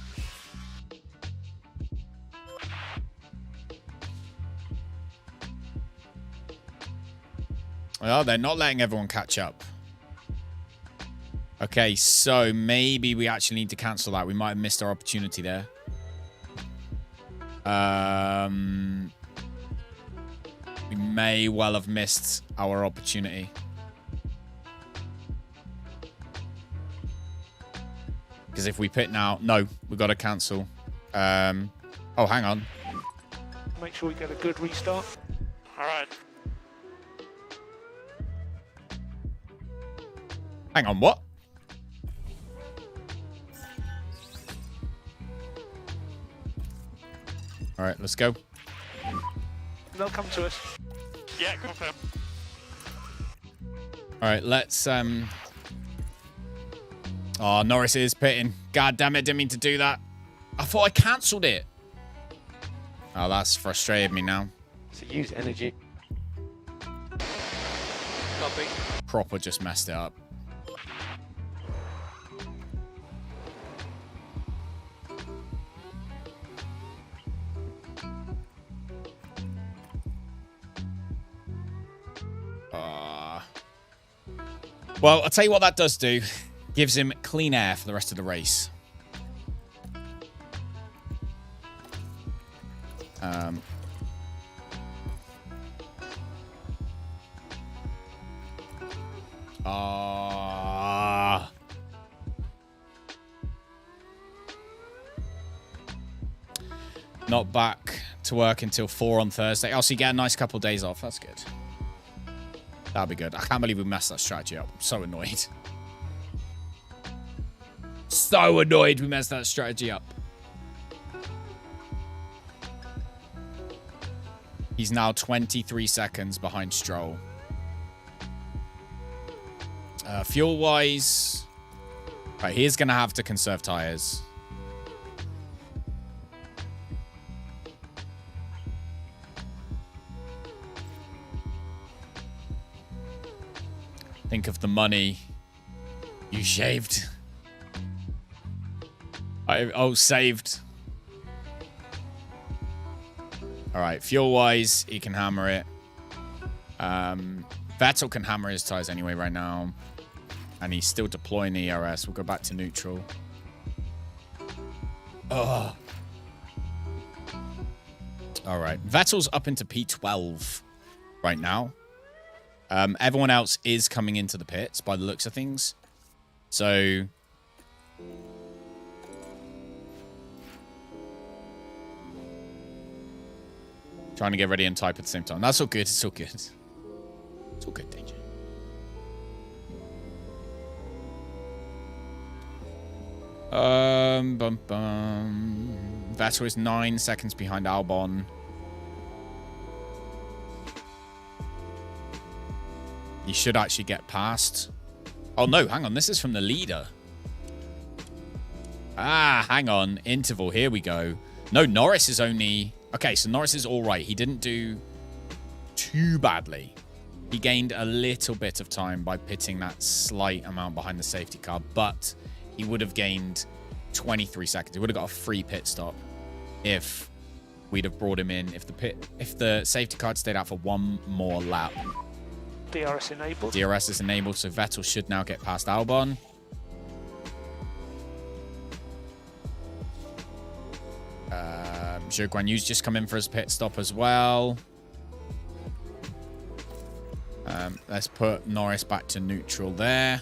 Speaker 1: Well, they're not letting everyone catch up. Okay, so maybe we actually need to cancel that. We might have missed our opportunity there. We may well have missed our opportunity. Because if we pit now... No, we've got to cancel. Oh, hang on.
Speaker 4: Make sure we get a good restart.
Speaker 6: All right.
Speaker 1: Hang on, what? All right, let's go.
Speaker 4: They'll come to us.
Speaker 6: Yeah, confirm.
Speaker 1: All right, let's... Oh, Norris is pitting. God damn it, didn't mean to do that. I thought I cancelled it. Oh, that's frustrated me now.
Speaker 4: So use energy. Copy.
Speaker 1: Proper just messed it up. Well, I'll tell you what that does do. Gives him clean air for the rest of the race. Not back to work until 4 on Thursday. Oh, so you get a nice couple of days off. That's good. That'll be good. I can't believe we messed that strategy up. I'm so annoyed. So annoyed we messed that strategy up. He's now 23 seconds behind Stroll. Fuel-wise... Right, he's going to have to conserve tyres. Think of the money you shaved. Saved. All right, fuel-wise, he can hammer it. Vettel can hammer his tyres anyway right now. And he's still deploying the ERS. We'll go back to neutral. Oh. All right, Vettel's up into P12 right now. Everyone else is coming into the pits by the looks of things. So... Trying to get ready and type at the same time. That's all good. It's all good. It's It's all good, Danger. Vettel is 9 seconds behind Albon. He should actually get past. Oh, no, hang on. This is from the leader. Ah, hang on. Interval. Here we go. No, Norris is only... Okay, so Norris is all right. He didn't do too badly. He gained a little bit of time by pitting that slight amount behind the safety car, but he would have gained 23 seconds. He would have got a free pit stop if we'd have brought him in. If the safety car had stayed out for one more lap.
Speaker 4: DRS enabled.
Speaker 1: DRS is enabled, so Vettel should now get past Albon. Zhou Guan Yu's just come in for his pit stop as well. Let's put Norris back to neutral there.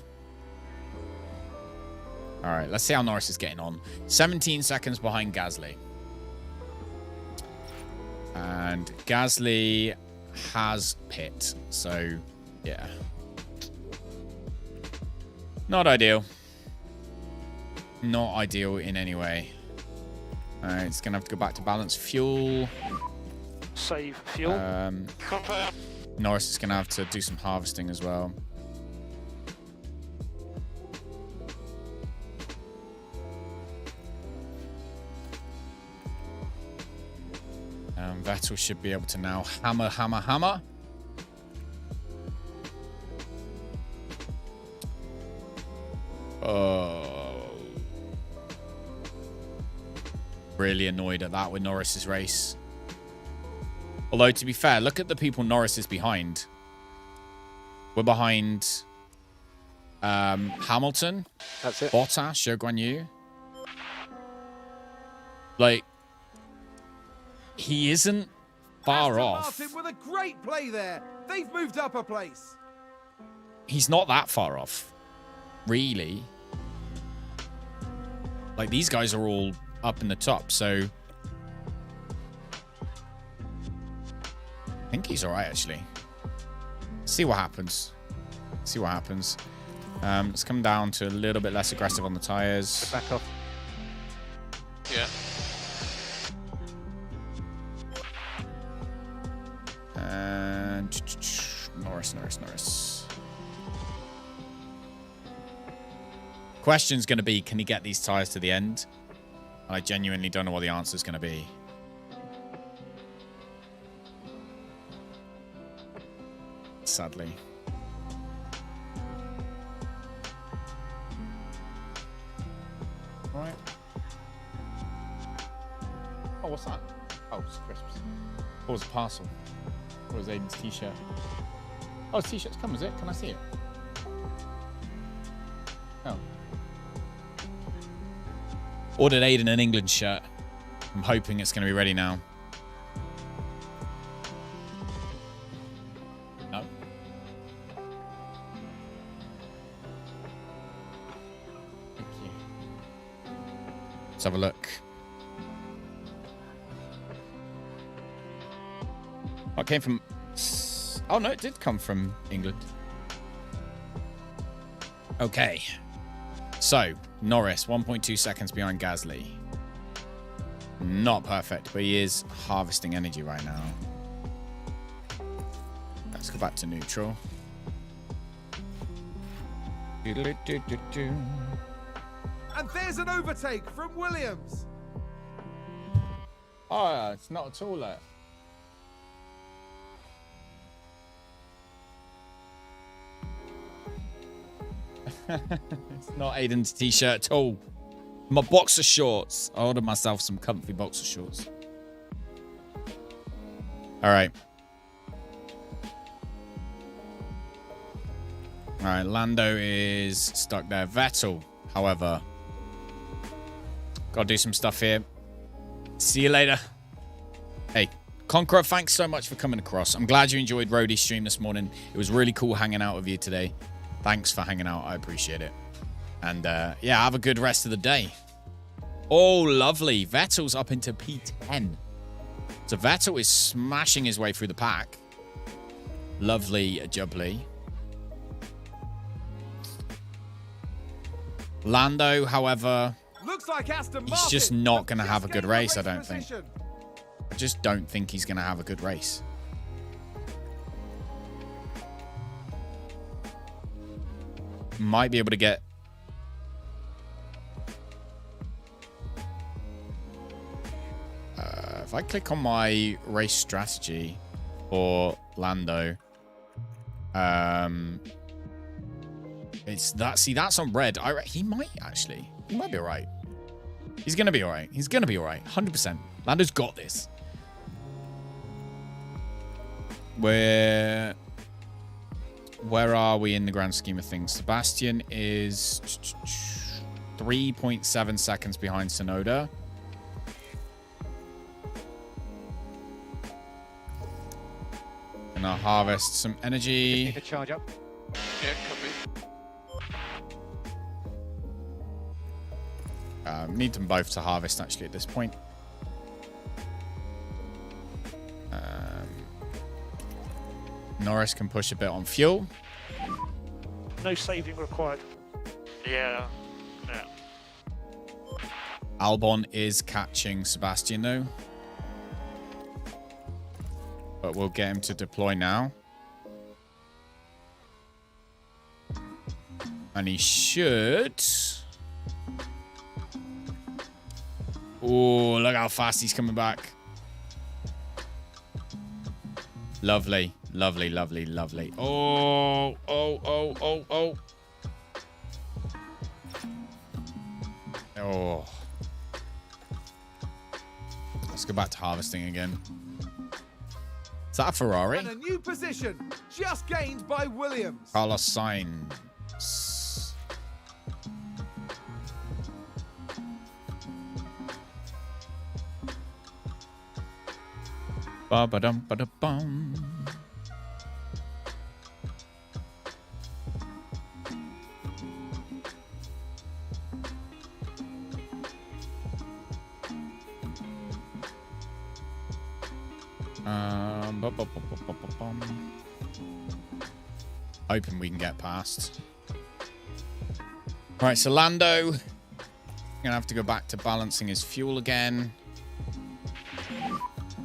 Speaker 1: All right, let's see how Norris is getting on. 17 seconds behind Gasly. And Gasly has pit, so yeah. Not ideal. Not ideal in any way. All right, it's going to have to go back to balance fuel.
Speaker 4: Save fuel.
Speaker 6: Confirm.
Speaker 1: Norris is going to have to do some harvesting as well. Vettel should be able to now hammer. Oh. Really annoyed at that with Norris's race. Although, to be fair, look at the people Norris is behind. We're behind Hamilton.
Speaker 4: That's it.
Speaker 1: Bottas, Zhou Guan Yu. Like, he isn't far
Speaker 3: Aston
Speaker 1: off.
Speaker 3: Martin with a great play there. They've moved up a place.
Speaker 1: He's not that far off, really. Like, these guys are all up in the top, so I think he's all right, actually. See what happens. See what happens. Let's come down to a little bit less aggressive on the tires.
Speaker 4: Back off.
Speaker 5: Yeah.
Speaker 1: And Norris. Question's going to be, can he get these tires to the end? I genuinely don't know what the answer is going to be. Sadly. All right. Oh, what's that? Oh, it's crisps. What was a parcel? What was Aiden's t-shirt? Oh, his t-shirt's come, is it? Can I see it? Oh. Ordered Aiden an England shirt. I'm hoping it's going to be ready now. No. Thank you. Let's have a look. Oh, it came from... Oh, no, it did come from England. Okay. So, Norris, 1.2 seconds behind Gasly. Not perfect, but he is harvesting energy right now. Let's go back to neutral.
Speaker 3: And there's an overtake from Williams.
Speaker 1: Oh, it's not at all that. It's not Aiden's t-shirt at all. My boxer shorts. I ordered myself some comfy boxer shorts. All right. All right, Lando is stuck there. Vettel, however, got to do some stuff here. See you later. Hey, Conqueror, thanks so much for coming across. I'm glad you enjoyed Roddy's stream this morning. It was really cool hanging out with you today. Thanks for hanging out. I appreciate it. And, yeah, have a good rest of the day. Oh, lovely. Vettel's up into P10. So Vettel is smashing his way through the pack. Lovely jubbly. Lando, however,
Speaker 3: Looks like Aston
Speaker 1: he's just
Speaker 3: Martin
Speaker 1: not
Speaker 3: have
Speaker 1: going to
Speaker 3: just
Speaker 1: have a good
Speaker 3: gained
Speaker 1: race, I
Speaker 3: race
Speaker 1: don't think.
Speaker 3: position.
Speaker 1: I just don't think he's going to have a good race. Might be able to get... if I click on my race strategy for Lando, it's that. See, that's on red. He might actually. He might be all right. He's going to be all right. He's going to be all right. 100%. Lando's got this. Where are we in the grand scheme of things? Sebastian is 3.7 seconds behind Tsunoda. Gonna harvest some energy.
Speaker 4: Need to charge up.
Speaker 5: Yeah, copy.
Speaker 1: Need them both to harvest actually at this point. Norris can push a bit on fuel.
Speaker 9: No saving required.
Speaker 6: Yeah. Yeah.
Speaker 1: Albon is catching Sebastian though. But we'll get him to deploy now. And he should... Oh, look how fast he's coming back. Lovely. Lovely, lovely, lovely. Oh. Oh. Let's go back to harvesting again. Is that a Ferrari?
Speaker 3: And a new position just gained by Williams.
Speaker 1: Carlos Sainz. Ba-ba-dum, ba-da-bum. Hoping we can get past. All right, so Lando gonna have to go back to balancing his fuel again.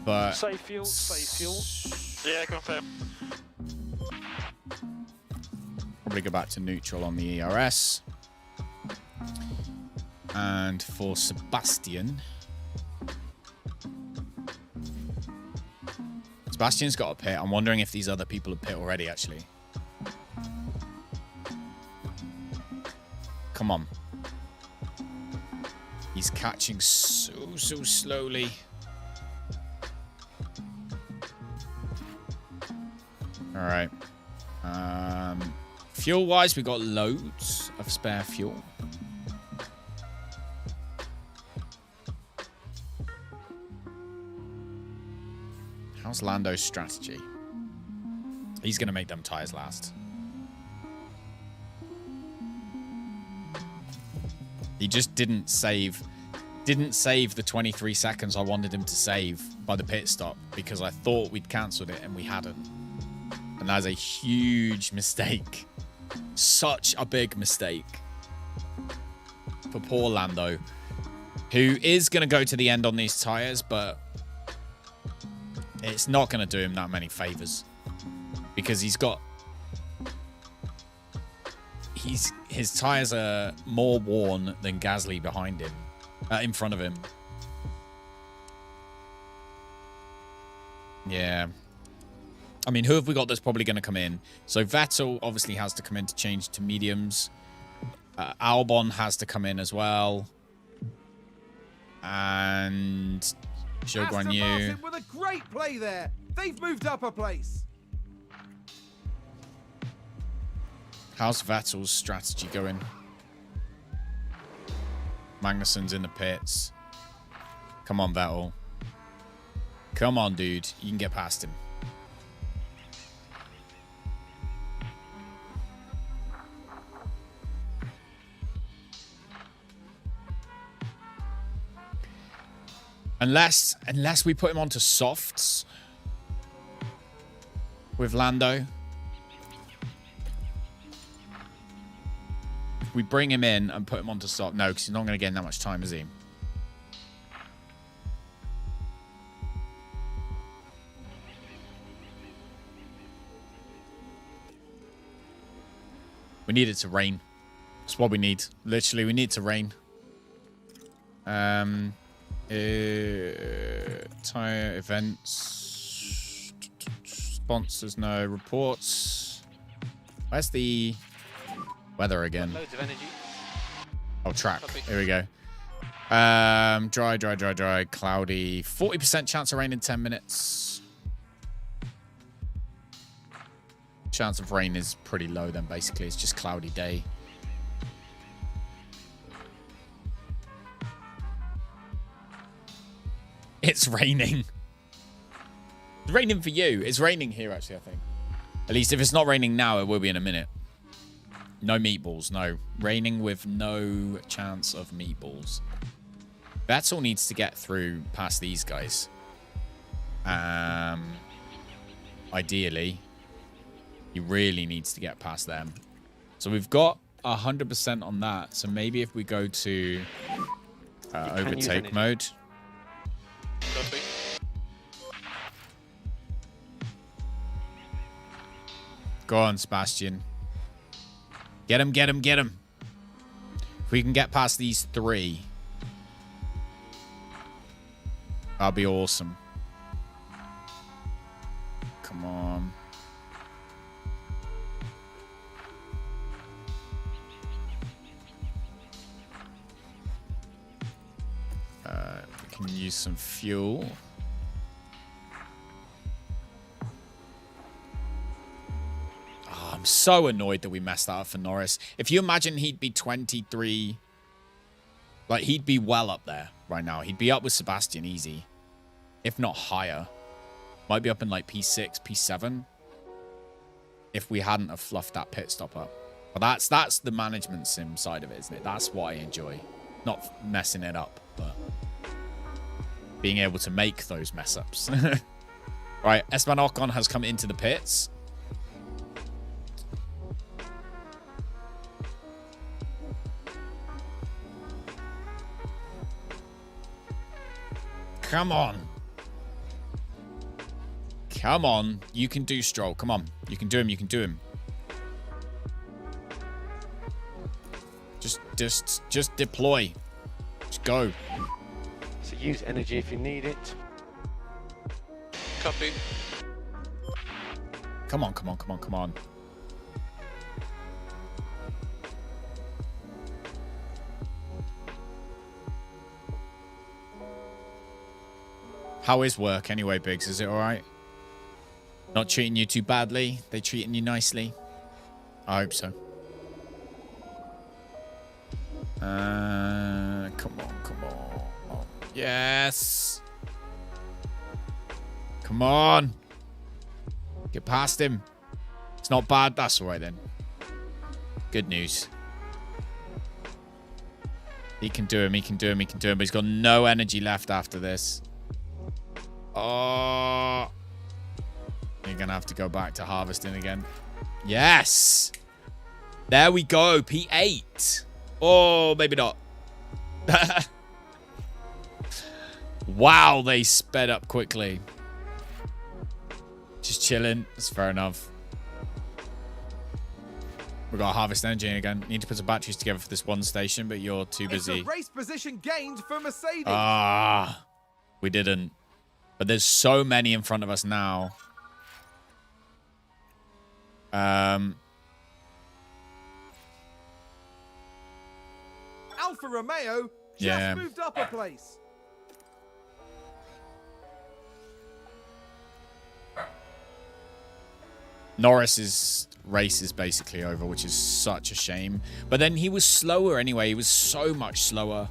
Speaker 1: But
Speaker 9: Save fuel, save fuel.
Speaker 6: Yeah, confirm.
Speaker 1: probably go back to neutral on the ERS. And for Sebastian, Sebastian's got a pit. I'm wondering if these other people have pit already, actually. Come on. He's catching so slowly. All right. Fuel-wise, we got loads of spare fuel. How's Lando's strategy? He's going to make them tires last. He just didn't save the 23 seconds I wanted him to save by the pit stop because I thought we'd cancelled it and we hadn't. And that's a huge mistake. Such a big mistake for poor Lando, who is going to go to the end on these tires, but it's not going to do him that many favors because his tires are more worn than Gasly behind him, in front of him. Yeah. I mean, who have we got that's probably going to come in? So Vettel obviously has to come in to change to mediums. Albon has to come in as well. And Zhou
Speaker 3: Aston
Speaker 1: Guanyu.
Speaker 3: Martin with a great play there. They've moved up a place.
Speaker 1: How's Vettel's strategy going? Magnussen's in the pits. Come on, Vettel. Come on, dude. You can get past him. Unless we put him onto softs. with Lando. If we bring him in and put him onto soft. No, because he's not going to gain that much time, is he? We need it to rain. That's what we need. Literally, we need to rain. Tire events. Sponsors, no. Reports. Where's the weather again?
Speaker 4: Loads of energy.
Speaker 1: Oh, track. Here we go. Dry. Cloudy. 40% chance of rain in 10 minutes. Chance of rain is pretty low then, basically. It's just cloudy day. It's raining. It's raining for you. It's raining here, actually, I think. At least if it's not raining now, it will be in a minute. No meatballs, no. Raining with no chance of meatballs. Vettel needs to get through past these guys. Ideally. He really needs to get past them. So we've got 100% on that. So maybe if we go to overtake mode.
Speaker 5: Copy.
Speaker 1: Go on, Sebastian. Get him. If we can get past these three, that'll be awesome. Come on. We can use some fuel. Oh, I'm so annoyed that we messed that up for Norris. If you imagine he'd be 23, like he'd be well up there right now. He'd be up with Sebastian easy, if not higher. Might be up in like P6, P7 if we hadn't have fluffed that pit stop up. But that's the management sim side of it, isn't it? That's what I enjoy. Not messing it up, but being able to make those mess ups. Right, Esteban Ocon has come into the pits. Come on. Come on. You can do Stroll. Come on. You can do him. You can do him. Just deploy. Just go.
Speaker 4: So use energy if you need it.
Speaker 5: Copy.
Speaker 1: Come on, come on, come on, come on. How is work anyway, Biggs? Is it all right? Not treating you too badly? They treating you nicely? I hope so. Come on, come on. Yes. Come on. Get past him. It's not bad. That's all right then. Good news. He can do him. He can do him. He can do him. But he's got no energy left after this. Oh. You're going to have to go back to harvesting again. Yes. There we go. P8. Oh, maybe not. Wow, they sped up quickly. Just chilling. That's fair enough. We've got to harvest energy again. Need to put some batteries together for this one station, but you're too busy.
Speaker 3: It's a race position gained for Mercedes.
Speaker 1: Ah, we didn't. But there's so many in front of us now.
Speaker 3: Alfa Romeo just moved up a place.
Speaker 1: Norris's race is basically over, which is such a shame. But then he was slower anyway. He was so much slower.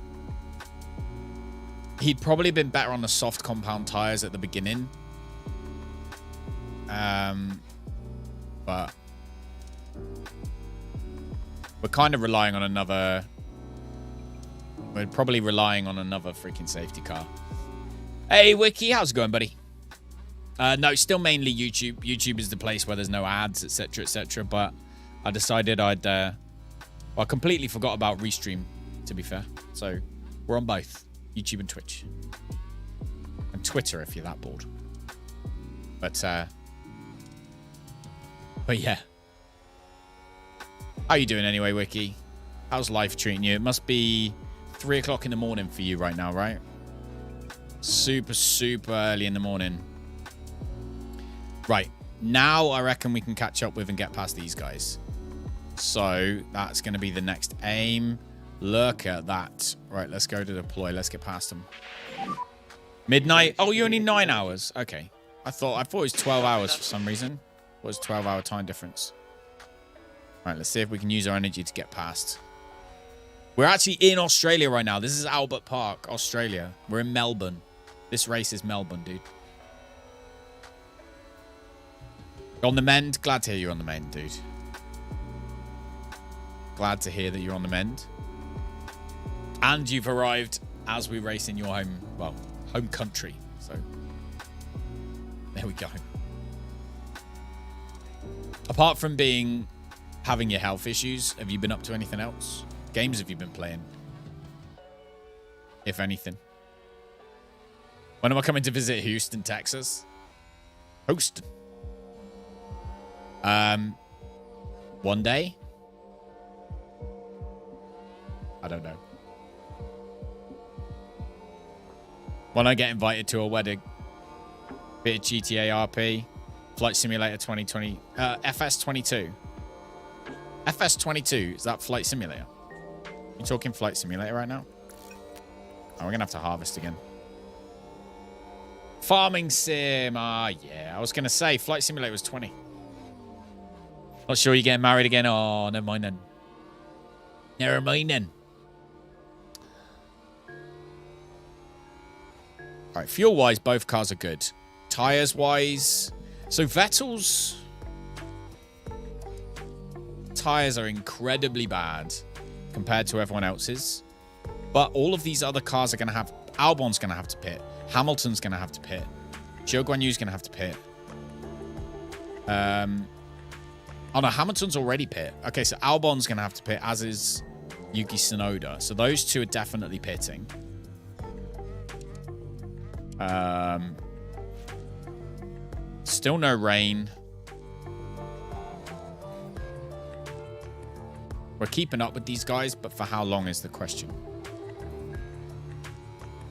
Speaker 1: He'd probably been better on the soft compound tires at the beginning. But we're kind of relying on another... We're probably relying on another freaking safety car. Hey, Wiki, how's it going, buddy? No, still mainly YouTube. YouTube is the place where there's no ads, etc., etc. But I decided I completely forgot about Restream, to be fair. So we're on both YouTube and Twitch. And Twitter if you're that bored. But yeah. How you doing anyway, Wiki? How's life treating you? It must be 3 o'clock in the morning for you right now, right? Super, super early in the morning. Right. Now I reckon we can catch up with and get past these guys. So that's going to be the next aim. Look at that. Right, let's go to deploy. Let's get past them. Midnight. Oh, you're only 9 hours. Okay. I thought it was 12 hours for some reason. It was 12-hour time difference. All right, let's see if we can use our energy to get past. We're actually in Australia right now. This is Albert Park, Australia. We're in Melbourne. This race is Melbourne, dude. On the mend? Glad to hear you're on the mend, dude. Glad to hear that you're on the mend. And you've arrived as we race in your home country. So, there we go. Apart from having your health issues, have you been up to anything else? Games have you been playing? If anything. When am I coming to visit Houston, Texas? Houston. One day? I don't know. When I get invited to a wedding. Bit of GTA RP. Flight Simulator 2020. FS22. FS22, is that Flight Simulator? You talking Flight Simulator right now? Oh, we're going to have to harvest again. Farming Sim. Ah, yeah. I was going to say, Flight Simulator was 20. Not sure you're getting married again. Oh, never mind then. Never mind then. All right, fuel-wise, both cars are good. Tires-wise... So Vettel's... tires are incredibly bad compared to everyone else's. But all of these other cars are going to have... Albon's going to have to pit. Hamilton's going to have to pit. Zhou Guanyu's going to have to pit. Oh, no, Hamilton's already pit. Okay, so Albon's going to have to pit, as is Yuki Tsunoda. So those two are definitely pitting. Still no rain. We're keeping up with these guys, but for how long is the question?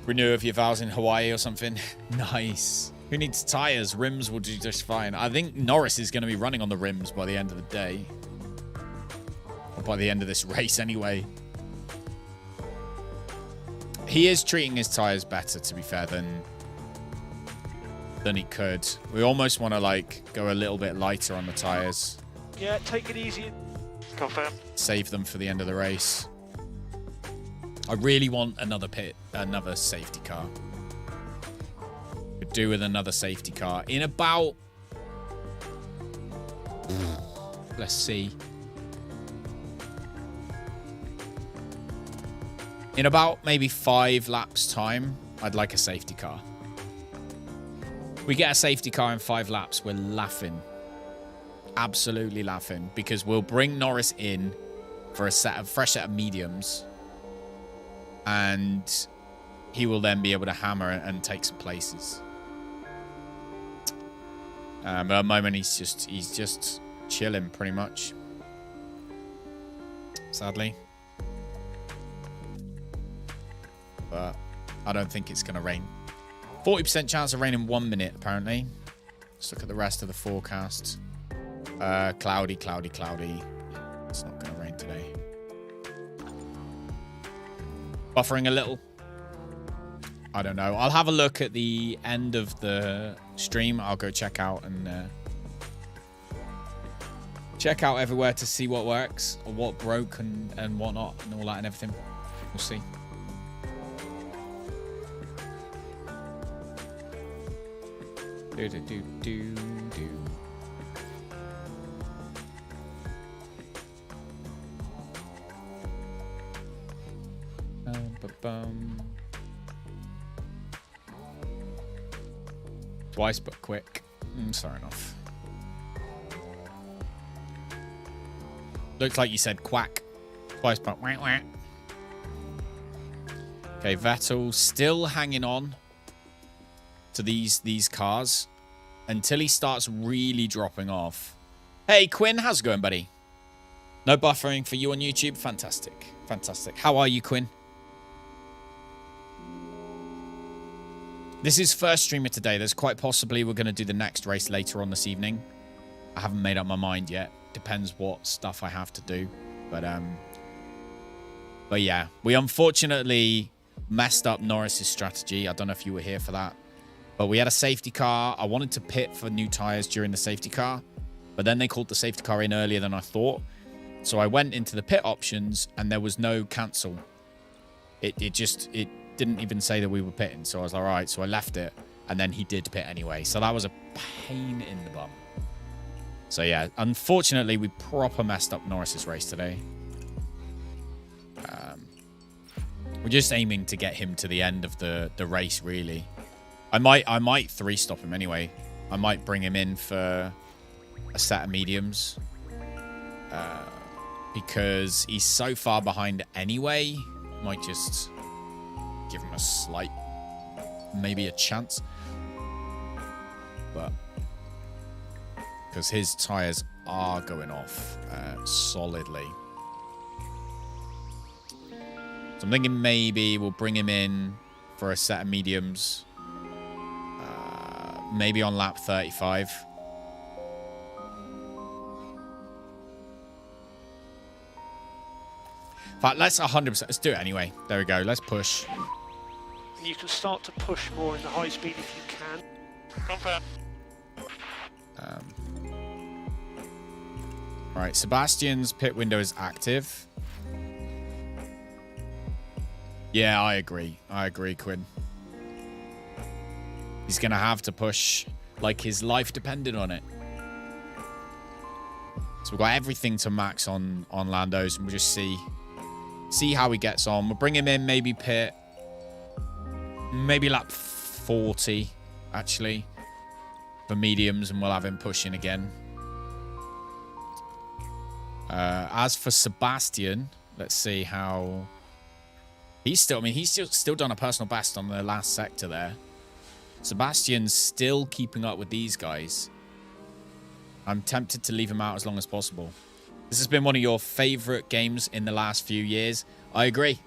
Speaker 1: Renew of your vows in Hawaii or something. Nice. Who needs tires? Rims will do just fine. I think Norris is going to be running on the rims by the end of the day. Or by the end of this race anyway. He is treating his tires better, to be fair, than he could. We almost want to, like, go a little bit lighter on the tires.
Speaker 9: Yeah, take it easy.
Speaker 6: Confirm.
Speaker 1: Save them for the end of the race. I really want another safety car. Could do with another safety car in about... Let's see. In about maybe 5 laps time, I'd like a safety car. We get a safety car in 5 laps, we're laughing. Absolutely laughing. Because we'll bring Norris in for a fresh set of mediums. And he will then be able to hammer and take some places. But at the moment, he's just chilling pretty much. Sadly. But I don't think it's going to rain. 40% chance of rain in 1 minute, apparently. Let's look at the rest of the forecast. Cloudy, cloudy, cloudy. It's not going to rain today. Buffering a little. I don't know. I'll have a look at the end of the stream. I'll go check out and check out everywhere to see what works or what broke and whatnot and all that and everything. We'll see. Do do do do do. Twice, but quick. Sorry enough. Looks like you said quack. Twice, but whack, whack. Okay, Vettel still hanging on to these cars until he starts really dropping off. Hey, Quinn, how's it going, buddy? No buffering for you on YouTube? Fantastic. Fantastic. How are you, Quinn? This is first streamer today. There's quite possibly we're going to do the next race later on this evening. I haven't made up my mind yet. Depends what stuff I have to do. But yeah, we unfortunately messed up Norris's strategy. I don't know if you were here for that. But we had a safety car. I wanted to pit for new tires during the safety car. But then they called the safety car in earlier than I thought. So I went into the pit options and there was no cancel. It didn't even say that we were pitting. So I was like, all right. So I left it. And then he did pit anyway. So that was a pain in the bum. So yeah, unfortunately, we proper messed up Norris's race today. We're just aiming to get him to the end of the race, really. I might three-stop him anyway. I might bring him in for a set of mediums. Because he's so far behind anyway. Might just give him a slight, maybe a chance. But because his tires are going off solidly. So I'm thinking maybe we'll bring him in for a set of mediums. Maybe on lap 35. In fact, let's 100%. Let's do it anyway. There we go. Let's push.
Speaker 9: You can start to push more in the high speed if you can.
Speaker 6: Confirm.
Speaker 1: Right, Sebastian's pit window is active. Yeah, I agree. I agree, Quinn. He's going to have to push like his life depended on it. So we've got everything to max on Lando's, and we'll just see how he gets on. We'll bring him in, maybe pit. Maybe lap 40, actually, for mediums, and we'll have him pushing again. As for Sebastian, let's see how... He's still done a personal best on the last sector there. Sebastian's still keeping up with these guys. I'm tempted to leave him out as long as possible. This has been one of your favorite games in the last few years. I agree.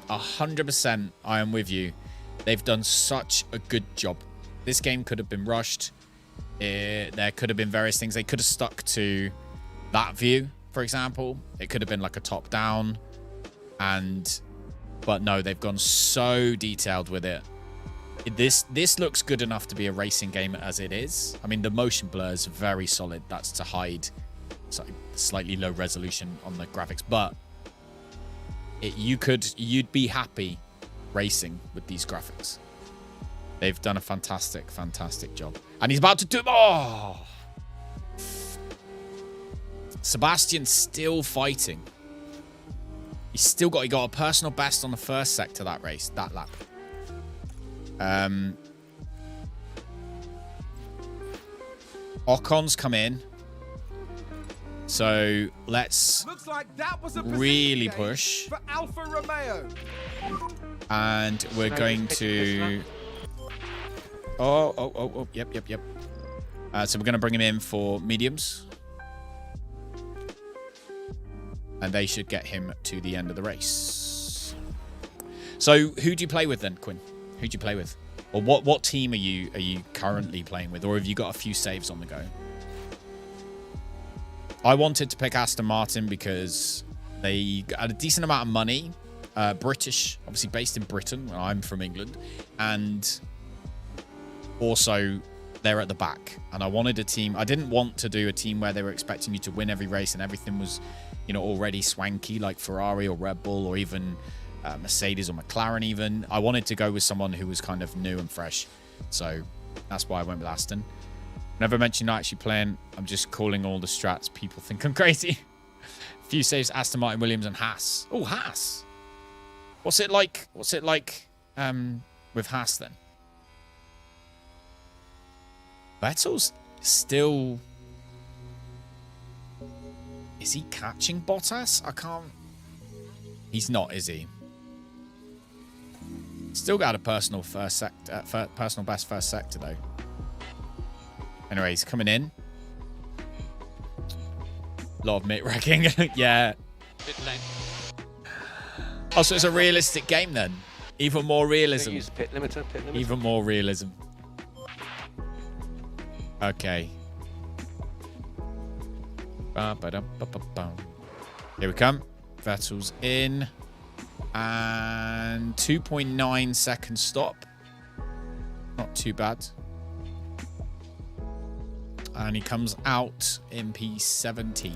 Speaker 1: 100% I am with you. They've done such a good job. This game could have been rushed. There could have been various things. They could have stuck to that view, for example. It could have been like a top-down. But no, they've gone so detailed with it. This looks good enough to be a racing game as it is. I mean, the motion blur is very solid. That's to hide slightly low resolution on the graphics. But you'd be happy racing with these graphics. They've done a fantastic, fantastic job. And he's about to do... Oh! Sebastian's still fighting. He got a personal best on the first sector that race, that lap. Ocon's come in. So let's
Speaker 3: Looks like that was a
Speaker 1: really
Speaker 3: position
Speaker 1: push.
Speaker 3: for Alfa Romeo.
Speaker 1: And we're going to... Oh, yep. So we're going to bring him in for mediums. And they should get him to the end of the race. So who do you play with then, Quinn? Who do you play with? Or what team are you currently playing with? Or have you got a few saves on the go? I wanted to pick Aston Martin because they had a decent amount of money. British, obviously based in Britain. Well, I'm from England. And also they're at the back. And I wanted a team. I didn't want to do a team where they were expecting you to win every race and everything was, already swanky like Ferrari or Red Bull or even Mercedes or McLaren even. I wanted to go with someone who was kind of new and fresh. So that's why I went with Aston. Never mentioned not actually playing. I'm just calling all the strats. People think I'm crazy. A few saves, Aston Martin, Williams, and Haas. Oh, Haas. What's it like with Haas then? Vettel's still... Is he catching Bottas? I can't... He's not, is he? Still got a personal best first sector, though. Anyway, he's coming in. A lot of mitt-wrecking. Yeah.
Speaker 5: Pit lane.
Speaker 1: Oh, so it's a realistic game, then? Even more realism.
Speaker 4: Use pit limiter, pit limiter.
Speaker 1: Even more realism. Okay. Here we come. Vettel's in. And 2.9 second stop. Not too bad. And he comes out in P17.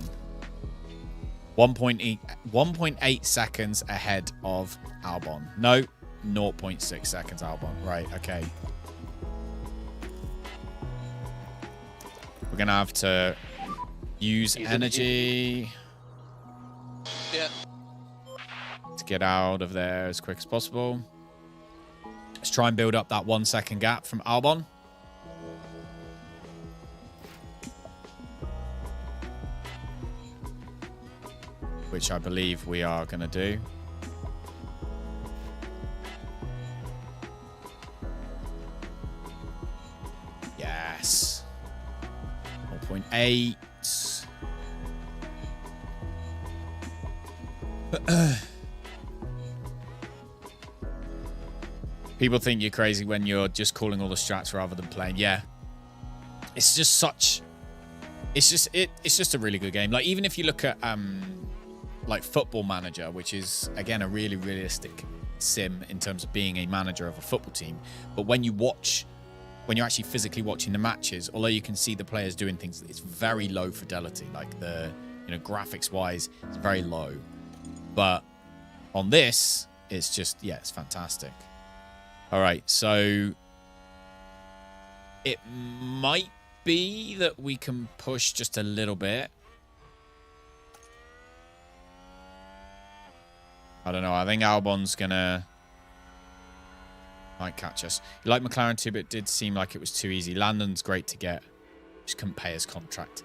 Speaker 1: 1.8 seconds ahead of Albon. No, 0.6 seconds Albon. Right, okay. We're going to have to use energy
Speaker 5: Yeah.
Speaker 1: to get out of there as quick as possible. Let's try and build up that 1 second gap from Albon. Which I believe we are going to do. Yes. 0.8. People think you're crazy when you're just calling all the strats rather than playing. Yeah. It's just such... It's just a really good game. Like, even if you look at... like Football Manager, which is again a really realistic sim in terms of being a manager of a football team, but when you're actually physically watching the matches, although you can see the players doing things, it's very low fidelity. Like the graphics wise, it's very low. But on this, it's just it's fantastic. All right, so it might be that we can push just a little bit. I don't know. I think Albon's might catch us. You like McLaren too, but it did seem like it was too easy. Landon's great to get. Just couldn't pay his contract.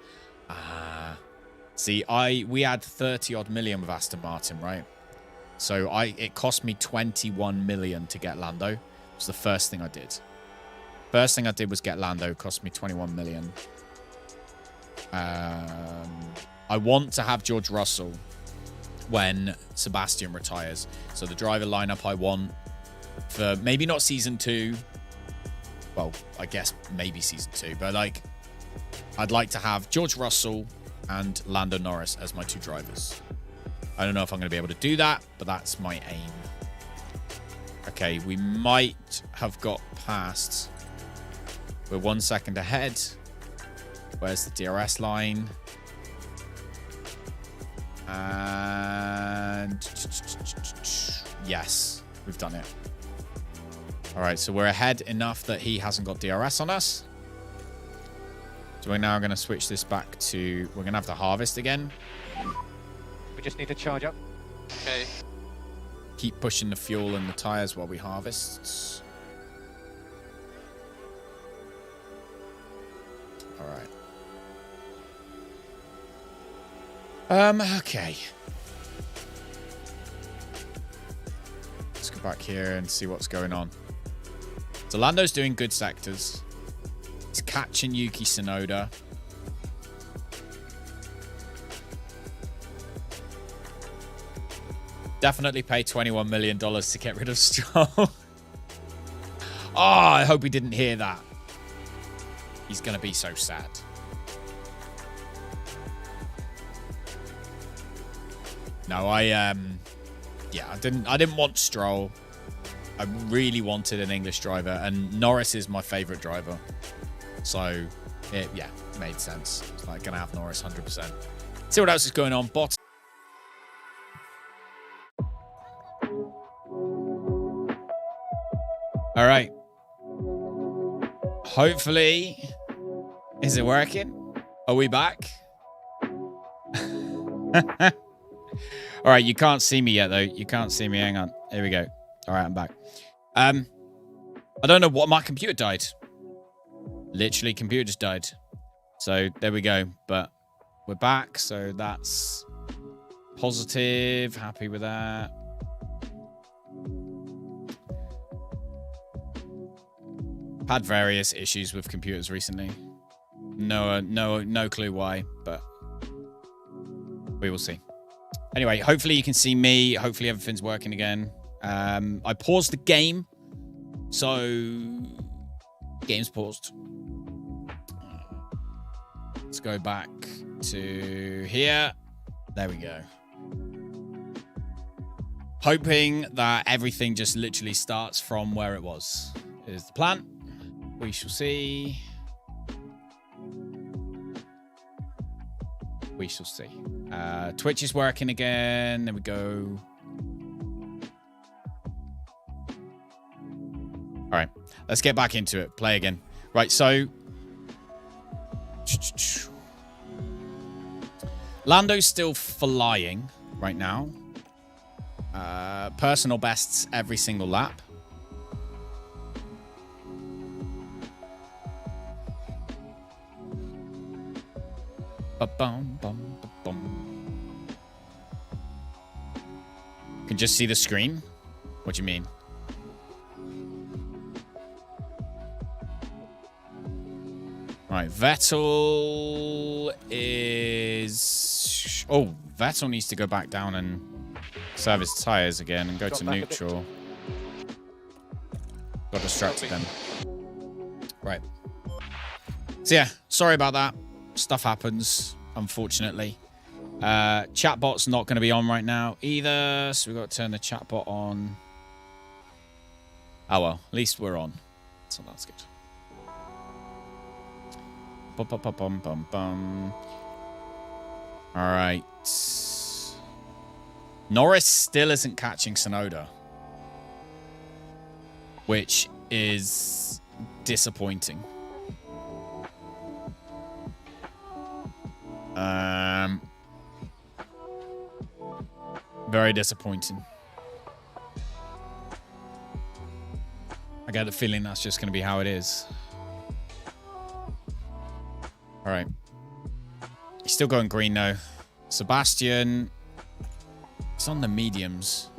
Speaker 1: See, we had 30 odd million with Aston Martin, right? So it cost me 21 million to get Lando. It was the first thing I did. First thing I did was get Lando. It cost me 21 million. I want to have George Russell when Sebastian retires. So the driver lineup I want for maybe not season 2. Well, I guess maybe season 2. But like, I'd like to have George Russell and Lando Norris as my 2 drivers. I don't know if I'm going to be able to do that, but that's my aim. Okay, we might have got past. We're 1 second ahead. Where's the DRS line? And yes, we've done it. All right, so we're ahead enough that he hasn't got DRS on us. So we're now going to switch this back to... We're going to have to harvest again.
Speaker 4: We just need to charge up.
Speaker 5: Okay.
Speaker 1: Keep pushing the fuel and the tires while we harvest. All right. Okay. Let's go back here and see what's going on. So Lando's doing good sectors. He's catching Yuki Tsunoda. Definitely pay $21 million to get rid of Stroll. Oh, I hope he didn't hear that. He's going to be so sad. No, I didn't want Stroll. I really wanted an English driver, and Norris is my favorite driver. So, it made sense. It's like going to have Norris 100%. See what else is going on. Bot. All right. Hopefully, is it working? Are we back? All right, you can't see me yet, though. You can't see me. Hang on. Here we go. All right, I'm back. I don't know what... My computer died. Literally, computer just died. So there we go. But we're back. So that's positive. Happy with that. Had various issues with computers recently. No clue why, but we will see. Anyway, hopefully you can see me. Hopefully everything's working again. I paused the game, so game's paused. Let's go back to here. There we go. Hoping that everything just literally starts from where it was. Is the plan. We shall see. We shall see. Twitch is working again. There we go. All right. Let's get back into it. Play again. Right. So Lando's still flying right now. Personal bests every single lap. Ba-bum, bum, ba-bum. Can just see the screen? What do you mean? Right, Vettel is... Oh, Vettel needs to go back down and serve his tyres again and go to neutral. Got distracted then. Right. So yeah, sorry about that. Stuff happens, unfortunately. Chatbot's not going to be on right now either, so we've got to turn the chatbot on. Oh well, at least we're on. So that's good. Bum, bum, bum, bum, bum, bum. All right. Norris still isn't catching Tsunoda, which is disappointing. Very disappointing. I get the feeling that's just going to be how it is. All right. He's still going green, though. Sebastian. It's on the mediums.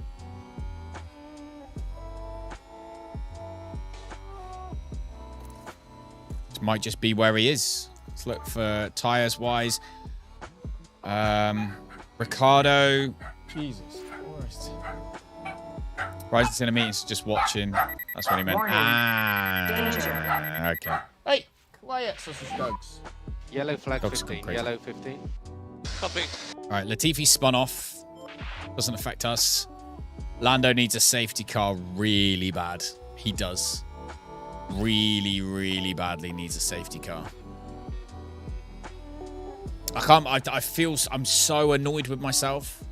Speaker 1: This might just be where he is. Let's look for tyres-wise. Ricardo. Jesus Christ. Rising to the meetings, just watching. That's what he meant.
Speaker 2: Warning.
Speaker 1: Ah, okay. Hey, quiet, sausage dogs.
Speaker 4: Yellow flag
Speaker 1: Dogs go
Speaker 4: 15.
Speaker 1: crazy.
Speaker 4: Yellow 15.
Speaker 5: Copy.
Speaker 1: All right, Latifi spun off. Doesn't affect us. Lando needs a safety car really bad. He does. Really, really badly needs a safety car. I feel I'm so annoyed with myself.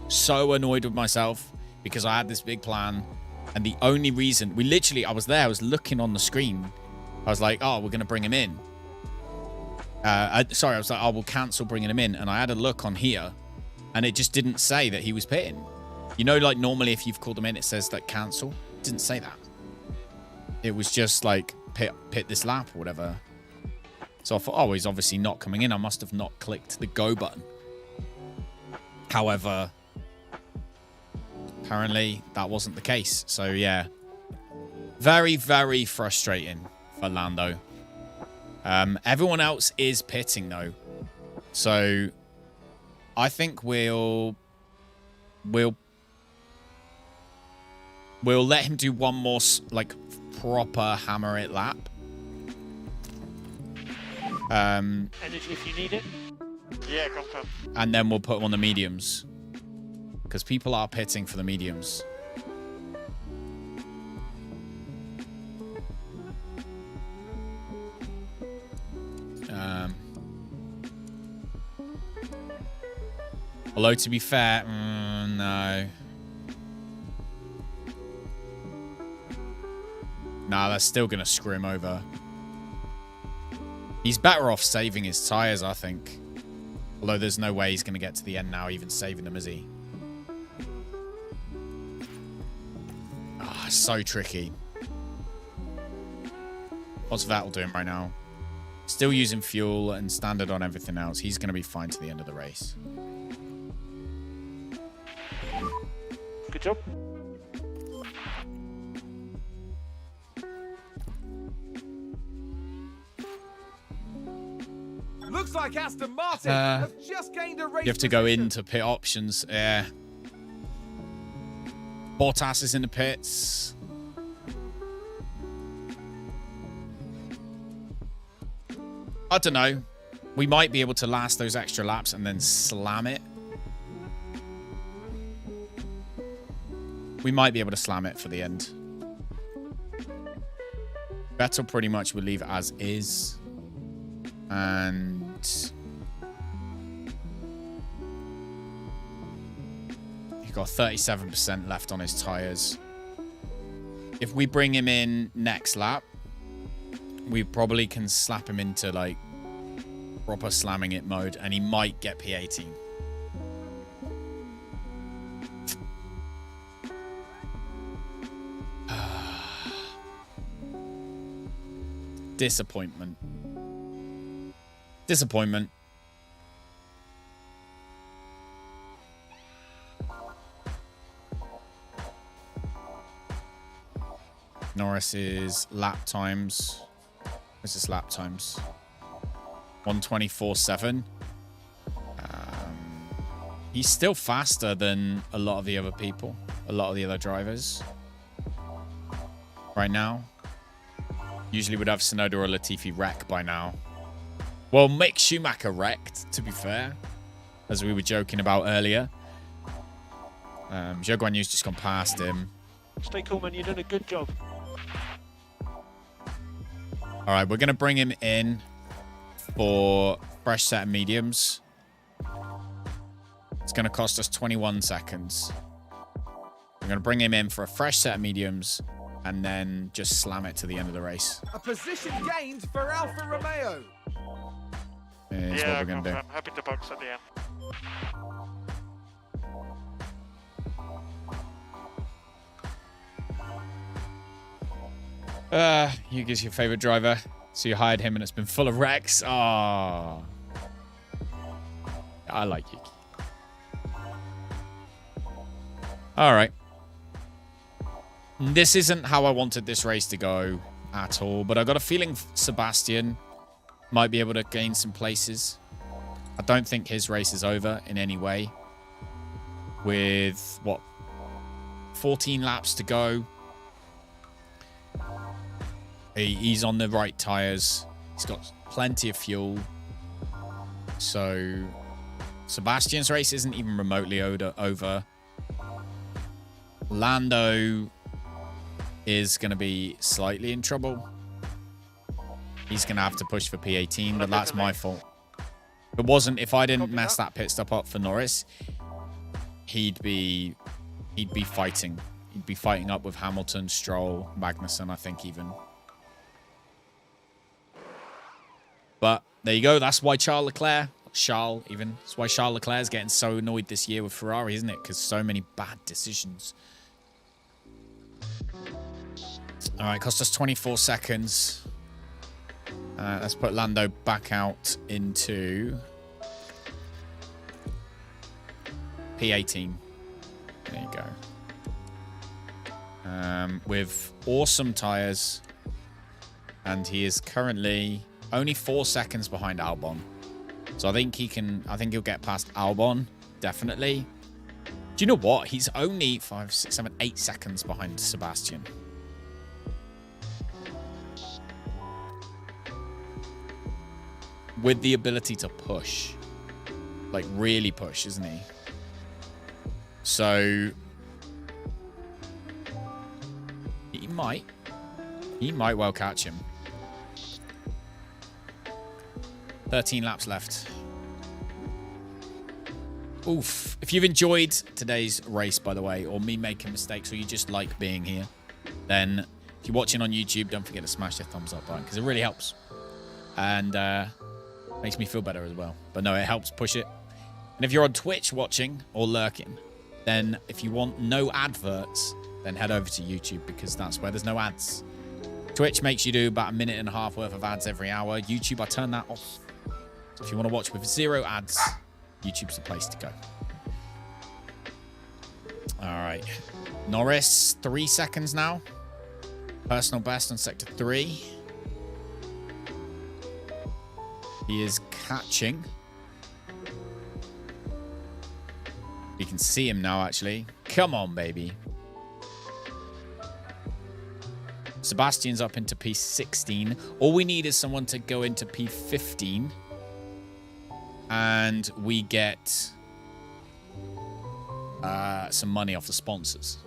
Speaker 1: So annoyed with myself because I had this big plan. And the only reason I was there, I was looking on the screen. I was like, oh, we're going to bring him in. I was like, oh, we'll cancel bringing him in. And I had a look on here and it just didn't say that he was pitting. You know, like normally if you've called him in, it says that cancel. It didn't say that. It was just like pit this lap or whatever. So I thought, oh, he's obviously not coming in. I must have not clicked the go button. However, apparently that wasn't the case. So yeah, very, very frustrating for Lando. Everyone else is pitting though. So I think we'll let him do one more like proper hammer it lap.
Speaker 9: Energy if you need it.
Speaker 6: Yeah, confirm.
Speaker 1: And then we'll put him on the mediums. Because people are pitting for the mediums. Although, to be fair, no. Nah, they're still going to screw him over. He's better off saving his tyres, I think. Although there's no way he's going to get to the end now, even saving them, is he? Ah, so tricky. What's Vettel doing right now? Still using fuel and standard on everything else. He's going to be fine to the end of the race.
Speaker 9: Good job.
Speaker 3: Looks like Aston Martin have just gained a race.
Speaker 1: You have to go
Speaker 3: position.
Speaker 1: into pit options. Yeah. Bottas is in the pits. I don't know. We might be able to last those extra laps and then slam it. We might be able to slam it for the end. Vettel pretty much will leave as is. And he's got 37% left on his tires. If we bring him in next lap, we probably can slap him into like proper slamming it mode, and he might get P18. Disappointment. Disappointment. Norris's lap times. What's his lap times? 1:24.7. He's still faster than a lot of the other people, a lot of the other drivers right now. Usually would have Tsunoda or Latifi wreck by now. Well, Mick Schumacher wrecked, to be fair, as we were joking about earlier. Zhou Guanyu's just gone past him.
Speaker 9: Stay cool, man. You're doing a good job.
Speaker 1: All right, we're going to bring him in for fresh set of mediums. It's going to cost us 21 seconds. We're going to bring him in for a fresh set of mediums and then just slam it to the end of the race.
Speaker 3: A position gained for Alfa Romeo.
Speaker 1: Is what we're going to do.
Speaker 6: Happy to box at the end.
Speaker 1: Yuki's your favorite driver. So you hired him and it's been full of wrecks. Oh. I like Yuki. All right. This isn't how I wanted this race to go at all, but I got a feeling Sebastian might be able to gain some places. I don't think his race is over in any way. With, what, 14 laps to go. He's on the right tyres. He's got plenty of fuel. So Sebastian's race isn't even remotely over. Lando is going to be slightly in trouble. He's going to have to push for P18, but that's my fault. It wasn't, if I didn't mess that pit stop up for Norris, he'd be fighting. He'd be fighting up with Hamilton, Stroll, Magnussen, I think even. But there you go. That's why Charles Leclerc, that's why Charles Leclerc is getting so annoyed this year with Ferrari, isn't it? Because so many bad decisions. All right, cost us 24 seconds. Let's put Lando back out into P18. There you go. With awesome tires. And he is currently only 4 seconds behind Albon. So I think he'll get past Albon, definitely. Do you know what? He's only 5, 6, 7, 8 seconds behind Sebastian. With the ability to push. Like, really push, isn't he? So he might well catch him. 13 laps left. Oof. If you've enjoyed today's race, by the way, or me making mistakes, or you just like being here, then if you're watching on YouTube, don't forget to smash the thumbs up button, because it really helps. And makes me feel better as well. But no, it helps push it. And if you're on Twitch watching or lurking, then if you want no adverts, then head over to YouTube, because that's where there's no ads. Twitch makes you do about 1.5 minutes worth of ads every hour. YouTube, I turn that off. So if you want to watch with 0 ads, YouTube's the place to go. All right. Norris, 3 seconds now. Personal best on sector 3. He is catching. You can see him now, actually. Come on, baby. Sebastian's up into P16. All we need is someone to go into P15. And we get some money off the sponsors.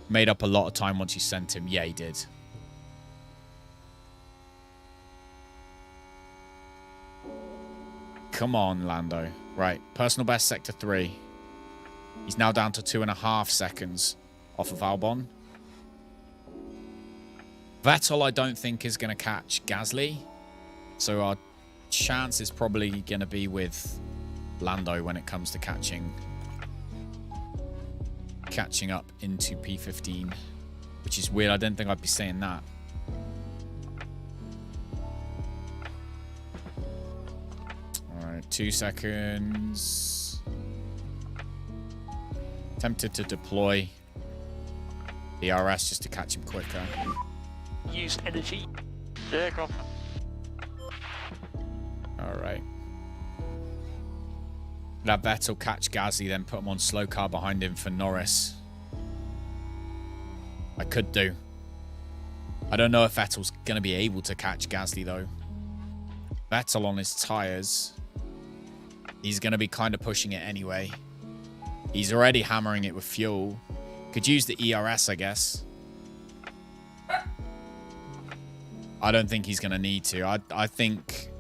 Speaker 1: Made up a lot of time once you sent him. Yeah, he did. Come on, Lando. Right, personal best sector 3. He's now down to 2.5 seconds off of Albon. Vettel, I don't think, is going to catch Gasly. So our chance is probably going to be with Lando when it comes to catching up into P15, which is weird. I didn't think I'd be saying that. All right, 2 seconds. Tempted to deploy the RS just to catch him quicker.
Speaker 9: Use energy.
Speaker 6: Yeah, confirm.
Speaker 1: All right. Let Vettel catch Gasly, then put him on slow car behind him for Norris. I could do. I don't know if Vettel's going to be able to catch Gasly, though. Vettel on his tyres. He's going to be kind of pushing it anyway. He's already hammering it with fuel. Could use the ERS, I guess. I don't think he's going to need to. I think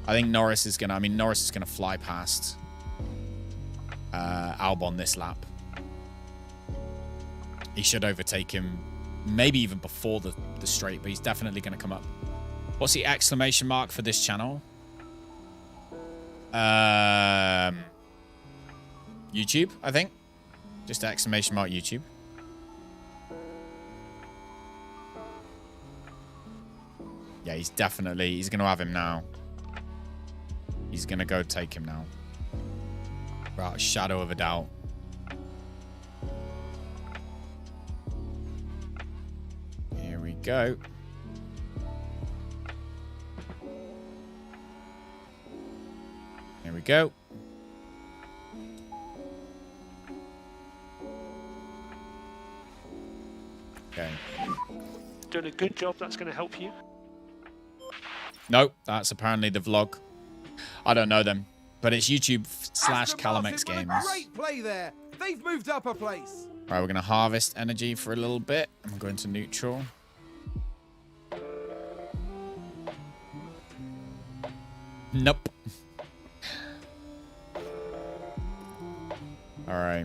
Speaker 1: Norris is going to... I mean, Norris is going to fly past Albon this lap. He should overtake him maybe even before the straight, but he's definitely going to come up. What's the exclamation mark for this channel? YouTube, I think. Just exclamation mark YouTube. Yeah, he's going to have him now. He's going to go take him now. Without a shadow of a doubt. Here we go. Here we go. Okay.
Speaker 9: Doing a good job. That's going to help you.
Speaker 1: Nope, that's apparently the vlog. I don't know them, but it's YouTube / Calamex Games.
Speaker 3: Great play there. They've moved up a place.
Speaker 1: Right, we're going to harvest energy for a little bit. I'm going to neutral. Nope. All right.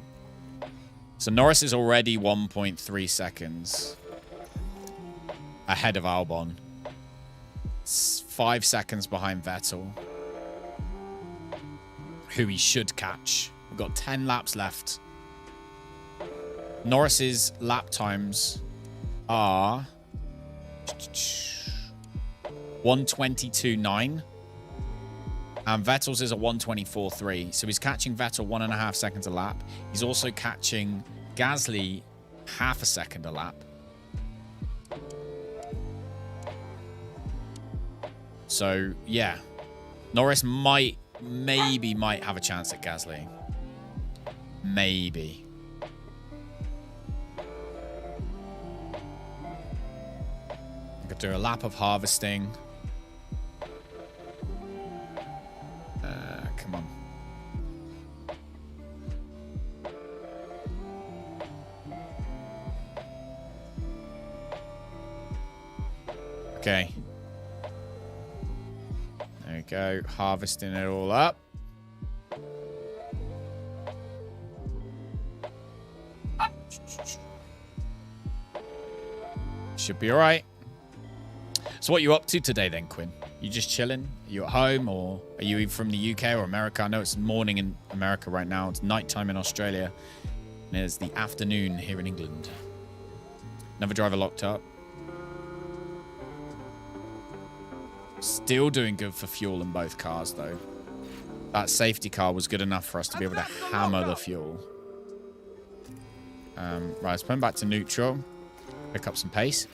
Speaker 1: So Norris is already 1.3 seconds ahead of Albon. 5 seconds behind Vettel, who he should catch. We've got 10 laps left. Norris's lap times are 1:22.9, and Vettel's is a 1:24.3. So he's catching Vettel 1.5 seconds a lap. He's also catching Gasly 0.5 second a lap. So, yeah. Norris maybe might have a chance at Gasly. Maybe. I could do a lap of harvesting. Come on. Okay. There we go. Harvesting it all up. Should be all right. So what are you up to today then, Quinn? You just chilling? Are you at home, or are you from the UK or America? I know it's morning in America right now. It's nighttime in Australia. And it's the afternoon here in England. Another driver locked up. Still doing good for fuel in both cars, though. That safety car was good enough for us to be able to hammer the fuel. Right, let's put him back to neutral. Pick up some pace.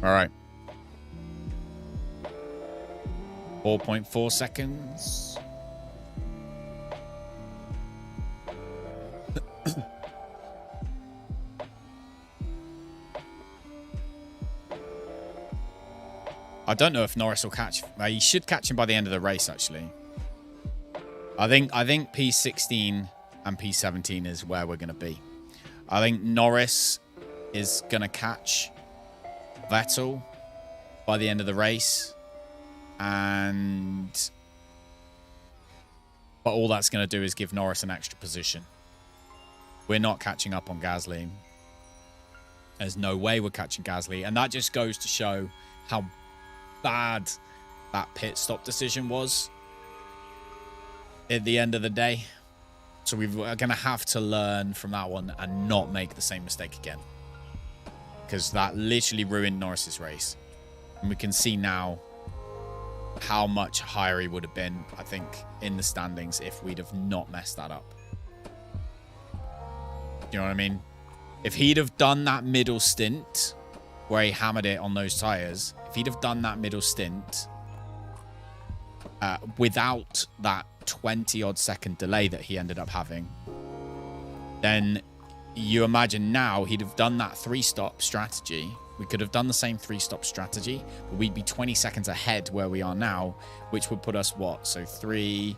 Speaker 1: All right. 4.4 seconds. I don't know if Norris will catch. He should catch him by the end of the race, actually. I think P16 and P17 is where we're going to be. I think Norris is going to catch Vettel by the end of the race. But all that's going to do is give Norris an extra position. We're not catching up on Gasly. There's no way we're catching Gasly. And that just goes to show how bad that pit stop decision was at the end of the day. So we're going to have to learn from that one and not make the same mistake again. Because that literally ruined Norris's race. And we can see now how much higher he would have been, I think, in the standings if we'd have not messed that up. You know what I mean? If he'd have done that middle stint where he hammered it on those tires, if he'd have done that middle stint without that 20-odd second delay that he ended up having, then you imagine now he'd have done that 3-stop strategy. We could have done the same 3-stop strategy, but we'd be 20 seconds ahead where we are now, which would put us what? So 3,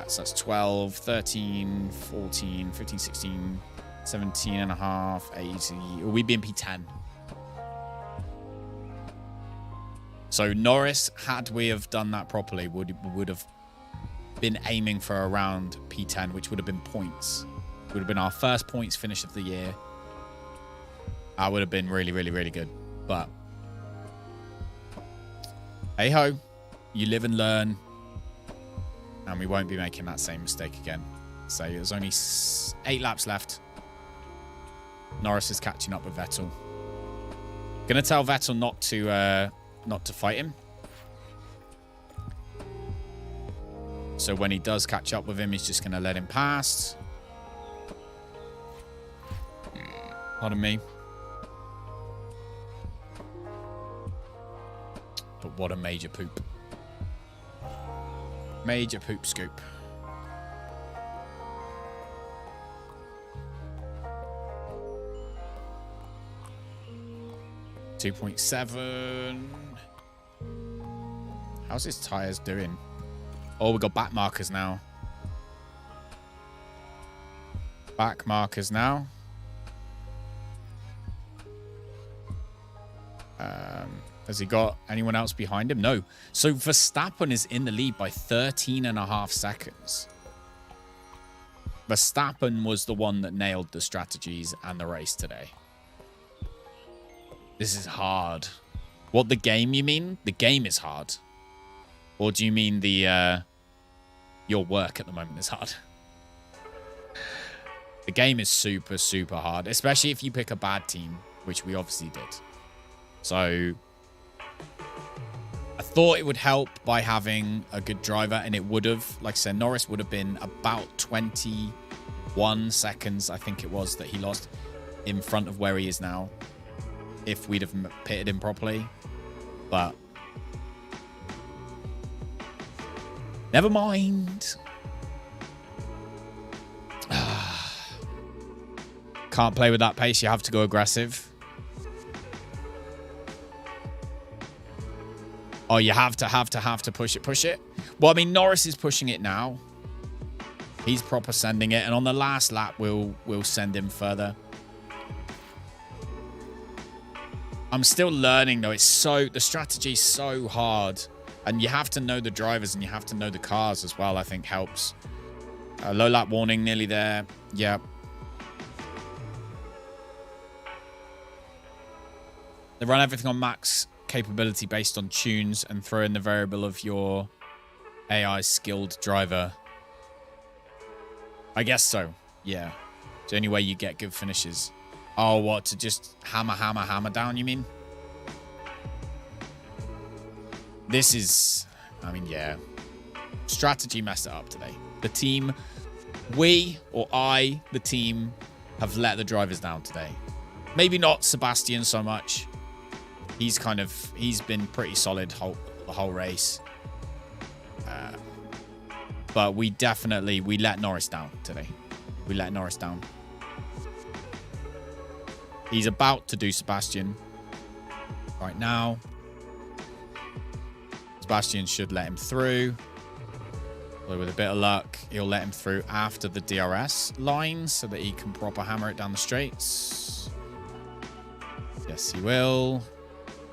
Speaker 1: so that's 12, 13, 14, 15, 16, 17 and a half, 18. We'd be in P10. So Norris, had we have done that properly, would have been aiming for around P10, which would have been points. Would have been our first points finish of the year. That would have been really, really, really good. But hey ho, you live and learn, and we won't be making that same mistake again. So there's only 8 laps left. Norris is catching up with Vettel. Gonna tell Vettel not to fight him. So when he does catch up with him, he's just gonna let him pass. Pardon me. But what a major poop. Major poop scoop. .7. How's his tires doing? Oh, we got back markers now. Back markers now. Has he got anyone else behind him? No. So Verstappen is in the lead by 13.5 seconds. Verstappen was the one that nailed the strategies and the race today. This is hard. What, the game, you mean? The game is hard. Or do you mean the your work at the moment is hard? The game is super, super hard, especially if you pick a bad team, which we obviously did. So I thought it would help by having a good driver, and it would have. Like I said, Norris would have been about 21 seconds, I think it was, that he lost in front of where he is now, if we'd have pitted him properly. But never mind. Can't play with that pace. You have to go aggressive. Oh, you have to push it. Well, I mean, Norris is pushing it now. He's proper sending it. And on the last lap, we'll send him further. I'm still learning, though. The strategy's so hard. And you have to know the drivers and you have to know the cars as well, I think helps. Low lap warning, nearly there. Yeah. They run everything on max capability based on tunes and throw in the variable of your AI skilled driver. I guess so. Yeah. It's the only way you get good finishes. Oh, what? To just hammer down, you mean? This is... I mean, yeah. Strategy messed it up today. The team... We, or I, the team, have let the drivers down today. Maybe not Sebastian so much. He's been pretty solid the whole race. But we let Norris down today. We let Norris down. He's about to do Sebastian right now. Sebastian should let him through. Although with a bit of luck, he'll let him through after the DRS line so that he can proper hammer it down the straights. Yes, he will.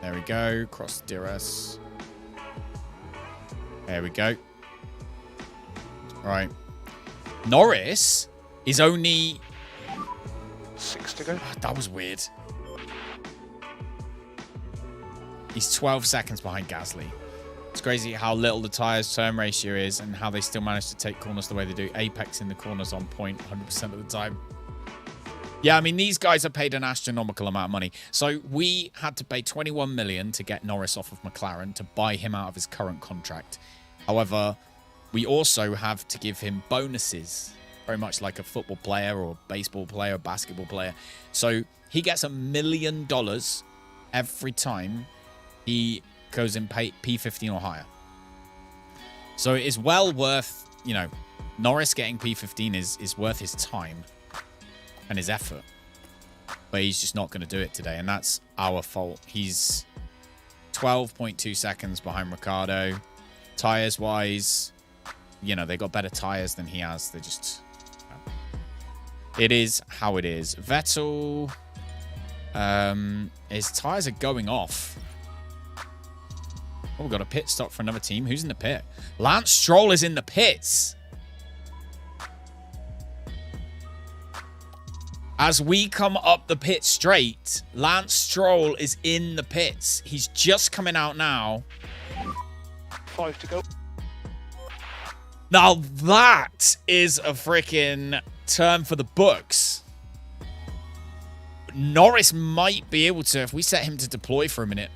Speaker 1: There we go. Cross the DRS. There we go. Right. Norris is only...
Speaker 9: 6 to go.
Speaker 1: That was weird. He's 12 seconds behind Gasly. It's crazy how little the tyres turn ratio is and how they still manage to take corners the way they do. Apex in the corners on point 100% of the time. Yeah, I mean, these guys are paid an astronomical amount of money. So we had to pay 21 million to get Norris off of McLaren to buy him out of his current contract. However, we also have to give him bonuses, very much like a football player or baseball player or basketball player. So he gets $1 million every time he goes in P15 or higher. So it is well worth, you know, Norris getting P15 is worth his time and his effort. But he's just not going to do it today, and that's our fault. He's 12.2 seconds behind Ricciardo. Tires-wise, you know, they got better tires than he has. They just... It is how it is. Vettel... his tires are going off. Oh, we've got a pit stop for another team. Who's in the pit? Lance Stroll is in the pits. As we come up the pit straight, Lance Stroll is in the pits. He's just coming out now.
Speaker 9: 5 to go.
Speaker 1: Now that is a freaking turn for the books. Norris might be able to, if we set him to deploy for a minute.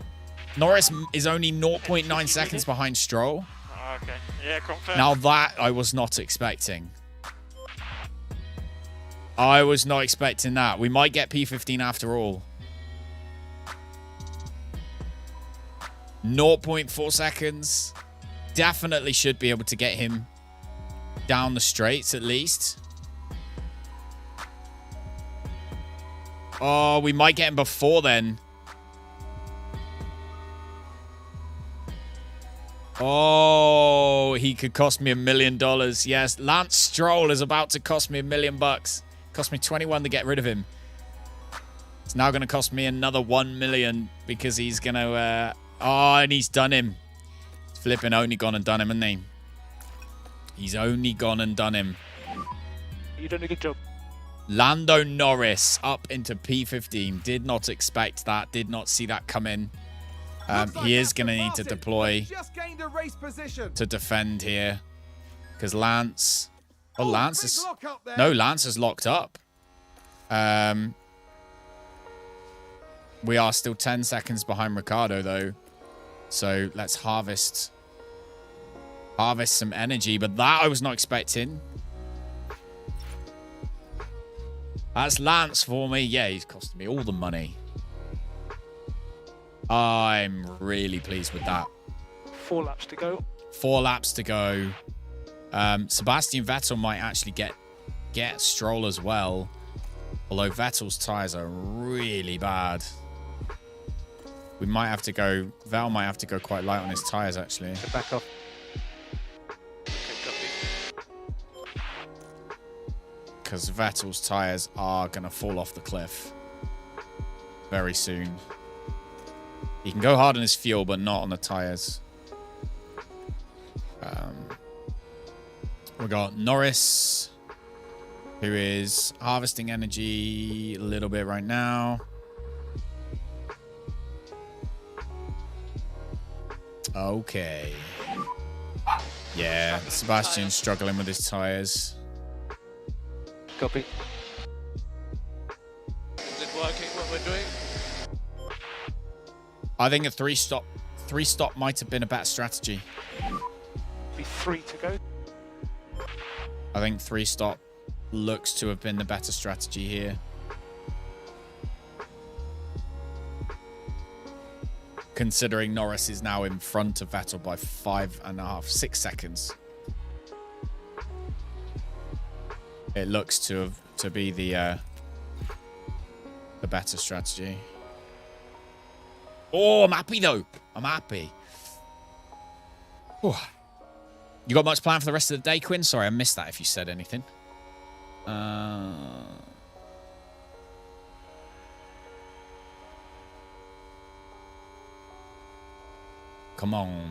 Speaker 1: Norris is only 0.9 seconds behind Stroll.
Speaker 6: Okay. Yeah, confirm.
Speaker 1: Now that I was not expecting. I was not expecting that. We might get P15 after all. 0.4 seconds. Definitely should be able to get him down the straights at least. Oh, we might get him before then. Oh, he could cost me $1 million. Yes, Lance Stroll is about to cost me $1 million. Cost me 21 to get rid of him. It's now going to cost me another 1 million because he's going to... oh, and he's done him. He's flipping only gone and done him, hasn't he? He's only gone and done him.
Speaker 9: You've done a good job.
Speaker 1: Lando Norris up into P15. Did not expect that. Did not see that come in. He is going to need to deploy to defend here. Because Lance... Oh, Lance is... No, Lance is locked up. We are still 10 seconds behind Ricciardo, though. So let's harvest some energy. But that I was not expecting. That's Lance for me. Yeah, he's costing me all the money. I'm really pleased with that.
Speaker 9: 4 laps to go.
Speaker 1: 4 laps to go. Sebastian Vettel might actually get Stroll as well. Although Vettel's tyres are really bad. We might have to go... Val might have to go quite light on his tyres, actually.
Speaker 4: Back off.
Speaker 1: Because Vettel's tyres are going to fall off the cliff very soon. He can go hard on his fuel, but not on the tyres. We got Norris, who is harvesting energy a little bit right now. Okay. Yeah, Sebastian's struggling with his tyres.
Speaker 4: Copy.
Speaker 5: Is it working what we're doing?
Speaker 1: I think a three stop might have been a better strategy.
Speaker 9: Be 3 to go.
Speaker 1: I think 3-stop looks to have been the better strategy here. Considering Norris is now in front of Vettel by 6 seconds. It looks to be the better strategy. Oh, I'm happy though. I'm happy. Whew. You got much planned for the rest of the day, Quinn? Sorry, I missed that if you said anything. Come on.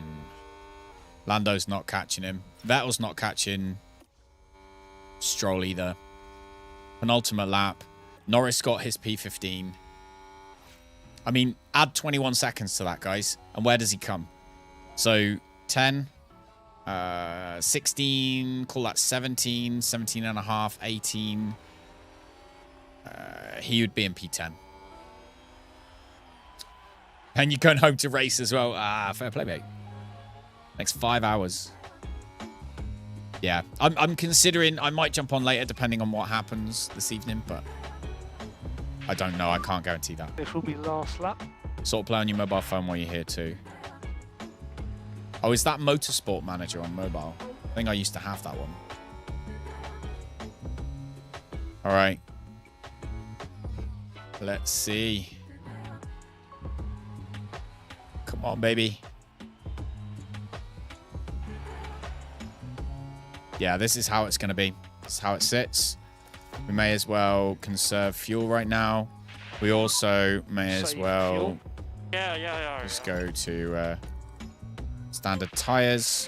Speaker 1: Lando's not catching him. Vettel's not catching Stroll either. Penultimate lap. Norris got his P15. I mean, add 21 seconds to that, guys. And where does he come? So, 10, 16, call that 17, 17 and a half, 18. He would be in P10. And you're going home to race as well. Fair play, mate. Next 5 hours. Yeah, I'm considering I might jump on later depending on what happens this evening, but I don't know. I can't guarantee that.
Speaker 9: This will be last lap.
Speaker 1: Sort of play on your mobile phone while you're here too. Oh, is that Motorsport Manager on mobile? I think I used to have that one. All right. Let's see. Come on, baby. Yeah, this is how it's going to be. This is how it sits. We may as well conserve fuel right now. We also may as well
Speaker 9: fuel.
Speaker 1: just go to standard tires.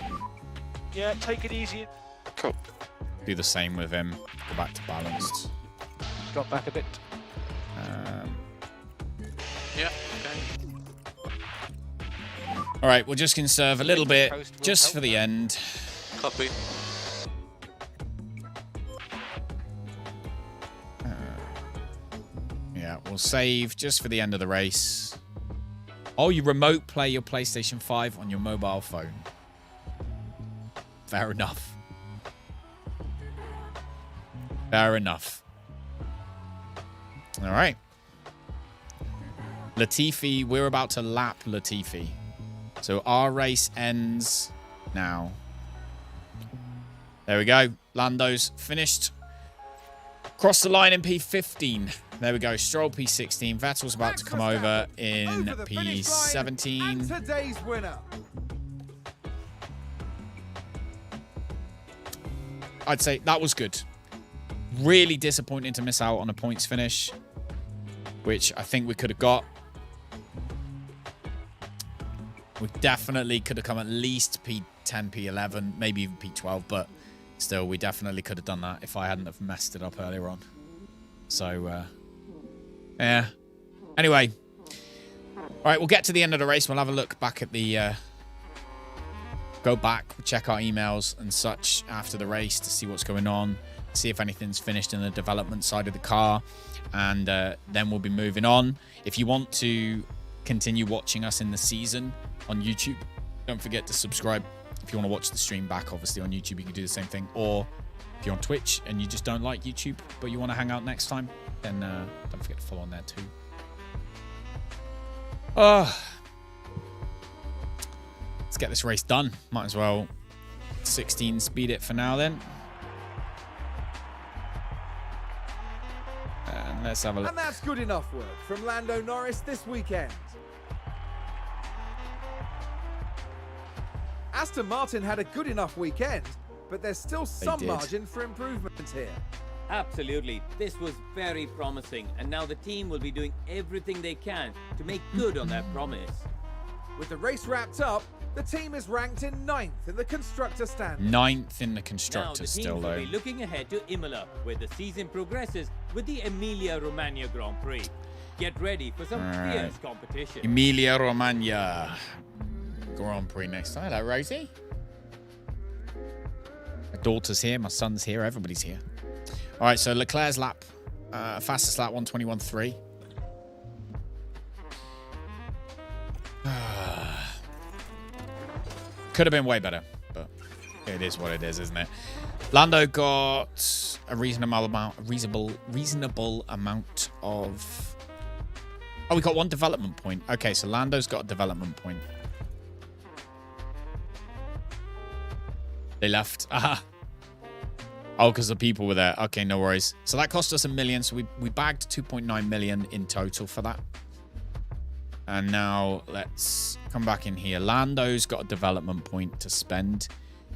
Speaker 9: Yeah, take it easy.
Speaker 5: Cool.
Speaker 1: Do the same with him. Go back to balanced.
Speaker 4: Drop back a bit.
Speaker 5: Yeah, okay.
Speaker 1: All right, we'll just conserve a little bit just for the end.
Speaker 5: Copy.
Speaker 1: Yeah, we'll save just for the end of the race. Oh, you remote play your PlayStation 5 on your mobile phone. Fair enough. Fair enough. All right. Latifi, we're about to lap Latifi. So our race ends now. There we go. Lando's finished. Cross the line in P15. There we go. Stroll P16. Vettel's about to come over in P17.
Speaker 3: And today's winner.
Speaker 1: I'd say that was good. Really disappointing to miss out on a points finish, which I think we could have got. We definitely could have come at least P10, P11, maybe even P12, but still, we definitely could have done that if I hadn't have messed it up earlier on. So, yeah. Anyway. All right, we'll get to the end of the race. We'll have a look back at the... go back, check our emails and such after the race to see what's going on, see if anything's finished in the development side of the car, and then we'll be moving on. If you want to continue watching us in the season on YouTube, don't forget to subscribe. If you want to watch the stream back, obviously, on YouTube, you can do the same thing. Or if you're on Twitch and you just don't like YouTube, but you want to hang out next time, then don't forget to follow on there too. Let's get this race done. Might as well 16 speed it for now then. And let's have a look.
Speaker 3: And that's good enough work from Lando Norris this weekend. Aston Martin had a good enough weekend, but there's still some margin for improvement here.
Speaker 8: Absolutely. This was very promising, and now the team will be doing everything they can to make good on that promise.
Speaker 3: With the race wrapped up, the team is ranked in 9th in the constructor standings.
Speaker 1: 9th in the constructor still,
Speaker 8: now the teams
Speaker 1: though.
Speaker 8: will be looking ahead to Imola, where the season progresses with the Emilia-Romagna Grand Prix. Get ready for some fierce competition.
Speaker 1: Emilia-Romagna. Grand Prix next time. Hello, Rosie. My daughter's here. My son's here. Everybody's here. All right, so Leclerc's lap. Fastest lap, 121.3. Could have been way better, but it is what it is, isn't it? Lando got a reasonable amount of... Oh, we got 1 development point. Okay, so Lando's got a development point. They left. Aha. Oh, because the people were there. Okay, no worries. So that cost us $1 million. So we bagged 2.9 million in total for that. And now let's come back in here. Lando's got a development point to spend,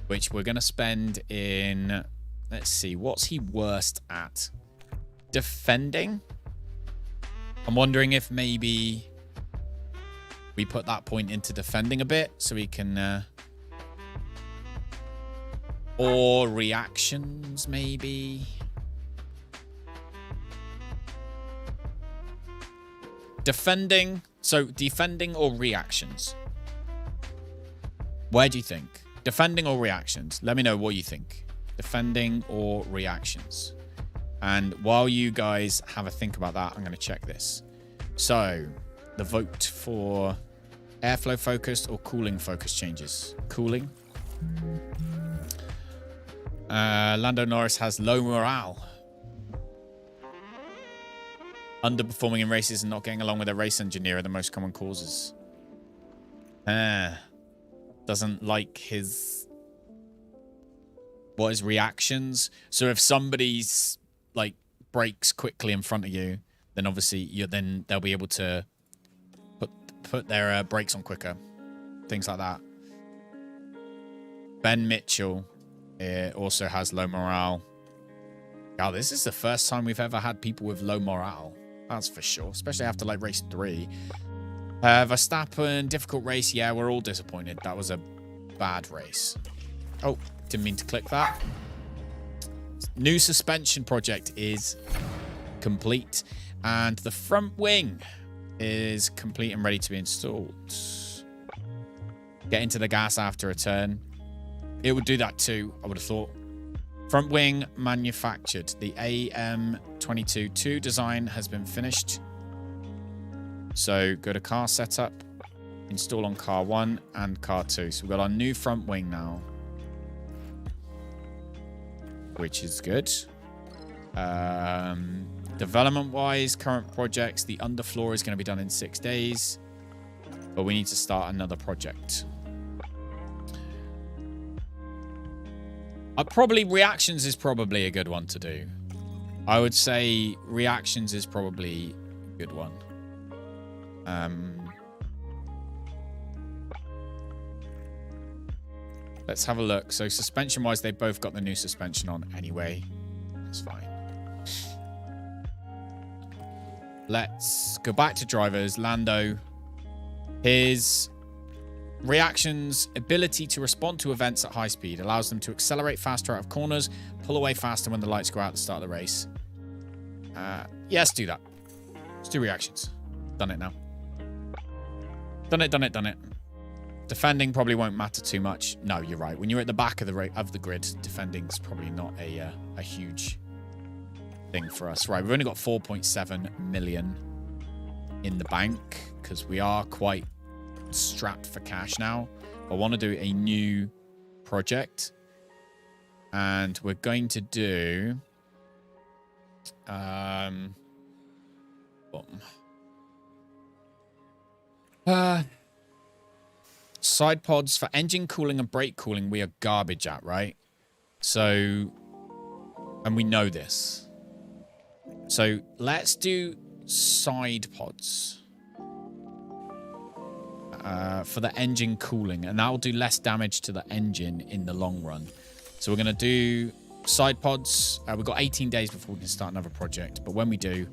Speaker 1: which we're going to spend in... Let's see. What's he worst at? Defending? I'm wondering if maybe we put that point into defending a bit so we can... or reactions, maybe. Defending. So, defending or reactions? Where do you think? Defending or reactions? Let me know what you think. Defending or reactions? And while you guys have a think about that, I'm going to check this. So, the vote for airflow focused or cooling focused changes. Cooling. Lando Norris has low morale. Underperforming in races and not getting along with a race engineer are the most common causes. Doesn't like his... What, his reactions? So if somebody's, like, brakes quickly in front of you, then obviously they'll be able to put their brakes on quicker. Things like that. Ben Mitchell... It also has low morale. God, this is the first time we've ever had people with low morale. That's for sure. Especially after, like, race 3. Verstappen, difficult race. Yeah, we're all disappointed. That was a bad race. Oh, didn't mean to click that. New suspension project is complete. And the front wing is complete and ready to be installed. Get into the gas after a turn. It would do that too, I would have thought. Front wing manufactured. The AM22 design has been finished. So go to car setup, install on car 1 and car 2. So we've got our new front wing now, which is good. Development-wise, current projects, the underfloor is going to be done in 6 days, but we need to start another project. Probably reactions is probably a good one to do. I would say reactions is probably a good one. Let's have a look. So suspension-wise, they both got the new suspension on anyway. That's fine. Let's go back to drivers. Lando. His... reactions, ability to respond to events at high speed allows them to accelerate faster out of corners, pull away faster when the lights go out at the start of the race. Yeah, let's do that. Let's do reactions. Done it now. Done it. Defending probably won't matter too much. No, you're right. When you're at the back of the grid, defending's probably not a huge thing for us. Right, we've only got 4.7 million in the bank because we are quite strapped for cash now. I want to do a new project, and we're going to do side pods for engine cooling and brake cooling. We are garbage at, right? So, and we know this. So let's do side pods for the engine cooling, and that will do less damage to the engine in the long run. So we're going to do side pods. We've got 18 days before we can start another project, but when we do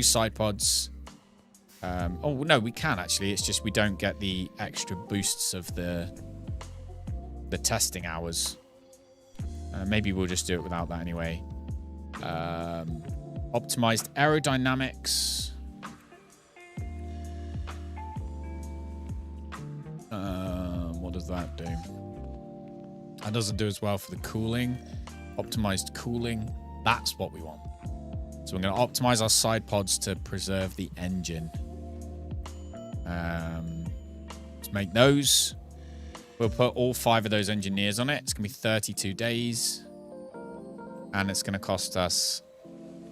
Speaker 1: side pods, oh no, we can actually. It's just we don't get the extra boosts of the testing hours. Maybe we'll just do it without that anyway. Optimized aerodynamics. that do? That doesn't do as well for the cooling. Optimized cooling. That's what we want. So we're going to optimize our side pods to preserve the engine. Let's make those. We'll put all 5 of those engineers on it. It's going to be 32 days. And it's going to cost us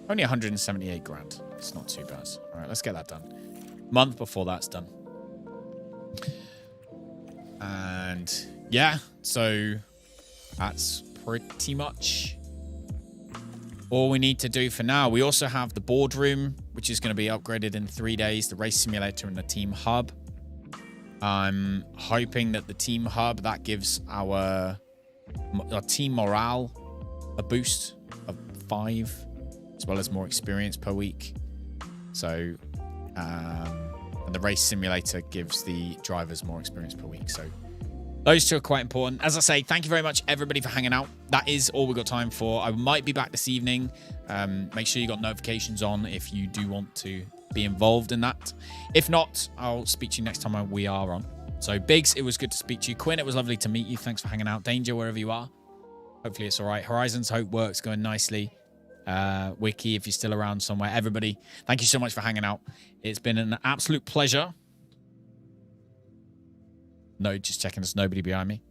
Speaker 1: only 178 grand. It's not too bad. All right, let's get that done. Month before that's done. And yeah, so that's pretty much all we need to do for now. We also have the boardroom, which is going to be upgraded in 3 days, the race simulator and the team hub. I'm hoping that the team hub, that gives our team morale a boost of 5, as well as more experience per week. So, and the race simulator gives the drivers more experience per week. So those 2 are quite important. As I say, thank you very much, everybody, for hanging out. That is all we've got time for. I might be back this evening. Make sure you got notifications on if you do want to be involved in that. If not, I'll speak to you next time we are on. So, Biggs, it was good to speak to you. Quinn, it was lovely to meet you. Thanks for hanging out. Danger, wherever you are. Hopefully it's all right. Horizons, hope works going nicely. Wiki, if you're still around somewhere. Everybody, thank you so much for hanging out. It's been an absolute pleasure. No, just checking there's nobody behind me.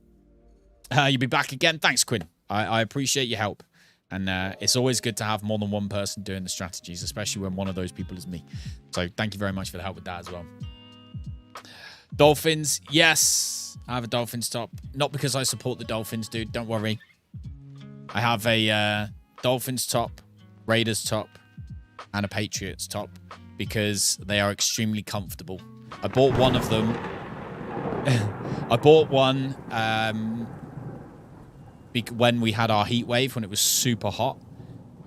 Speaker 1: You'll be back again. Thanks, Quinn. I appreciate your help. And it's always good to have more than one person doing the strategies, especially when one of those people is me. So thank you very much for the help with that as well. Dolphins. Yes, I have a Dolphins top. Not because I support the Dolphins, dude. Don't worry. I have a Dolphins top, Raiders top, and a Patriots top because they are extremely comfortable. I bought one of them. I bought one when we had our heat wave, when it was super hot,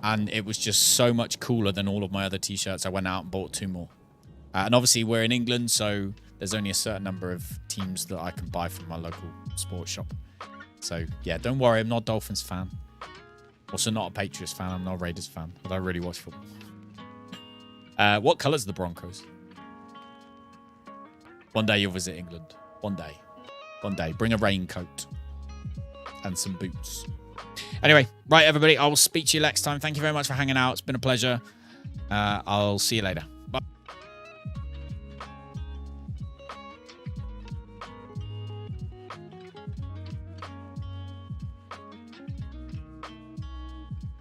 Speaker 1: and it was just so much cooler than all of my other t-shirts. I went out and bought 2 more. And obviously we're in England, so there's only a certain number of teams that I can buy from my local sports shop. So yeah, don't worry, I'm not a Dolphins fan. Also not a Patriots fan, I'm not a Raiders fan, but I really watch football. What colours are the Broncos? One day you'll visit England. One day. One day. Bring a raincoat. And some boots. Anyway, right, everybody. I will speak to you next time. Thank you very much for hanging out. It's been a pleasure. I'll see you later.